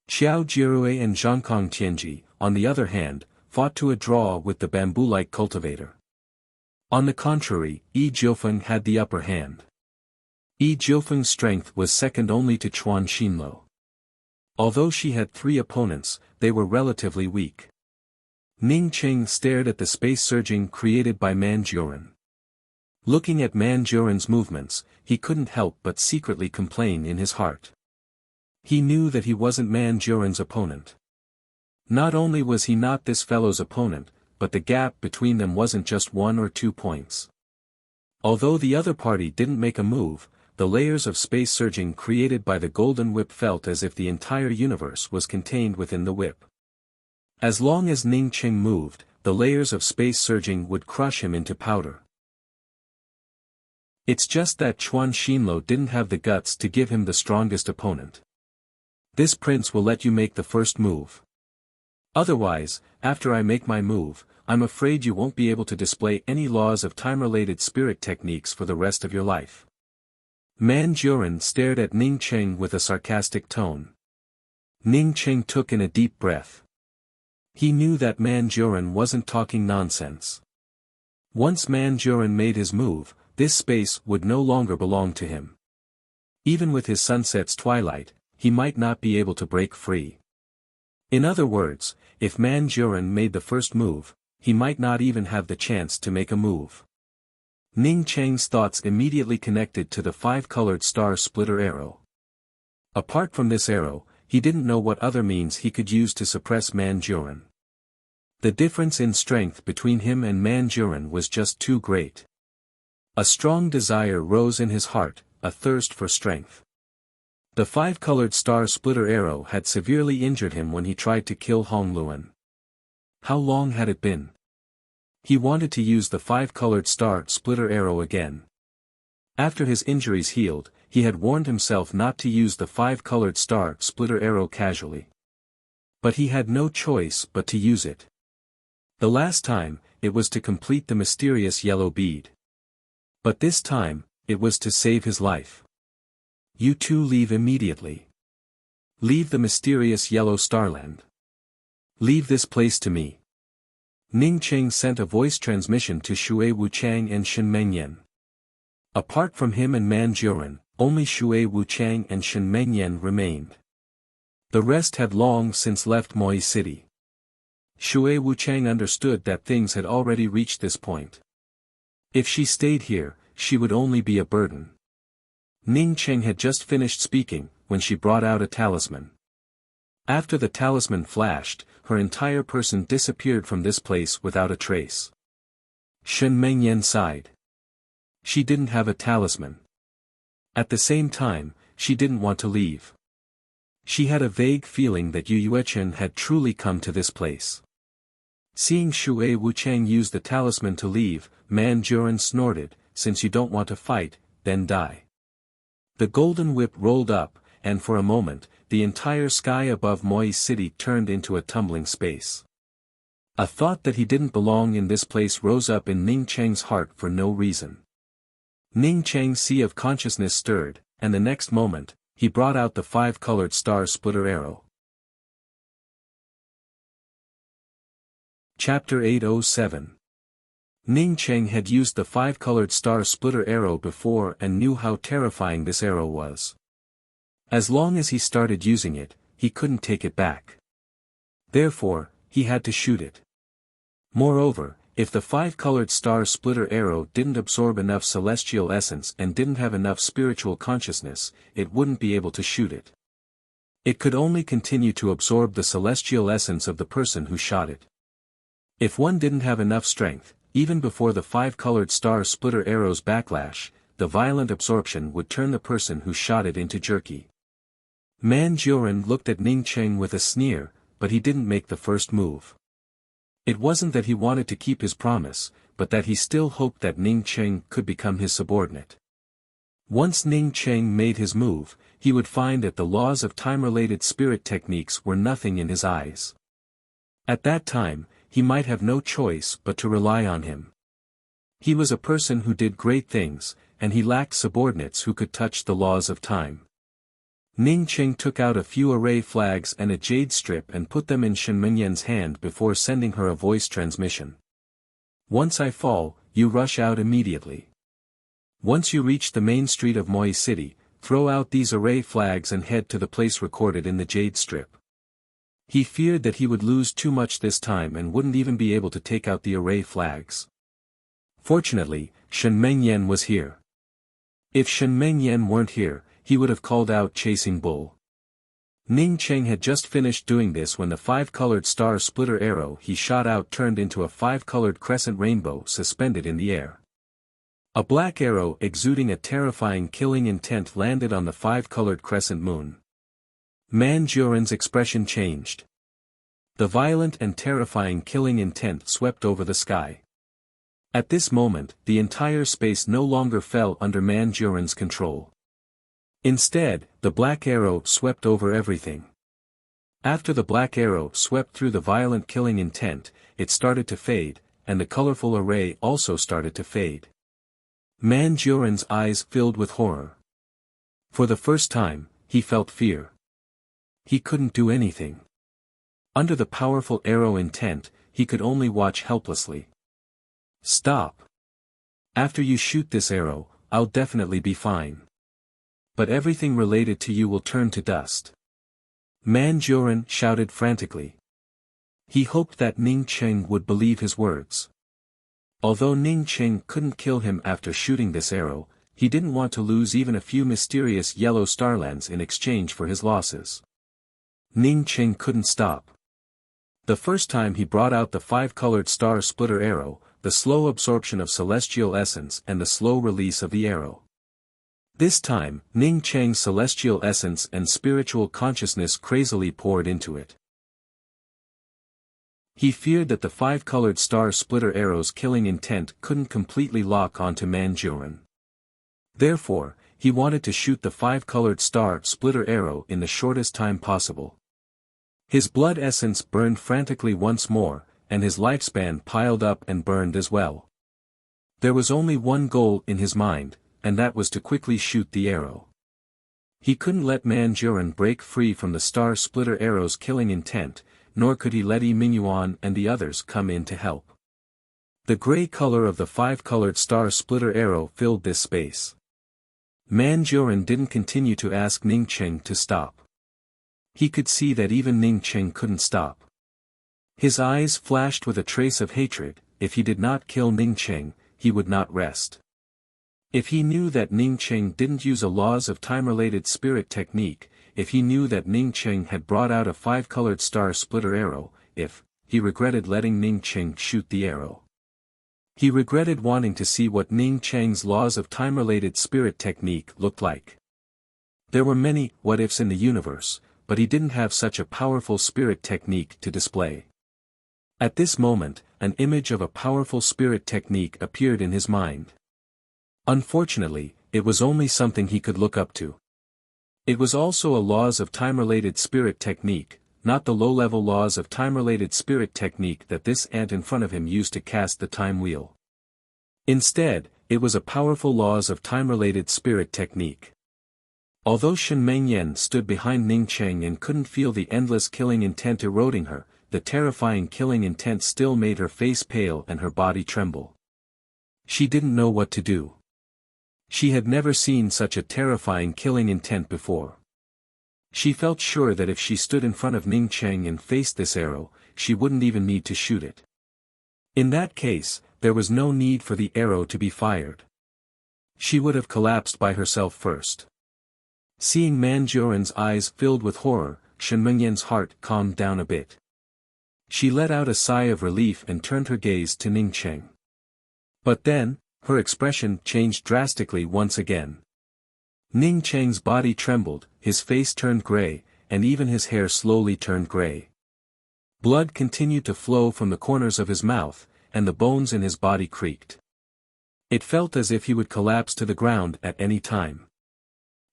Xiao Jirue and Zhangkong Tianji, on the other hand, fought to a draw with the bamboo-like cultivator. On the contrary, Yi Jiufeng had the upper hand. Yi Jiufeng's strength was second only to Chuan Xinluo. Although she had 3 opponents, they were relatively weak. Ning Qing stared at the space surging created by Manjuran. Looking at Manjuran's movements, he couldn't help but secretly complain in his heart. He knew that he wasn't Manjuran's opponent. Not only was he not this fellow's opponent, but the gap between them wasn't just 1 or 2 points. Although the other party didn't make a move, the layers of space surging created by the golden whip felt as if the entire universe was contained within the whip. As long as Ning Qing moved, the layers of space surging would crush him into powder. It's just that Chuan Xinluo didn't have the guts to give him the strongest opponent. This prince will let you make the first move. Otherwise, after I make my move, I'm afraid you won't be able to display any laws of time-related spirit techniques for the rest of your life. Manjuran stared at Ning Qing with a sarcastic tone. Ning Qing took in a deep breath. He knew that Manjuran wasn't talking nonsense. Once Manjuran made his move, this space would no longer belong to him. Even with his sunset's twilight, he might not be able to break free. In other words, if Manjuran made the first move, he might not even have the chance to make a move. Ning Qing's thoughts immediately connected to the 5-colored star splitter arrow. Apart from this arrow, he didn't know what other means he could use to suppress Manjuran. The difference in strength between him and Manjuran was just too great. A strong desire rose in his heart, a thirst for strength. The 5-colored star splitter arrow had severely injured him when he tried to kill Hong Luan. How long had it been? He wanted to use the 5-colored star splitter arrow again. After his injuries healed, he had warned himself not to use the 5-colored star splitter arrow casually. But he had no choice but to use it. The last time, it was to complete the mysterious yellow bead. But this time, it was to save his life. You two leave immediately. Leave the mysterious yellow starland. Leave this place to me. Ning Qing sent a voice transmission to Shui Wuchang and Shen Mengyan. Apart from him and Manjuran, only Shui Wuchang and Shen Mengyan remained. The rest had long since left Moi City. Shui Wuchang understood that things had already reached this point. If she stayed here, she would only be a burden. Ning Qing had just finished speaking, when she brought out a talisman. After the talisman flashed, her entire person disappeared from this place without a trace. Shen Mengyan sighed. She didn't have a talisman. At the same time, she didn't want to leave. She had a vague feeling that Yu Yuechen had truly come to this place. Seeing Shui Wuchang use the talisman to leave, Manjuran snorted, "Since you don't want to fight, then die." The golden whip rolled up, and for a moment, the entire sky above Moi City turned into a tumbling space. A thought that he didn't belong in this place rose up in Ning Cheng's heart for no reason. Ning Cheng's sea of consciousness stirred, and the next moment, he brought out the 5-colored star splitter arrow. Chapter 807. Ning Cheng had used the 5-colored star splitter arrow before and knew how terrifying this arrow was. As long as he started using it, he couldn't take it back. Therefore, he had to shoot it. Moreover, if the 5-colored star splitter arrow didn't absorb enough celestial essence and didn't have enough spiritual consciousness, it wouldn't be able to shoot it. It could only continue to absorb the celestial essence of the person who shot it. If one didn't have enough strength, even before the 5-colored star splitter arrow's backlash, the violent absorption would turn the person who shot it into jerky. Manjuran looked at Ning Cheng with a sneer, but he didn't make the first move. It wasn't that he wanted to keep his promise, but that he still hoped that Ning Cheng could become his subordinate. Once Ning Cheng made his move, he would find that the laws of time-related spirit techniques were nothing in his eyes. At that time, he might have no choice but to rely on him. He was a person who did great things, and he lacked subordinates who could touch the laws of time. Ning Cheng took out a few array flags and a jade strip and put them in Shen Mengyan's hand before sending her a voice transmission. Once I fall, you rush out immediately. Once you reach the main street of Moi City, throw out these array flags and head to the place recorded in the jade strip. He feared that he would lose too much this time and wouldn't even be able to take out the array flags. Fortunately, Shen Mengyan was here. If Shen Mengyan weren't here, he would have called out Chasing Bull. Ning Cheng had just finished doing this when the five-colored star splitter arrow he shot out turned into a five-colored crescent rainbow suspended in the air. A black arrow exuding a terrifying killing intent landed on the five-colored crescent moon. Manjurin's expression changed. The violent and terrifying killing intent swept over the sky. At this moment, the entire space no longer fell under Manjurin's control. Instead, the black arrow swept over everything. After the black arrow swept through the violent killing intent, it started to fade, and the colorful array also started to fade. Manjurin's eyes filled with horror. For the first time, he felt fear. He couldn't do anything. Under the powerful arrow intent, he could only watch helplessly. Stop. After you shoot this arrow, I'll definitely be fine. But everything related to you will turn to dust. Manjurin shouted frantically. He hoped that Ning Cheng would believe his words. Although Ning Cheng couldn't kill him after shooting this arrow, he didn't want to lose even a few mysterious yellow starlands in exchange for his losses. Ning Cheng couldn't stop. The first time he brought out the five-colored star splitter arrow, the slow absorption of celestial essence and the slow release of the arrow. This time, Ning Cheng's celestial essence and spiritual consciousness crazily poured into it. He feared that the five-colored star splitter arrow's killing intent couldn't completely lock onto Manjurin. Therefore, he wanted to shoot the five-colored star splitter arrow in the shortest time possible. His blood essence burned frantically once more, and his lifespan piled up and burned as well. There was only one goal in his mind, and that was to quickly shoot the arrow. He couldn't let Manjurin break free from the star splitter arrow's killing intent, nor could he let Yi Mingyuan and the others come in to help. The gray color of the five-colored star splitter arrow filled this space. Manjurin didn't continue to ask Ning Cheng to stop. He could see that even Ning Cheng couldn't stop. His eyes flashed with a trace of hatred. If he did not kill Ning Cheng, he would not rest. If he knew that Ning Cheng didn't use a laws of time-related spirit technique, if he knew that Ning Cheng had brought out a five-colored star splitter arrow, he regretted letting Ning Cheng shoot the arrow. He regretted wanting to see what Ning Cheng's laws of time-related spirit technique looked like. There were many what-ifs in the universe, but he didn't have such a powerful spirit technique to display. At this moment, an image of a powerful spirit technique appeared in his mind. Unfortunately, it was only something he could look up to. It was also a laws of time-related spirit technique, not the low-level laws of time-related spirit technique that this ant in front of him used to cast the time wheel. Instead, it was a powerful laws of time-related spirit technique. Although Shen Mengyan stood behind Ning Cheng and couldn't feel the endless killing intent eroding her, the terrifying killing intent still made her face pale and her body tremble. She didn't know what to do. She had never seen such a terrifying killing intent before. She felt sure that if she stood in front of Ning Cheng and faced this arrow, she wouldn't even need to shoot it. In that case, there was no need for the arrow to be fired. She would have collapsed by herself first. Seeing Manjurin's eyes filled with horror, Shen Mengyan's heart calmed down a bit. She let out a sigh of relief and turned her gaze to Ning Cheng. But then, her expression changed drastically once again. Ning Cheng's body trembled, his face turned gray, and even his hair slowly turned gray. Blood continued to flow from the corners of his mouth, and the bones in his body creaked. It felt as if he would collapse to the ground at any time.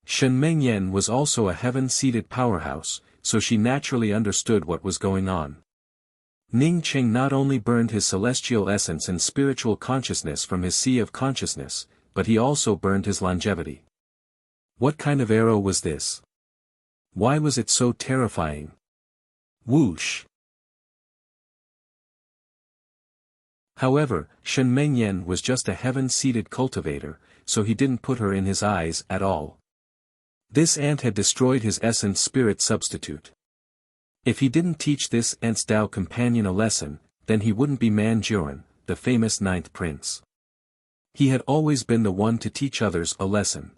Shen Mengyan was also a heaven-seated powerhouse, so she naturally understood what was going on. Ning Qing not only burned his celestial essence and spiritual consciousness from his sea of consciousness, but he also burned his longevity. What kind of arrow was this? Why was it so terrifying? Whoosh! However, Shen Mengyan was just a heaven-seated cultivator, so he didn't put her in his eyes at all. This ant had destroyed his essence spirit substitute. If he didn't teach this ant's Tao companion a lesson, then he wouldn't be Manjuran, the famous ninth prince. He had always been the one to teach others a lesson.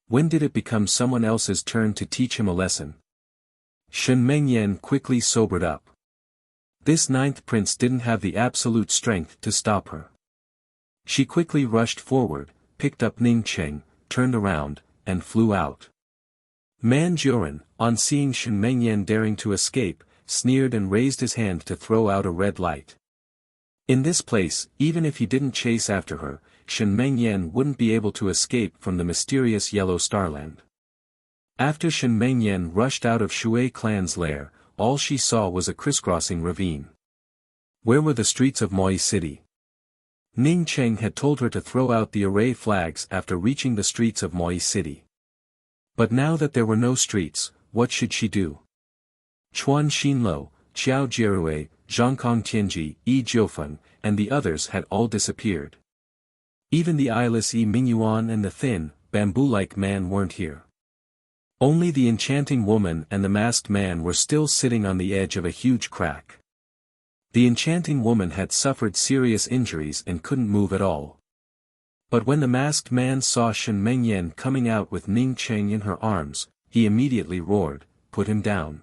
When did it become someone else's turn to teach him a lesson? Shen Mengyan quickly sobered up. This ninth prince didn't have the absolute strength to stop her. She quickly rushed forward, picked up Ning Qing, turned around, and flew out. Manjuran, on seeing Shen Mengyan daring to escape, sneered and raised his hand to throw out a red light. In this place, even if he didn't chase after her, Shen Mengyan wouldn't be able to escape from the mysterious yellow starland. After Shen Mengyan rushed out of Shui clan's lair, all she saw was a crisscrossing ravine. Where were the streets of Moi City? Ning Qing had told her to throw out the array flags after reaching the streets of Moi City. But now that there were no streets, what should she do? Chuan Xinluo, Qiao Jierue, Zhangkong Tianji, Yi Jiufeng, and the others had all disappeared. Even the eyeless Yi Mingyuan and the thin, bamboo-like man weren't here. Only the enchanting woman and the masked man were still sitting on the edge of a huge crack. The enchanting woman had suffered serious injuries and couldn't move at all. But when the masked man saw Shen Mengyan coming out with Ning Qing in her arms, he immediately roared, "Put him down."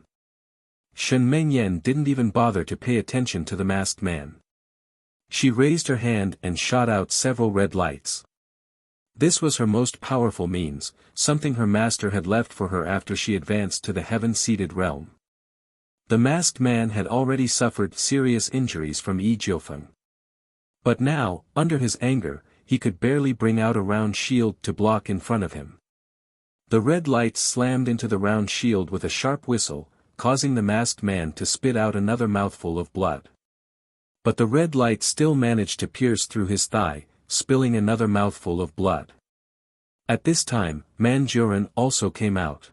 Shen Mengyan didn't even bother to pay attention to the masked man. She raised her hand and shot out several red lights. This was her most powerful means, something her master had left for her after she advanced to the heaven-seated realm. The masked man had already suffered serious injuries from Yi Jiufeng. But now, under his anger, he could barely bring out a round shield to block in front of him. The red lights slammed into the round shield with a sharp whistle, causing the masked man to spit out another mouthful of blood. But the red light still managed to pierce through his thigh, spilling another mouthful of blood. At this time, Manjuran also came out.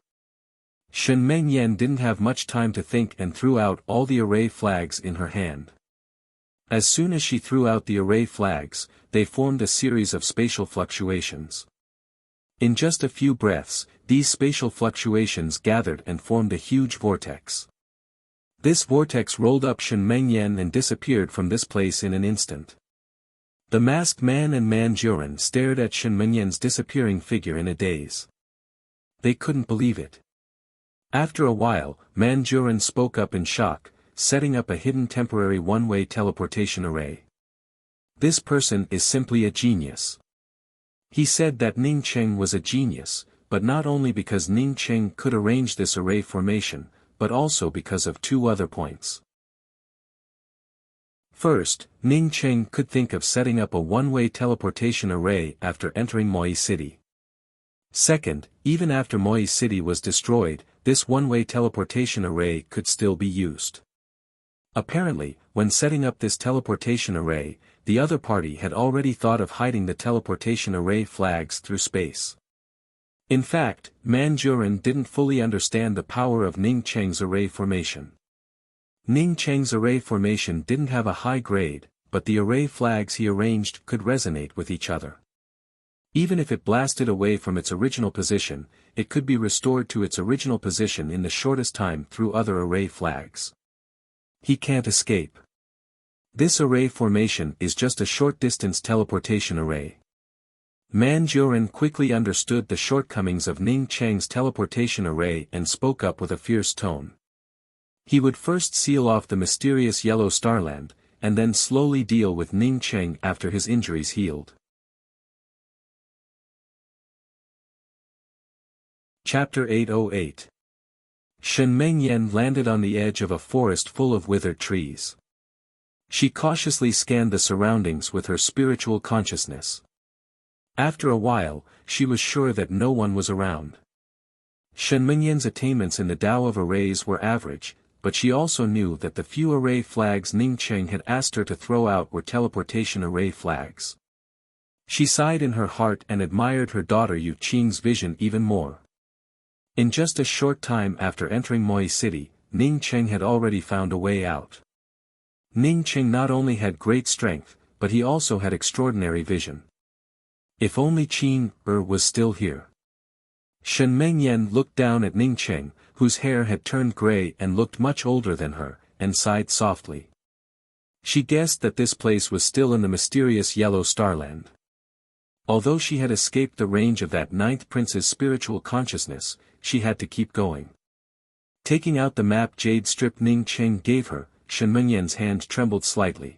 Shen Mengyan didn't have much time to think and threw out all the array flags in her hand. As soon as she threw out the array flags, they formed a series of spatial fluctuations. In just a few breaths, these spatial fluctuations gathered and formed a huge vortex. This vortex rolled up Shen Mengyan and disappeared from this place in an instant. The masked man and Manjuran stared at Shen Mengyan's disappearing figure in a daze. They couldn't believe it. After a while, Manjuran spoke up in shock, setting up a hidden temporary one-way teleportation array. This person is simply a genius. He said that Ning Qing was a genius, but not only because Ning Qing could arrange this array formation, but also because of two other points. First, Ning Qing could think of setting up a one-way teleportation array after entering Moi City. Second, even after Moi City was destroyed, this one-way teleportation array could still be used. Apparently, when setting up this teleportation array, the other party had already thought of hiding the teleportation array flags through space. In fact, Manjuran didn't fully understand the power of Ning Qing's array formation. Ning Qing's array formation didn't have a high grade, but the array flags he arranged could resonate with each other. Even if it blasted away from its original position, it could be restored to its original position in the shortest time through other array flags. He can't escape. This array formation is just a short-distance teleportation array. Manjuran quickly understood the shortcomings of Ning Qing's teleportation array and spoke up with a fierce tone. He would first seal off the mysterious yellow starland, and then slowly deal with Ning Qing after his injuries healed. Chapter 808. Shen Mengyan landed on the edge of a forest full of withered trees. She cautiously scanned the surroundings with her spiritual consciousness. After a while, she was sure that no one was around. Shen Mengyan's attainments in the Tao of Arrays were average, but she also knew that the few array flags Ning Cheng had asked her to throw out were teleportation array flags. She sighed in her heart and admired her daughter Yu Qing's vision even more. In just a short time after entering Moi City, Ning Cheng had already found a way out. Ning Cheng not only had great strength, but he also had extraordinary vision. If only Qin was still here. Shen Mengyan looked down at Ning Cheng, whose hair had turned gray and looked much older than her, and sighed softly. She guessed that this place was still in the mysterious Yellow Starland. Although she had escaped the range of that ninth prince's spiritual consciousness, she had to keep going. Taking out the map jade strip Ning Cheng gave her, Shen Mengyan's hand trembled slightly.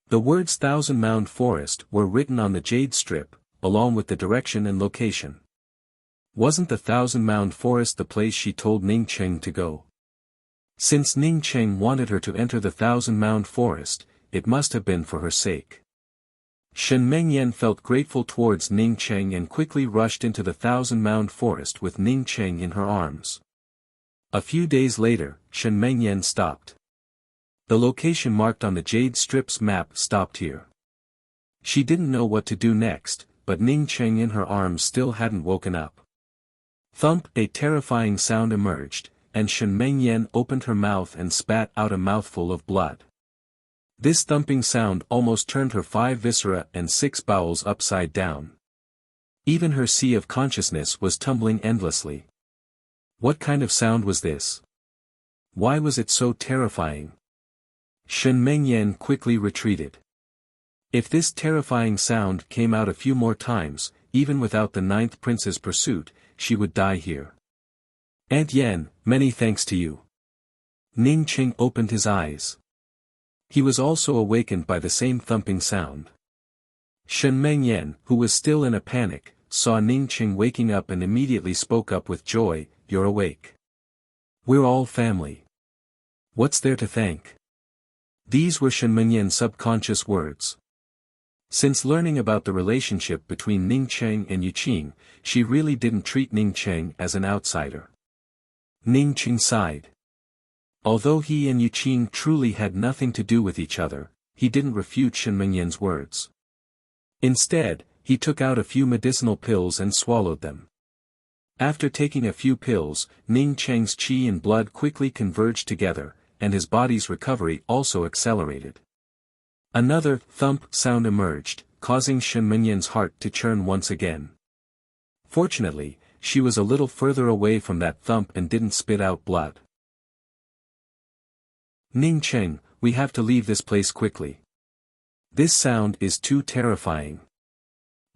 The words Thousand Mound Forest were written on the jade strip, along with the direction and location. Wasn't the Thousand Mound Forest the place she told Ning Cheng to go? Since Ning Cheng wanted her to enter the Thousand Mound Forest, it must have been for her sake. Shen Mengyan felt grateful towards Ning Cheng and quickly rushed into the Thousand Mound Forest with Ning Cheng in her arms. A few days later, Shen Mengyan stopped. The location marked on the jade strip's map stopped here. She didn't know what to do next, but Ning Cheng in her arms still hadn't woken up. Thump! A terrifying sound emerged, and Shen Mengyan opened her mouth and spat out a mouthful of blood. This thumping sound almost turned her 5 viscera and 6 bowels upside down. Even her sea of consciousness was tumbling endlessly. What kind of sound was this? Why was it so terrifying? Shen Mengyan quickly retreated. If this terrifying sound came out a few more times, even without the ninth prince's pursuit, she would die here. Aunt Yan, many thanks to you. Ning Cheng opened his eyes. He was also awakened by the same thumping sound. Shen Mengyan, who was still in a panic, saw Ning Cheng waking up and immediately spoke up with joy, "You're awake. We're all family. What's there to thank?" These were Shen Mengyan's subconscious words. Since learning about the relationship between Ning Cheng and Yu Qing, she really didn't treat Ning Cheng as an outsider. Ning Cheng sighed. Although he and Yu Qing truly had nothing to do with each other, he didn't refute Shen Mengyan's words. Instead, he took out a few medicinal pills and swallowed them. After taking a few pills, Ning Cheng's qi and blood quickly converged together, and his body's recovery also accelerated. Another thump sound emerged, causing Shen Mengyan's heart to churn once again. Fortunately, she was a little further away from that thump and didn't spit out blood. Ning Cheng, we have to leave this place quickly. This sound is too terrifying.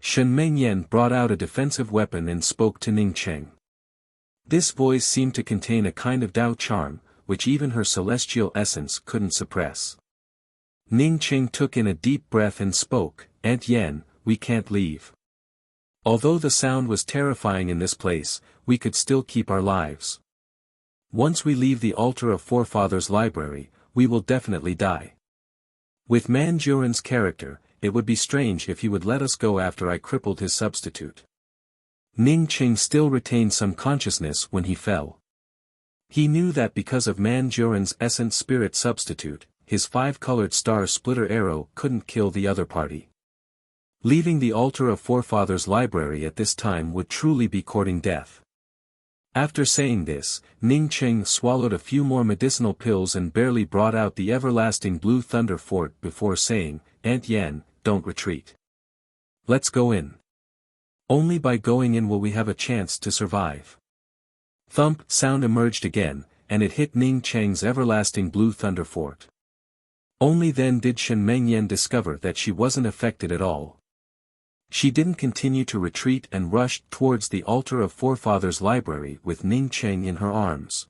Shen Mengyan brought out a defensive weapon and spoke to Ning Cheng. This voice seemed to contain a kind of Tao charm, which even her celestial essence couldn't suppress. Ning Cheng took in a deep breath and spoke, "Aunt Yan, we can't leave. Although the sound was terrifying in this place, we could still keep our lives. Once we leave the altar of forefathers' library, we will definitely die. With Manjurin's character, it would be strange if he would let us go after I crippled his substitute." Ning Cheng still retained some consciousness when he fell. He knew that because of Manjurin's essence spirit substitute, his 5-colored star splitter arrow couldn't kill the other party. Leaving the altar of forefathers' library at this time would truly be courting death. After saying this, Ning Cheng swallowed a few more medicinal pills and barely brought out the everlasting blue thunder fort before saying, "Aunt Yan, don't retreat. Let's go in. Only by going in will we have a chance to survive." Thump sound emerged again, and it hit Ning Cheng's everlasting blue thunder fort. Only then did Shen Mengyan discover that she wasn't affected at all. She didn't continue to retreat and rushed towards the altar of forefathers' library with Ning Cheng in her arms.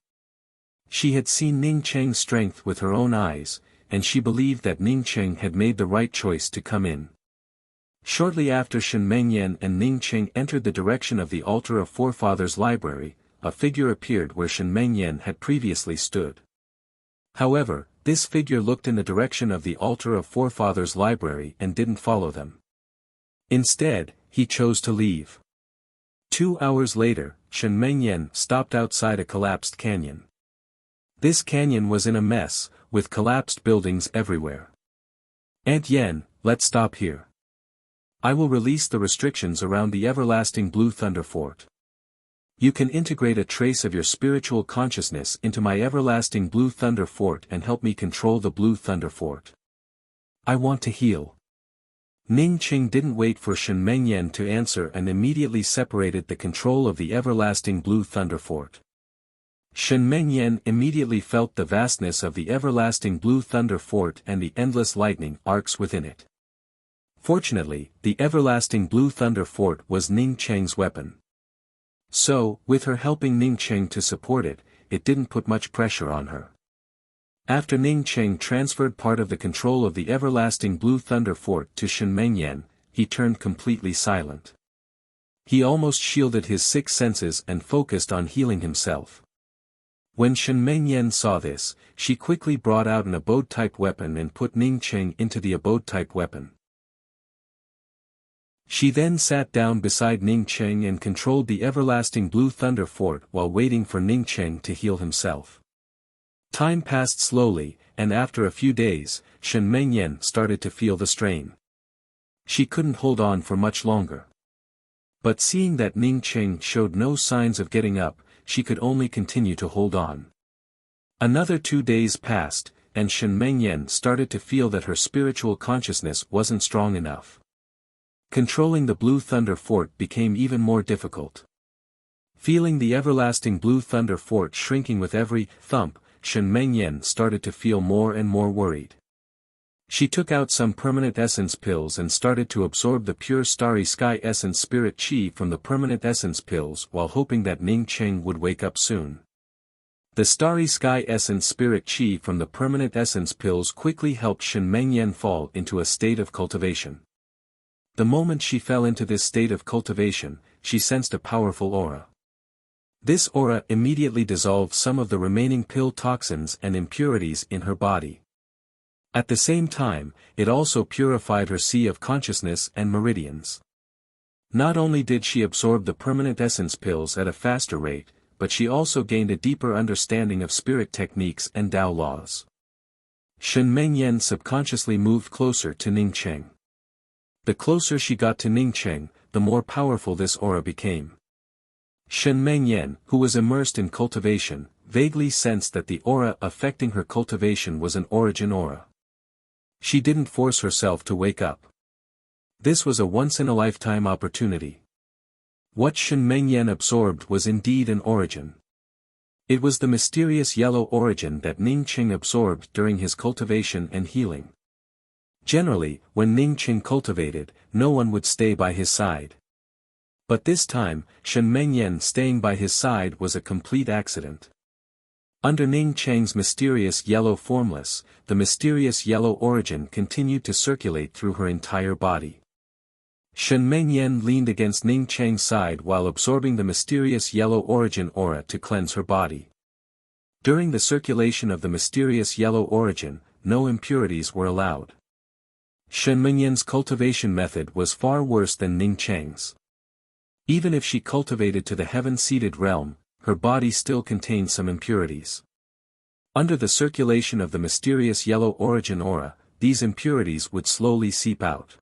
She had seen Ning Cheng's strength with her own eyes, and she believed that Ning Cheng had made the right choice to come in. Shortly after Shen Mengyan and Ning Cheng entered the direction of the altar of forefathers' library, a figure appeared where Shen Mengyan had previously stood. However, this figure looked in the direction of the altar of forefathers' library and didn't follow them. Instead, he chose to leave. 2 hours later, Shen Mengyan stopped outside a collapsed canyon. This canyon was in a mess, with collapsed buildings everywhere. "Aunt Yen, let's stop here. I will release the restrictions around the everlasting Blue Thunder Fort. You can integrate a trace of your spiritual consciousness into my everlasting Blue Thunder Fort and help me control the Blue Thunder Fort. I want to heal." Ning Qing didn't wait for Shen Mengyan to answer and immediately separated the control of the everlasting Blue Thunder Fort. Shen Mengyan immediately felt the vastness of the everlasting Blue Thunder Fort and the endless lightning arcs within it. Fortunately, the everlasting Blue Thunder Fort was Ning Cheng's weapon. So, with her helping Ning Cheng to support it, it didn't put much pressure on her. After Ning Cheng transferred part of the control of the everlasting Blue Thunder Fort to Shen Mengyan, he turned completely silent. He almost shielded his 6 senses and focused on healing himself. When Shen Mengyan saw this, she quickly brought out an abode-type weapon and put Ning Cheng into the abode-type weapon. She then sat down beside Ning Cheng and controlled the everlasting Blue Thunder Fort while waiting for Ning Cheng to heal himself. Time passed slowly, and after a few days, Shen Mengyan started to feel the strain. She couldn't hold on for much longer. But seeing that Ning Cheng showed no signs of getting up, she could only continue to hold on. Another 2 days passed, and Shen Mengyan started to feel that her spiritual consciousness wasn't strong enough. Controlling the Blue Thunder Fort became even more difficult. Feeling the everlasting Blue Thunder Fort shrinking with every thump, Shen Mengyan started to feel more and more worried. She took out some permanent essence pills and started to absorb the pure starry sky essence spirit chi from the permanent essence pills while hoping that Ning Cheng would wake up soon. The starry sky essence spirit chi from the permanent essence pills quickly helped Shen Mengyan fall into a state of cultivation. The moment she fell into this state of cultivation, she sensed a powerful aura. This aura immediately dissolved some of the remaining pill toxins and impurities in her body. At the same time, it also purified her sea of consciousness and meridians. Not only did she absorb the permanent essence pills at a faster rate, but she also gained a deeper understanding of spirit techniques and Tao laws. Shen Mengyan subconsciously moved closer to Ning Cheng. The closer she got to Ning Cheng, the more powerful this aura became. Shen Mengyan, who was immersed in cultivation, vaguely sensed that the aura affecting her cultivation was an origin aura. She didn't force herself to wake up. This was a once-in-a-lifetime opportunity. What Shen Mengyan absorbed was indeed an origin. It was the mysterious yellow origin that Ning Cheng absorbed during his cultivation and healing. Generally, when Ning Cheng cultivated, no one would stay by his side. But this time, Shen Mengyan staying by his side was a complete accident. Under Ning Cheng's mysterious yellow formless, the mysterious yellow origin continued to circulate through her entire body. Shen Mengyan leaned against Ning Cheng's side while absorbing the mysterious yellow origin aura to cleanse her body. During the circulation of the mysterious yellow origin, no impurities were allowed. Shen Mengyan's cultivation method was far worse than Ning Cheng's. Even if she cultivated to the heaven-seated realm, her body still contained some impurities. Under the circulation of the mysterious yellow origin aura, these impurities would slowly seep out.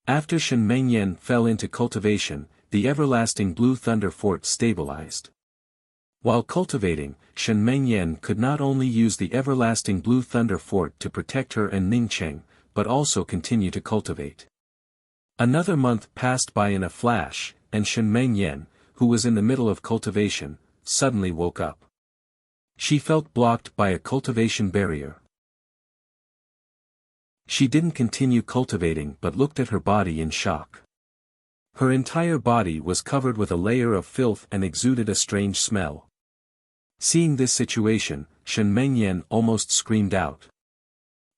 After Shen Mengyan fell into cultivation, the everlasting Blue Thunder Fort stabilized. While cultivating, Shen Mengyan could not only use the everlasting Blue Thunder Fort to protect her and Ning Cheng, but also continue to cultivate. Another month passed by in a flash, and Shen Mengyan, who was in the middle of cultivation, suddenly woke up. She felt blocked by a cultivation barrier. She didn't continue cultivating but looked at her body in shock. Her entire body was covered with a layer of filth and exuded a strange smell. Seeing this situation, Shen Mengyan almost screamed out.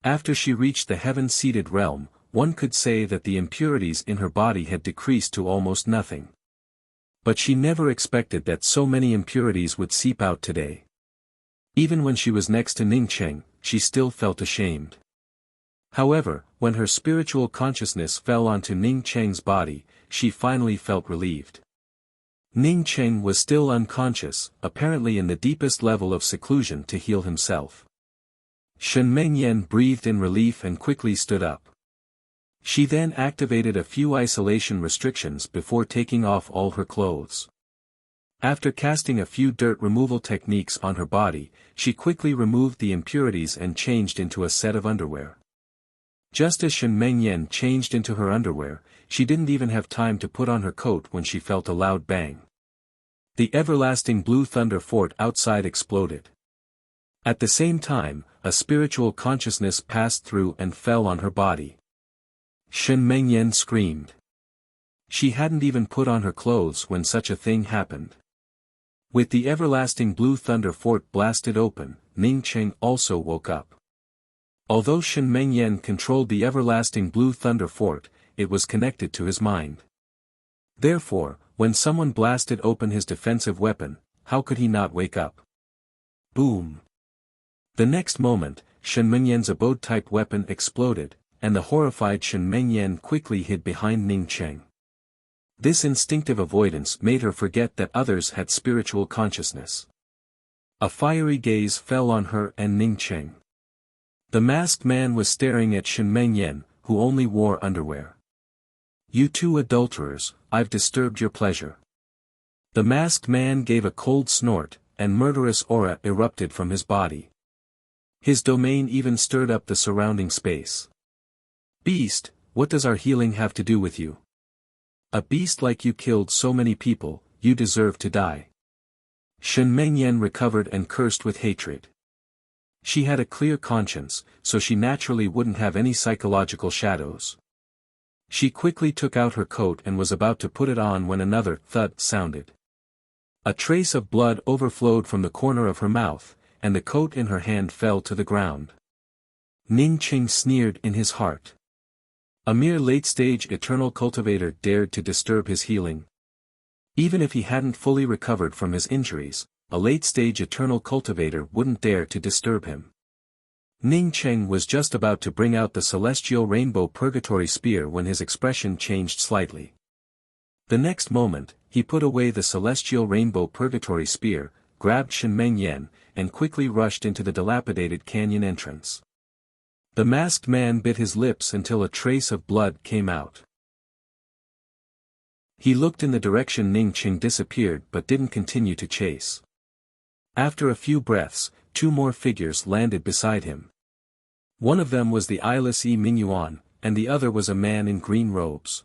After she reached the heaven-seated realm, one could say that the impurities in her body had decreased to almost nothing. But she never expected that so many impurities would seep out today. Even when she was next to Ning Cheng, she still felt ashamed. However, when her spiritual consciousness fell onto Ning Cheng's body, she finally felt relieved. Ning Cheng was still unconscious, apparently in the deepest level of seclusion to heal himself. Shen Mengyan breathed in relief and quickly stood up. She then activated a few isolation restrictions before taking off all her clothes. After casting a few dirt removal techniques on her body, she quickly removed the impurities and changed into a set of underwear. Just as Shen Mengyan changed into her underwear, she didn't even have time to put on her coat when she felt a loud bang. The everlasting blue thunder fort outside exploded. At the same time, a spiritual consciousness passed through and fell on her body. Shen Mengyan screamed. She hadn't even put on her clothes when such a thing happened. With the everlasting blue thunder fort blasted open, Ning Cheng also woke up. Although Shen Mengyan controlled the everlasting blue thunder fort, it was connected to his mind. Therefore, when someone blasted open his defensive weapon, how could he not wake up? Boom! The next moment, Shen Mengyan's abode-type weapon exploded, and the horrified Shen Mengyan quickly hid behind Ning Cheng. This instinctive avoidance made her forget that others had spiritual consciousness. A fiery gaze fell on her and Ning Cheng. The masked man was staring at Shen Mengyan, who only wore underwear. "You two adulterers, I've disturbed your pleasure." The masked man gave a cold snort, and murderous aura erupted from his body. His domain even stirred up the surrounding space. "Beast, what does our healing have to do with you? A beast like you killed so many people, you deserve to die." Shen Mengyan recovered and cursed with hatred. She had a clear conscience, so she naturally wouldn't have any psychological shadows. She quickly took out her coat and was about to put it on when another thud sounded. A trace of blood overflowed from the corner of her mouth, and the coat in her hand fell to the ground. Ning Cheng sneered in his heart. A mere late-stage eternal cultivator dared to disturb his healing. Even if he hadn't fully recovered from his injuries, a late-stage eternal cultivator wouldn't dare to disturb him. Ning Cheng was just about to bring out the celestial rainbow purgatory spear when his expression changed slightly. The next moment, he put away the celestial rainbow purgatory spear, grabbed Shen Mengyan, and quickly rushed into the dilapidated canyon entrance. The masked man bit his lips until a trace of blood came out. He looked in the direction Ning Cheng disappeared but didn't continue to chase. After a few breaths, two more figures landed beside him. One of them was the eyeless Yi Mingyuan, and the other was a man in green robes.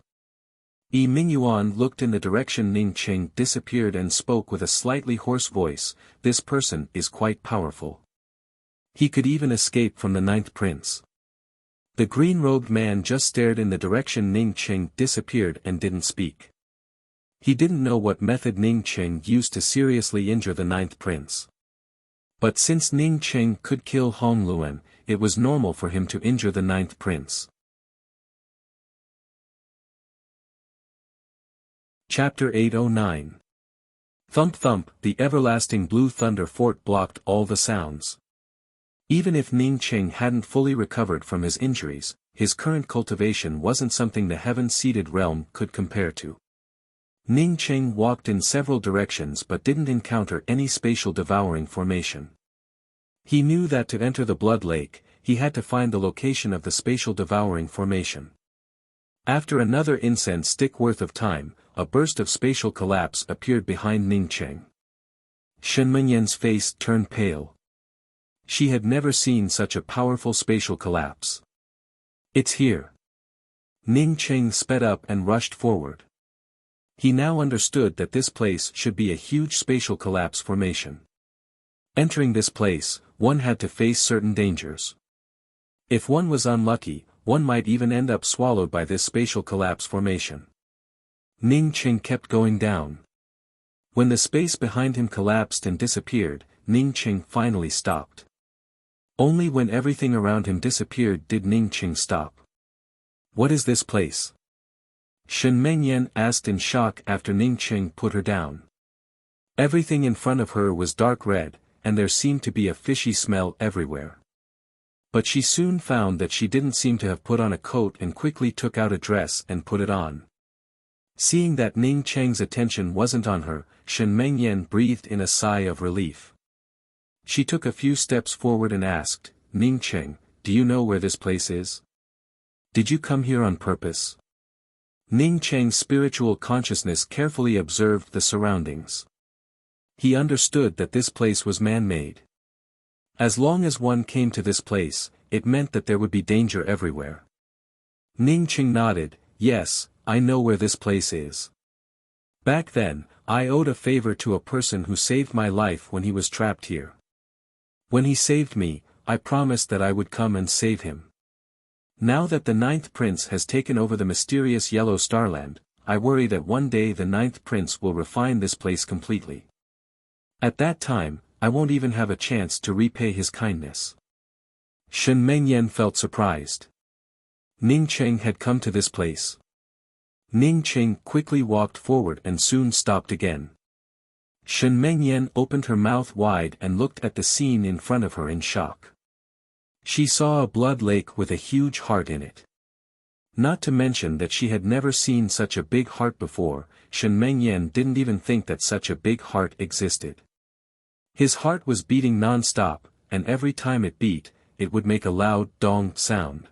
Yi Mingyuan looked in the direction Ning Cheng disappeared and spoke with a slightly hoarse voice, "This person is quite powerful. He could even escape from the Ninth Prince." The green-robed man just stared in the direction Ning Cheng disappeared and didn't speak. He didn't know what method Ning Cheng used to seriously injure the Ninth Prince. But since Ning Cheng could kill Hong Luan, it was normal for him to injure the Ninth Prince. Chapter 809. Thump thump, the everlasting blue thunder fort blocked all the sounds. Even if Ning Cheng hadn't fully recovered from his injuries, his current cultivation wasn't something the heaven-seated realm could compare to. Ning Cheng walked in several directions but didn't encounter any spatial devouring formation. He knew that to enter the Blood Lake, he had to find the location of the spatial devouring formation. After another incense stick worth of time, a burst of spatial collapse appeared behind Ning Cheng. Shen Mengyan's face turned pale. She had never seen such a powerful spatial collapse. "It's here." Ning Cheng sped up and rushed forward. He now understood that this place should be a huge spatial collapse formation. Entering this place, one had to face certain dangers. If one was unlucky, one might even end up swallowed by this spatial collapse formation. Ning Cheng kept going down. When the space behind him collapsed and disappeared, Ning Cheng finally stopped. Only when everything around him disappeared did Ning Cheng stop. "What is this place?" Shen Mengyan asked in shock after Ning Cheng put her down. Everything in front of her was dark red, and there seemed to be a fishy smell everywhere. But she soon found that she didn't seem to have put on a coat and quickly took out a dress and put it on. Seeing that Ning Cheng's attention wasn't on her, Shen Mengyan breathed in a sigh of relief. She took a few steps forward and asked, Ning Cheng, do you know where this place is? Did you come here on purpose? Ning Cheng's spiritual consciousness carefully observed the surroundings. He understood that this place was man-made. As long as one came to this place, it meant that there would be danger everywhere. Ning Cheng nodded, yes, I know where this place is. Back then, I owed a favor to a person who saved my life when he was trapped here. When he saved me, I promised that I would come and save him. Now that the 9th prince has taken over the mysterious Yellow Starland, I worry that one day the 9th prince will refine this place completely. At that time, I won't even have a chance to repay his kindness. Shen Mengyan felt surprised. Ning Cheng had come to this place. Ning Cheng quickly walked forward and soon stopped again. Shen Mengyan opened her mouth wide and looked at the scene in front of her in shock. She saw a blood lake with a huge heart in it. Not to mention that she had never seen such a big heart before, Shen Mengyan didn't even think that such a big heart existed. His heart was beating non-stop, and every time it beat, it would make a loud dong sound.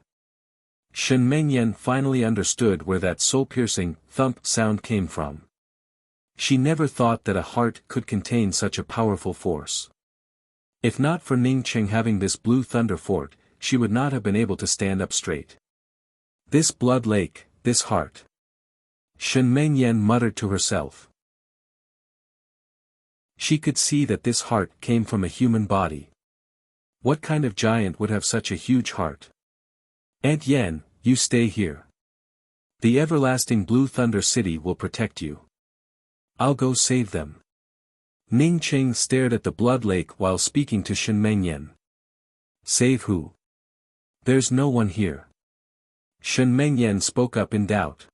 Shen Mengyan finally understood where that soul-piercing thump sound came from. She never thought that a heart could contain such a powerful force. If not for Ning Cheng having this blue thunder fort, she would not have been able to stand up straight. This blood lake, this heart. Shen Mengyan muttered to herself. She could see that this heart came from a human body. What kind of giant would have such a huge heart? Aunt Yen, you stay here. The everlasting Blue Thunder City will protect you. I'll go save them. Ning Cheng stared at the blood lake while speaking to Shen Mengyan. Save who? There's no one here. Shen Mengyan spoke up in doubt.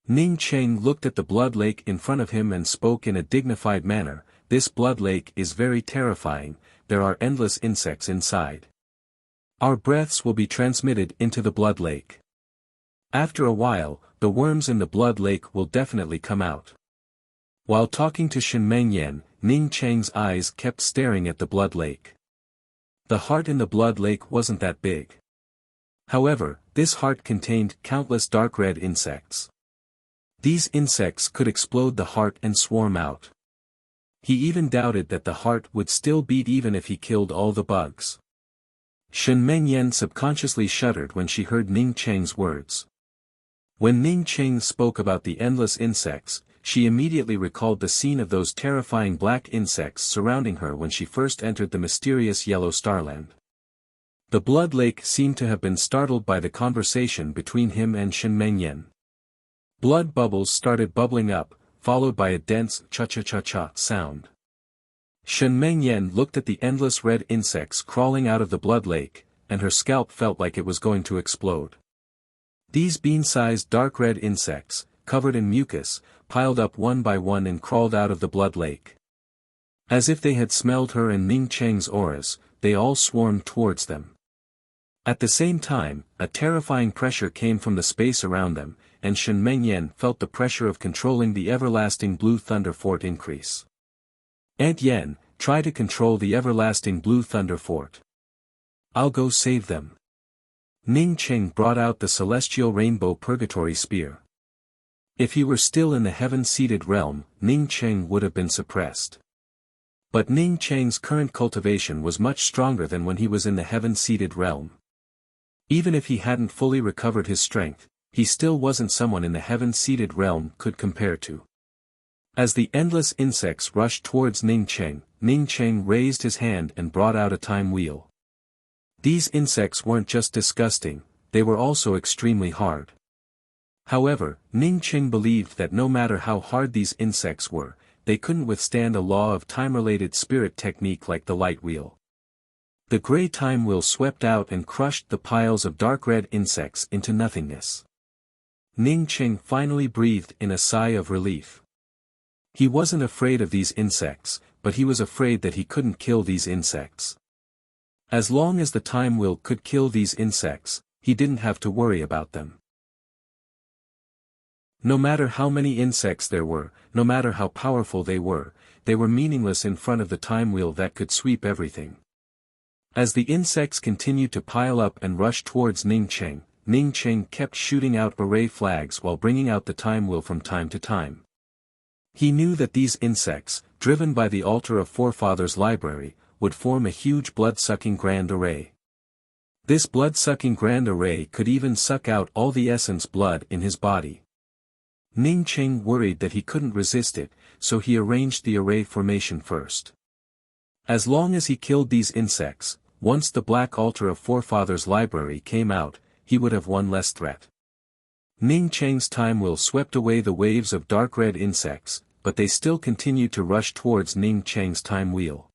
Ning Cheng looked at the blood lake in front of him and spoke in a dignified manner, this blood lake is very terrifying, there are endless insects inside. Our breaths will be transmitted into the blood lake. After a while, the worms in the blood lake will definitely come out. While talking to Shen Mengyan, Ning Cheng's eyes kept staring at the blood lake. The heart in the blood lake wasn't that big. However, this heart contained countless dark red insects. These insects could explode the heart and swarm out. He even doubted that the heart would still beat even if he killed all the bugs. Shen Mengyan subconsciously shuddered when she heard Ning Cheng's words. When Ning Cheng spoke about the endless insects, she immediately recalled the scene of those terrifying black insects surrounding her when she first entered the mysterious Yellow Starland. The blood lake seemed to have been startled by the conversation between him and Shen Mengyan. Blood bubbles started bubbling up, followed by a dense cha-cha-cha-cha sound. Shen Mengyan looked at the endless red insects crawling out of the blood lake, and her scalp felt like it was going to explode. These bean-sized dark red insects, covered in mucus, piled up one by one and crawled out of the blood lake. As if they had smelled her and Ning Cheng's auras, they all swarmed towards them. At the same time, a terrifying pressure came from the space around them, and Shen Mengyan felt the pressure of controlling the everlasting Blue Thunder Fort increase. Aunt Yen, try to control the everlasting Blue Thunder Fort. I'll go save them. Ning Cheng brought out the celestial rainbow purgatory spear. If he were still in the heaven-seated realm, Ning Cheng would have been suppressed. But Ning Cheng's current cultivation was much stronger than when he was in the heaven-seated realm. Even if he hadn't fully recovered his strength, he still wasn't someone in the heaven-seated realm could compare to. As the endless insects rushed towards Ning Cheng raised his hand and brought out a time wheel. These insects weren't just disgusting, they were also extremely hard. However, Ning Cheng believed that no matter how hard these insects were, they couldn't withstand a law of time-related spirit technique like the light wheel. The gray time wheel swept out and crushed the piles of dark red insects into nothingness. Ning Cheng finally breathed in a sigh of relief. He wasn't afraid of these insects, but he was afraid that he couldn't kill these insects. As long as the time wheel could kill these insects, he didn't have to worry about them. No matter how many insects there were, no matter how powerful they were meaningless in front of the time wheel that could sweep everything. As the insects continued to pile up and rush towards Ning Cheng kept shooting out array flags while bringing out the time wheel from time to time. He knew that these insects, driven by the altar of Forefathers' library, would form a huge blood-sucking grand array. This blood-sucking grand array could even suck out all the essence blood in his body. Ning Cheng worried that he couldn't resist it, so he arranged the array formation first. As long as he killed these insects, once the black altar of Forefathers' library came out, he would have one less threat. Ning Cheng's time wheel swept away the waves of dark red insects, but they still continued to rush towards Ning Cheng's time wheel.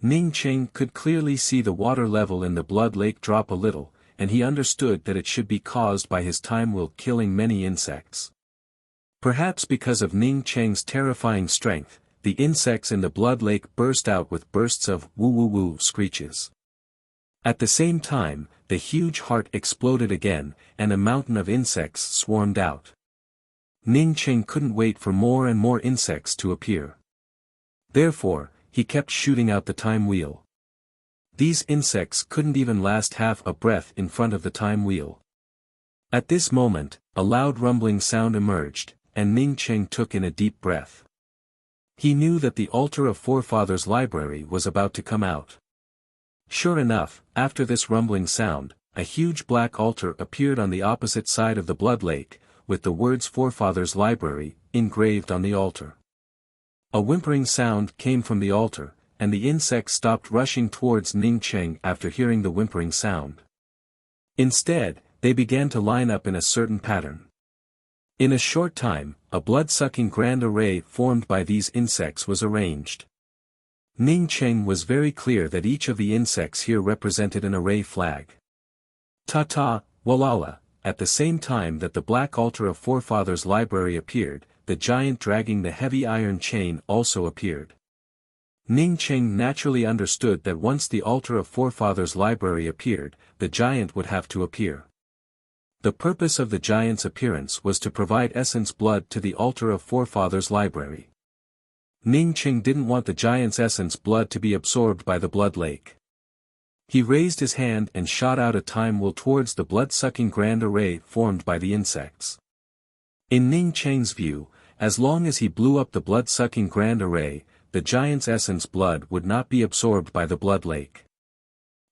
Ning Cheng could clearly see the water level in the blood lake drop a little, and he understood that it should be caused by his time wheel killing many insects. Perhaps because of Ning Cheng's terrifying strength, the insects in the blood lake burst out with bursts of woo-woo-woo screeches. At the same time, the huge heart exploded again, and a mountain of insects swarmed out. Ning Cheng couldn't wait for more and more insects to appear. Therefore, he kept shooting out the time wheel. These insects couldn't even last half a breath in front of the time wheel. At this moment, a loud rumbling sound emerged, and Ning Cheng took in a deep breath. He knew that the altar of Forefathers' library was about to come out. Sure enough, after this rumbling sound, a huge black altar appeared on the opposite side of the blood lake, with the words Forefathers' library engraved on the altar. A whimpering sound came from the altar, and the insects stopped rushing towards Ning Cheng after hearing the whimpering sound. Instead, they began to line up in a certain pattern. In a short time, a blood-sucking grand array formed by these insects was arranged. Ning Cheng was very clear that each of the insects here represented an array flag. Ta-ta, walala, at the same time that the black altar of Forefathers' library appeared, the giant dragging the heavy iron chain also appeared. Ning Cheng naturally understood that once the altar of Forefathers' library appeared, the giant would have to appear. The purpose of the giant's appearance was to provide essence blood to the altar of Forefathers' library. Ning Cheng didn't want the giant's essence blood to be absorbed by the blood lake. He raised his hand and shot out a time wheel towards the blood-sucking grand array formed by the insects. In Ning Cheng's view, as long as he blew up the blood-sucking grand array, the giant's essence blood would not be absorbed by the blood lake.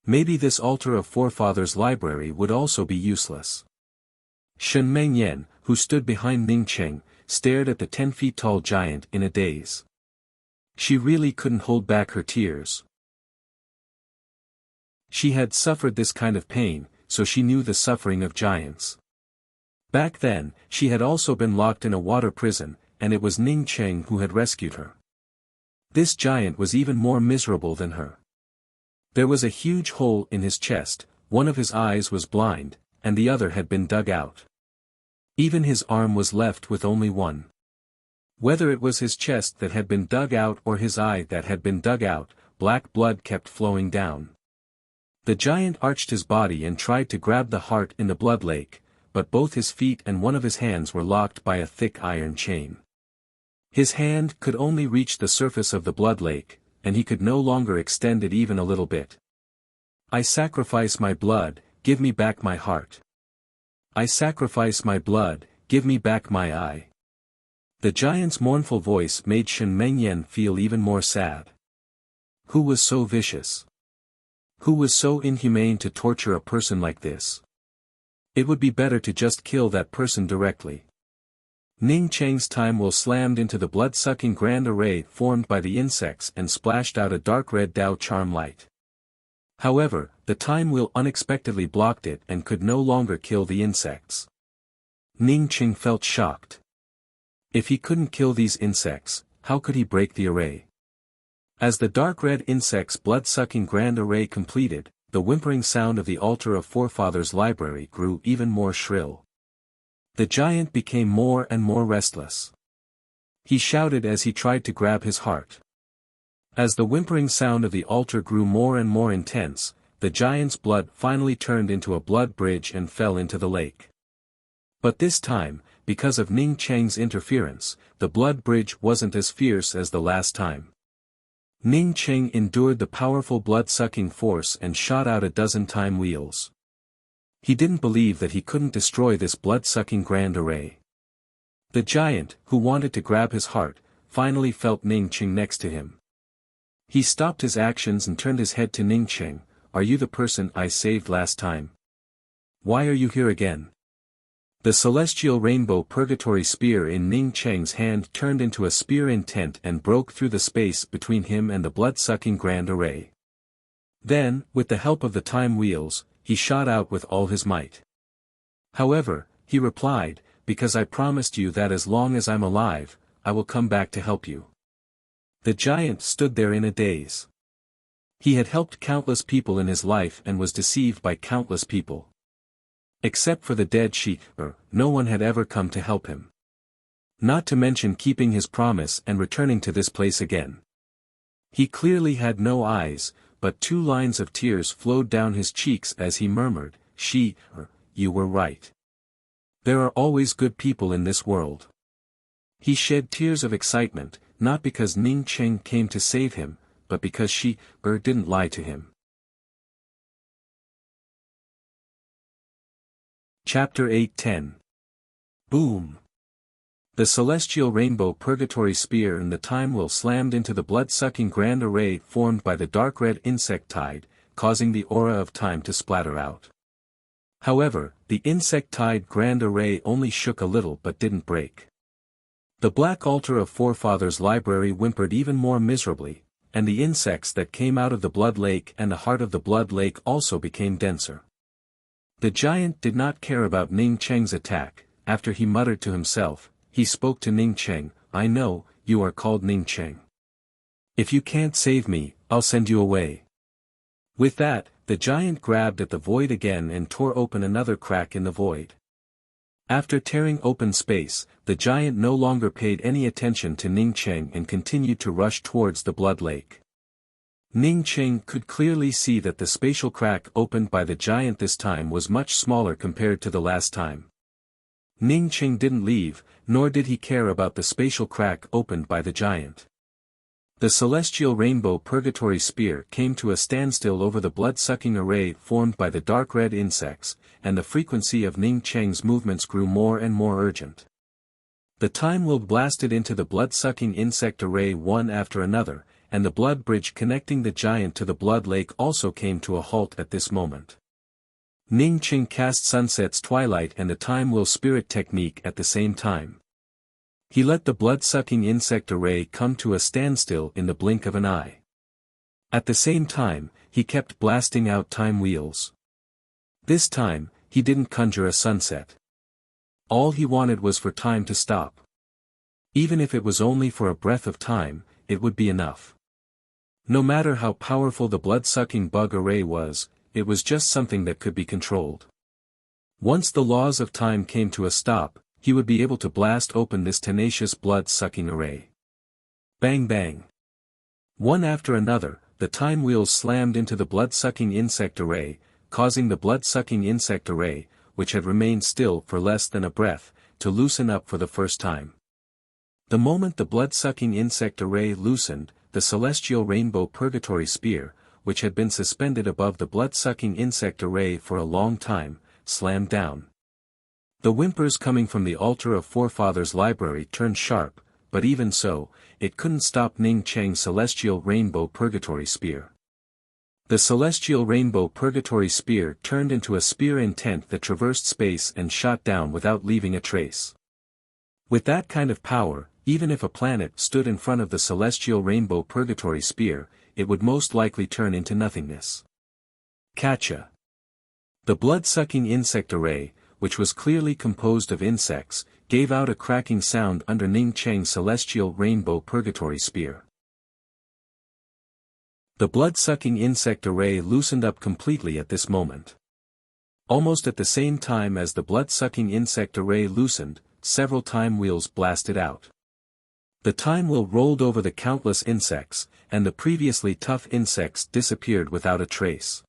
Maybe this altar of Forefathers' library would also be useless. Shen Mengyan, who stood behind Ning Cheng, stared at the 10 feet tall giant in a daze. She really couldn't hold back her tears. She had suffered this kind of pain, so she knew the suffering of giants. Back then, she had also been locked in a water prison, and it was Ning Cheng who had rescued her. This giant was even more miserable than her. There was a huge hole in his chest, one of his eyes was blind, and the other had been dug out. Even his arm was left with only one. Whether it was his chest that had been dug out or his eye that had been dug out, black blood kept flowing down. The giant arched his body and tried to grab the heart in the blood lake, but both his feet and one of his hands were locked by a thick iron chain. His hand could only reach the surface of the blood lake, and he could no longer extend it even a little bit. I sacrifice my blood, give me back my heart. I sacrifice my blood, give me back my eye. The giant's mournful voice made Shen Mengyan feel even more sad. Who was so vicious? Who was so inhumane to torture a person like this? It would be better to just kill that person directly. Ning Cheng's time wheel slammed into the blood-sucking grand array formed by the insects and splashed out a dark red Dao charm light. However, the time wheel unexpectedly blocked it and could no longer kill the insects. Ning Cheng felt shocked. If he couldn't kill these insects, how could he break the array? As the dark red insect's blood-sucking grand array completed, the whimpering sound of the altar of Forefathers' library grew even more shrill. The giant became more and more restless. He shouted as he tried to grab his heart. As the whimpering sound of the altar grew more and more intense, the giant's blood finally turned into a blood bridge and fell into the lake. But this time, because of Ning Cheng's interference, the blood bridge wasn't as fierce as the last time. Ning Cheng endured the powerful blood-sucking force and shot out a dozen time wheels. He didn't believe that he couldn't destroy this blood-sucking grand array. The giant, who wanted to grab his heart, finally felt Ning Cheng next to him. He stopped his actions and turned his head to Ning Cheng. "Are you the person I saved last time? Why are you here again?" The celestial rainbow purgatory spear in Ning Cheng's hand turned into a spear intent and broke through the space between him and the blood-sucking grand array. Then, with the help of the time wheels, he shot out with all his might. "However," he replied, "because I promised you that as long as I'm alive, I will come back to help you." The giant stood there in a daze. He had helped countless people in his life and was deceived by countless people. Except for the dead sheik, no one had ever come to help him. Not to mention keeping his promise and returning to this place again. He clearly had no eyes, but 2 lines of tears flowed down his cheeks as he murmured, You were right. There are always good people in this world." He shed tears of excitement, not because Ning Cheng came to save him, but because she didn't lie to him. Chapter 8:10. Boom! The celestial rainbow purgatory spear and the time wheel slammed into the blood-sucking grand array formed by the dark red insect tide, causing the aura of time to splatter out. However, the insect tide grand array only shook a little but didn't break. The black altar of Forefathers' library whimpered even more miserably, and the insects that came out of the blood lake and the heart of the blood lake also became denser. The giant did not care about Ning Cheng's attack. After he muttered to himself, he spoke to Ning Cheng, "I know, you are called Ning Cheng. If you can't save me, I'll send you away." With that, the giant grabbed at the void again and tore open another crack in the void. After tearing open space, the giant no longer paid any attention to Ning Cheng and continued to rush towards the blood lake. Ning Cheng could clearly see that the spatial crack opened by the giant this time was much smaller compared to the last time. Ning Cheng didn't leave, nor did he care about the spatial crack opened by the giant. The celestial rainbow purgatory spear came to a standstill over the blood-sucking array formed by the dark red insects, and the frequency of Ning Cheng's movements grew more and more urgent. The time wheel blasted into the blood-sucking insect array one after another, and the blood bridge connecting the giant to the blood lake also came to a halt at this moment. Ning Cheng cast Sunset's Twilight and the time wheel spirit technique at the same time. He let the blood-sucking insect array come to a standstill in the blink of an eye. At the same time, he kept blasting out time wheels. This time, he didn't conjure a sunset. All he wanted was for time to stop. Even if it was only for a breath of time, it would be enough. No matter how powerful the blood-sucking bug array was, it was just something that could be controlled. Once the laws of time came to a stop, he would be able to blast open this tenacious blood-sucking array. Bang bang. One after another, the time wheels slammed into the blood-sucking insect array, causing the blood-sucking insect array, which had remained still for less than a breath, to loosen up for the first time. The moment the blood-sucking insect array loosened, the celestial rainbow purgatory spear, which had been suspended above the blood-sucking insect array for a long time, slammed down. The whimpers coming from the altar of Forefathers' library turned sharp, but even so, it couldn't stop Ning Cheng's celestial rainbow purgatory spear. The celestial rainbow purgatory spear turned into a spear intent that traversed space and shot down without leaving a trace. With that kind of power, even if a planet stood in front of the celestial rainbow purgatory spear, it would most likely turn into nothingness. Catcha! The blood-sucking insect array, which was clearly composed of insects, gave out a cracking sound under Ning Cheng's celestial rainbow purgatory spear. The blood-sucking insect array loosened up completely at this moment. Almost at the same time as the blood-sucking insect array loosened, several time wheels blasted out. The time wheel rolled over the countless insects, and the previously tough insects disappeared without a trace.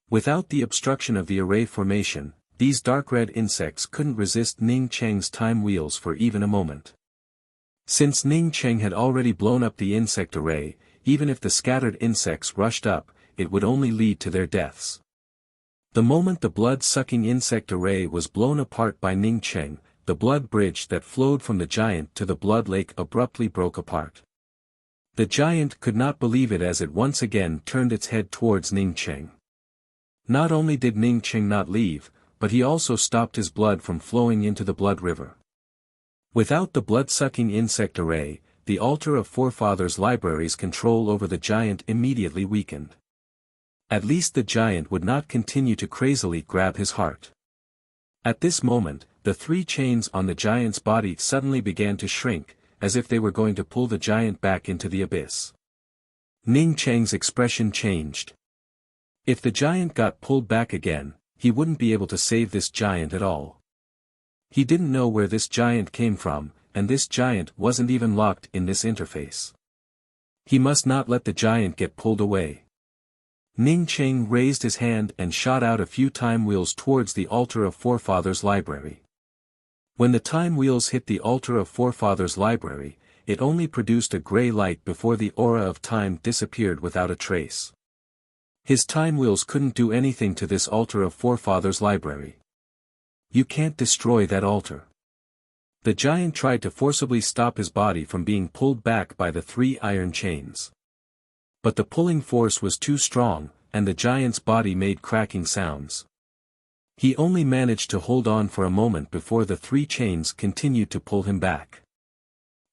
Without the obstruction of the array formation, these dark red insects couldn't resist Ning Cheng's time wheels for even a moment. Since Ning Cheng had already blown up the insect array, even if the scattered insects rushed up, it would only lead to their deaths. The moment the blood-sucking insect array was blown apart by Ning Cheng, the blood bridge that flowed from the giant to the blood lake abruptly broke apart. The giant could not believe it as it once again turned its head towards Ning Cheng. Not only did Ning Cheng not leave, but he also stopped his blood from flowing into the blood river. Without the blood-sucking insect array, the altar of forefathers' library's control over the giant immediately weakened. At least the giant would not continue to crazily grab his heart. At this moment, the 3 chains on the giant's body suddenly began to shrink, as if they were going to pull the giant back into the abyss. Ning Cheng's expression changed. If the giant got pulled back again, he wouldn't be able to save this giant at all. He didn't know where this giant came from, and this giant wasn't even locked in this interface. He must not let the giant get pulled away. Ning Cheng raised his hand and shot out a few time wheels towards the altar of forefathers' library. When the time wheels hit the altar of forefathers' library, it only produced a gray light before the aura of time disappeared without a trace. His time wheels couldn't do anything to this altar of forefathers' library. You can't destroy that altar. The giant tried to forcibly stop his body from being pulled back by the 3 iron chains. But the pulling force was too strong, and the giant's body made cracking sounds. He only managed to hold on for a moment before the 3 chains continued to pull him back.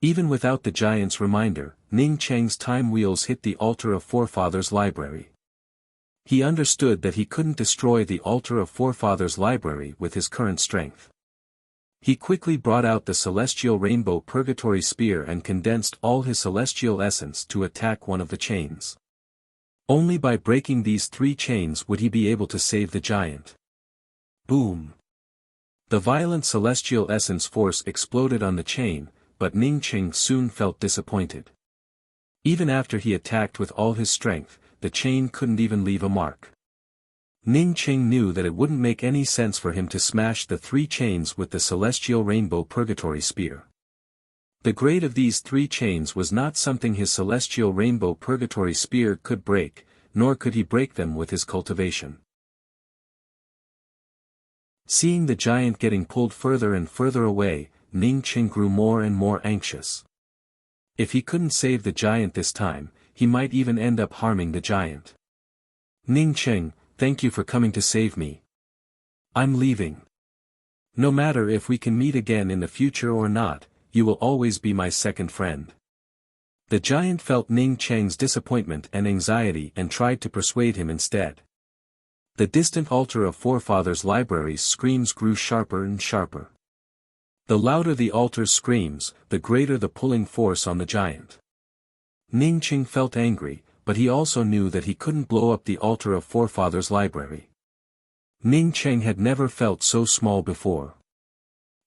Even without the giant's reminder, Ning Cheng's time wheels hit the altar of forefathers' library. He understood that he couldn't destroy the altar of forefathers' library with his current strength. He quickly brought out the celestial rainbow purgatory spear and condensed all his celestial essence to attack one of the chains. Only by breaking these 3 chains would he be able to save the giant. Boom! The violent celestial essence force exploded on the chain, but Ning Cheng soon felt disappointed. Even after he attacked with all his strength, the chain couldn't even leave a mark. Ning Cheng knew that it wouldn't make any sense for him to smash the 3 chains with the celestial rainbow purgatory spear. The grade of these 3 chains was not something his celestial rainbow purgatory spear could break, nor could he break them with his cultivation. Seeing the giant getting pulled further and further away, Ning Cheng grew more and more anxious. If he couldn't save the giant this time, he might even end up harming the giant. Ning Cheng, thank you for coming to save me. I'm leaving. No matter if we can meet again in the future or not, you will always be my second friend. The giant felt Ning Cheng's disappointment and anxiety and tried to persuade him instead. The distant altar of forefathers' library's screams grew sharper and sharper. The louder the altar's screams, the greater the pulling force on the giant. Ning Cheng felt angry, but he also knew that he couldn't blow up the altar of forefathers' library. Ning Cheng had never felt so small before.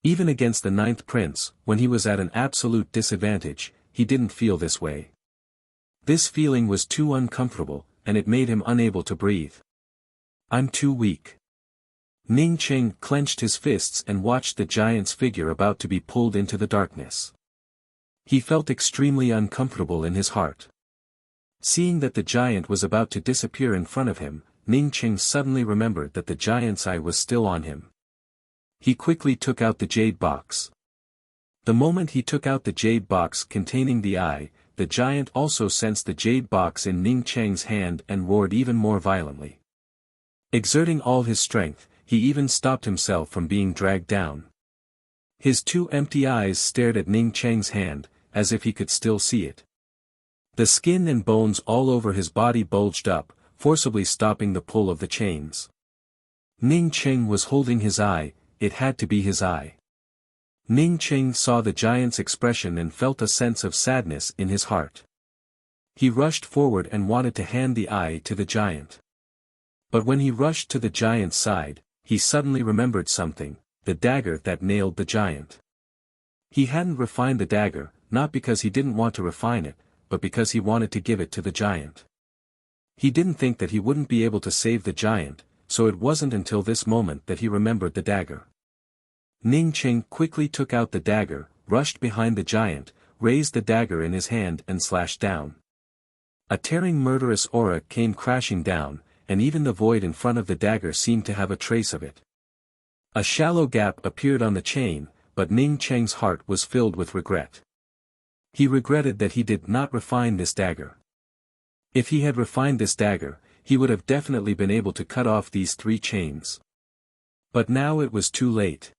Even against the 9th prince, when he was at an absolute disadvantage, he didn't feel this way. This feeling was too uncomfortable, and it made him unable to breathe. I'm too weak. Ning Cheng clenched his fists and watched the giant's figure about to be pulled into the darkness. He felt extremely uncomfortable in his heart. Seeing that the giant was about to disappear in front of him, Ning Cheng suddenly remembered that the giant's eye was still on him. He quickly took out the jade box. The moment he took out the jade box containing the eye, the giant also sensed the jade box in Ning Cheng's hand and roared even more violently. Exerting all his strength, he even stopped himself from being dragged down. His 2 empty eyes stared at Ning Cheng's hand, as if he could still see it. The skin and bones all over his body bulged up, forcibly stopping the pull of the chains. Ning Cheng was holding his eye, it had to be his eye. Ning Cheng saw the giant's expression and felt a sense of sadness in his heart. He rushed forward and wanted to hand the eye to the giant. But when he rushed to the giant's side, he suddenly remembered something, the dagger that nailed the giant. He hadn't refined the dagger, not because he didn't want to refine it, but because he wanted to give it to the giant. He didn't think that he wouldn't be able to save the giant, so it wasn't until this moment that he remembered the dagger. Ning Qing quickly took out the dagger, rushed behind the giant, raised the dagger in his hand and slashed down. A tearing murderous aura came crashing down, and even the void in front of the dagger seemed to have a trace of it. A shallow gap appeared on the chain, but Ning Cheng's heart was filled with regret. He regretted that he did not refine this dagger. If he had refined this dagger, he would have definitely been able to cut off these 3 chains. But now it was too late.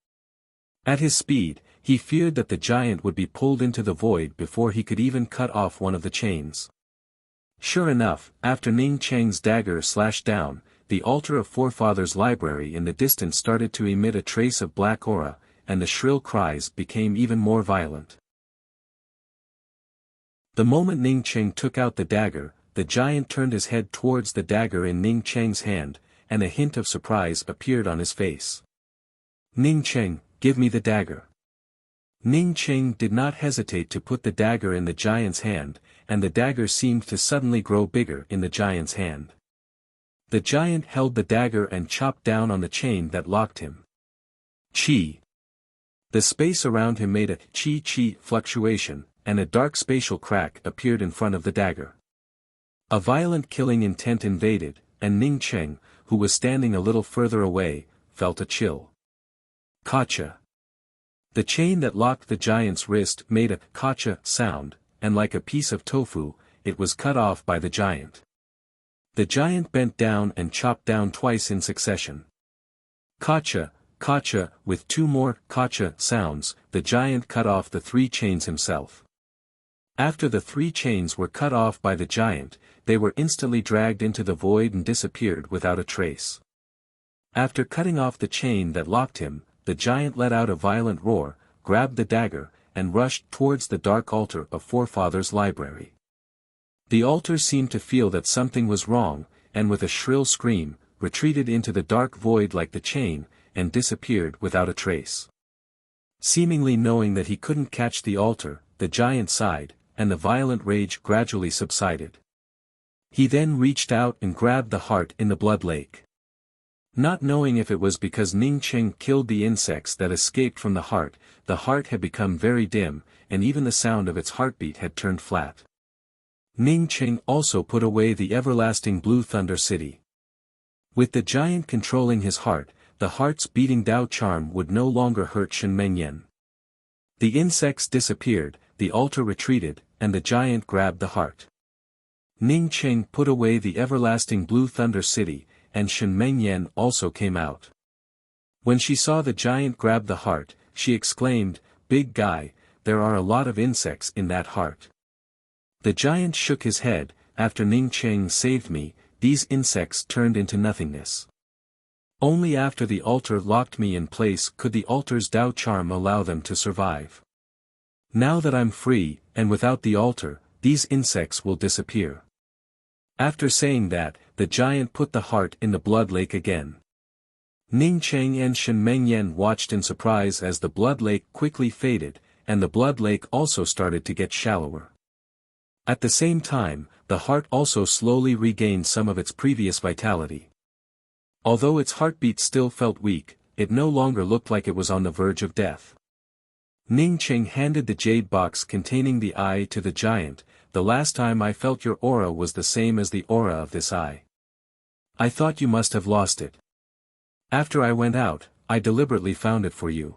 At his speed, he feared that the giant would be pulled into the void before he could even cut off one of the chains. Sure enough, after Ning Cheng's dagger slashed down, the altar of Forefathers' library in the distance started to emit a trace of black aura, and the shrill cries became even more violent. The moment Ning Cheng took out the dagger, the giant turned his head towards the dagger in Ning Cheng's hand, and a hint of surprise appeared on his face. "Ning Cheng, give me the dagger." Ning Cheng did not hesitate to put the dagger in the giant's hand, and the dagger seemed to suddenly grow bigger in the giant's hand. The giant held the dagger and chopped down on the chain that locked him. Chi. The space around him made a chi fluctuation, and a dark spatial crack appeared in front of the dagger. A violent killing intent invaded, and Ning Cheng, who was standing a little further away, felt a chill. Kacha. The chain that locked the giant's wrist made a kacha sound, and like a piece of tofu, it was cut off by the giant. The giant bent down and chopped down twice in succession. Kacha, kacha, with 2 more kacha sounds, the giant cut off the 3 chains himself. After the 3 chains were cut off by the giant, they were instantly dragged into the void and disappeared without a trace. After cutting off the chain that locked him, the giant let out a violent roar, grabbed the dagger, and rushed towards the dark altar of Forefathers' library. The altar seemed to feel that something was wrong, and with a shrill scream, retreated into the dark void like the chain, and disappeared without a trace. Seemingly knowing that he couldn't catch the altar, the giant sighed, and the violent rage gradually subsided. He then reached out and grabbed the heart in the blood lake. Not knowing if it was because Ning Cheng killed the insects that escaped from the heart had become very dim, and even the sound of its heartbeat had turned flat. Ning Cheng also put away the everlasting Blue Thunder City. With the giant controlling his heart, the heart's beating Dao charm would no longer hurt Shen Mengyan. The insects disappeared, the altar retreated, and the giant grabbed the heart. Ning Cheng put away the everlasting Blue Thunder City, and Shen Mengyan also came out. When she saw the giant grab the heart, she exclaimed, "Big guy, there are a lot of insects in that heart." The giant shook his head. "After Ning Cheng saved me, these insects turned into nothingness. Only after the altar locked me in place could the altar's Dao charm allow them to survive. Now that I'm free, and without the altar, these insects will disappear." After saying that, the giant put the heart in the blood lake again. Ning Cheng and Shen Mengyan watched in surprise as the blood lake quickly faded, and the blood lake also started to get shallower. At the same time, the heart also slowly regained some of its previous vitality. Although its heartbeat still felt weak, it no longer looked like it was on the verge of death. Ning Cheng handed the jade box containing the eye to the giant. "The last time I felt your aura was the same as the aura of this eye. I thought you must have lost it. After I went out, I deliberately found it for you."